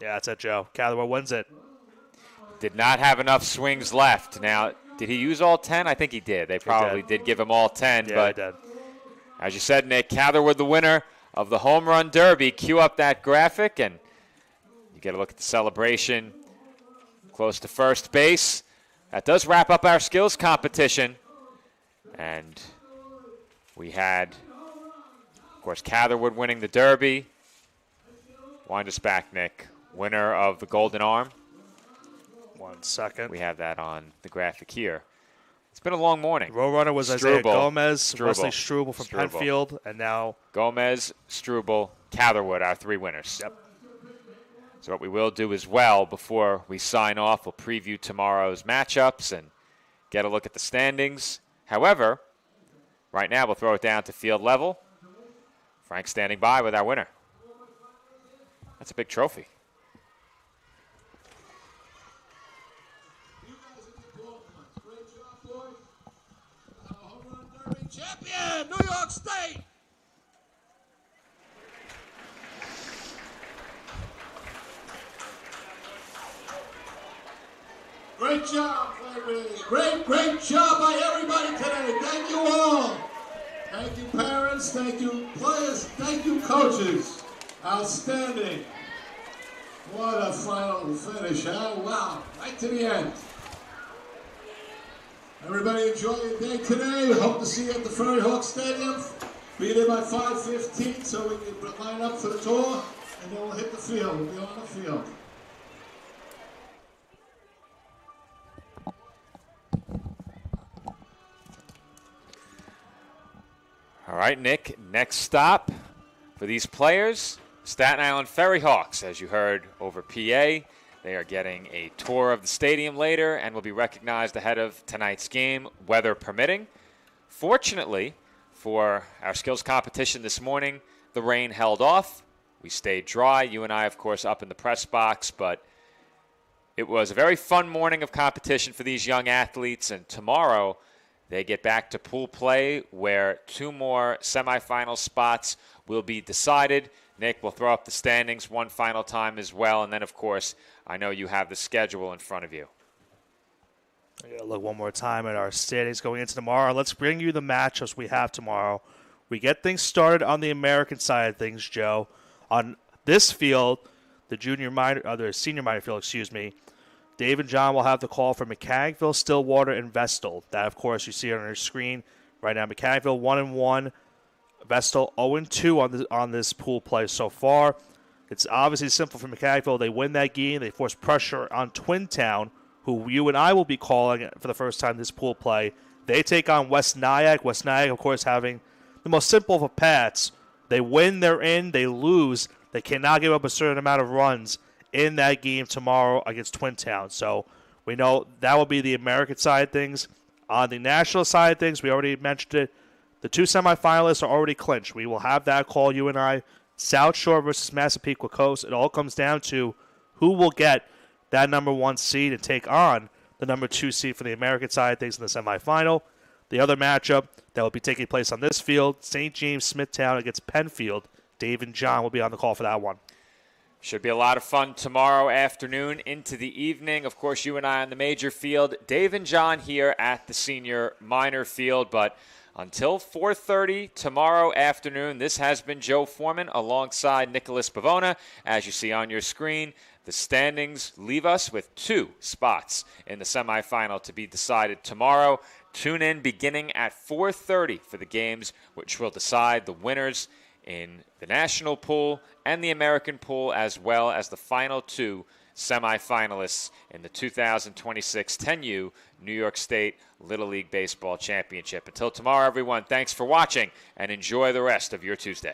Yeah, that's it, Joe. Catherwood wins it. Did not have enough swings left. Now, did he use all 10? I think he did. They probably did give him all 10. Yeah, but he did. As you said, Nick, Catherwood the winner of the Home Run Derby. Cue up that graphic, and you get a look at the celebration close to first base. That does wrap up our skills competition. And we had, of course, Catherwood winning the Derby. Wind us back, Nick. Winner of the Golden Arm. 1 second. We have that on the graphic here. It's been a long morning. Roadrunner was Isaiah Gomez, Wesley Struble from Penfield, and now Gomez, Struble, Catherwood, our 3 winners. Yep. So what we will do as well before we sign off, we'll preview tomorrow's matchups and get a look at the standings. However, right now we'll throw it down to field level. Frank standing by with our winner. That's a big trophy. Champion, New York State! Great job, baby. Great job by everybody today. Thank you all. Thank you, parents. Thank you, players. Thank you, coaches. Outstanding. What a final finish, huh? Wow. Right to the end. Everybody enjoy your day today. Hope to see you at the Ferry Hawk Stadium. Be there by 5:15 so we can line up for the tour, and then we'll hit the field. We'll be on the field. All right, Nick, next stop for these players, Staten Island Ferry Hawks. As you heard over PA, they are getting a tour of the stadium later and will be recognized ahead of tonight's game, weather permitting. Fortunately, for our skills competition this morning, the rain held off. We stayed dry. You and I, of course, up in the press box, but it was a very fun morning of competition for these young athletes, and tomorrow they get back to pool play where 2 more semifinal spots will be decided. Nick will throw up the standings one final time as well, and then, of course, I know you have the schedule in front of you. I gotta look one more time at our standings going into tomorrow. Let's bring you the matchups we have tomorrow. We get things started on the American side of things, Joe. On this field, the senior minor field, Dave and John will have the call for Mechanicsville, Stillwater, and Vestal. That, of course, you see on your screen right now. Mechanicsville 1-1, Vestal 0-2 on this pool play so far. It's obviously simple for Mechanicsville. They win that game. They force pressure on Twintown, who you and I will be calling for the first time this pool play. They take on West Nyack. West Nyack, of course, having the most simple of paths. They win, they're in. They lose, they cannot give up a certain amount of runs in that game tomorrow against Twintown. So we know that will be the American side of things. On the national side of things, we already mentioned it. The 2 semifinalists are already clinched. We will have that call, you and I. South Shore versus Massapequa Coast. It all comes down to who will get that number 1 seed and take on the number 2 seed for the American side of things in the semifinal. The other matchup that will be taking place on this field, St. James Smithtown against Penfield. Dave and John will be on the call for that one. Should be a lot of fun tomorrow afternoon into the evening. Of course, you and I on the major field. Dave and John here at the senior minor field. But until 4:30 tomorrow afternoon, this has been Joe Foreman alongside Nicholas Pavona. As you see on your screen, the standings leave us with 2 spots in the semifinal to be decided tomorrow. Tune in beginning at 4:30 for the games which will decide the winners in the national pool and the American pool, as well as the final 2 semifinalists in the 2026 10U New York State Little League Baseball Championship. Until tomorrow, everyone, thanks for watching and enjoy the rest of your Tuesday.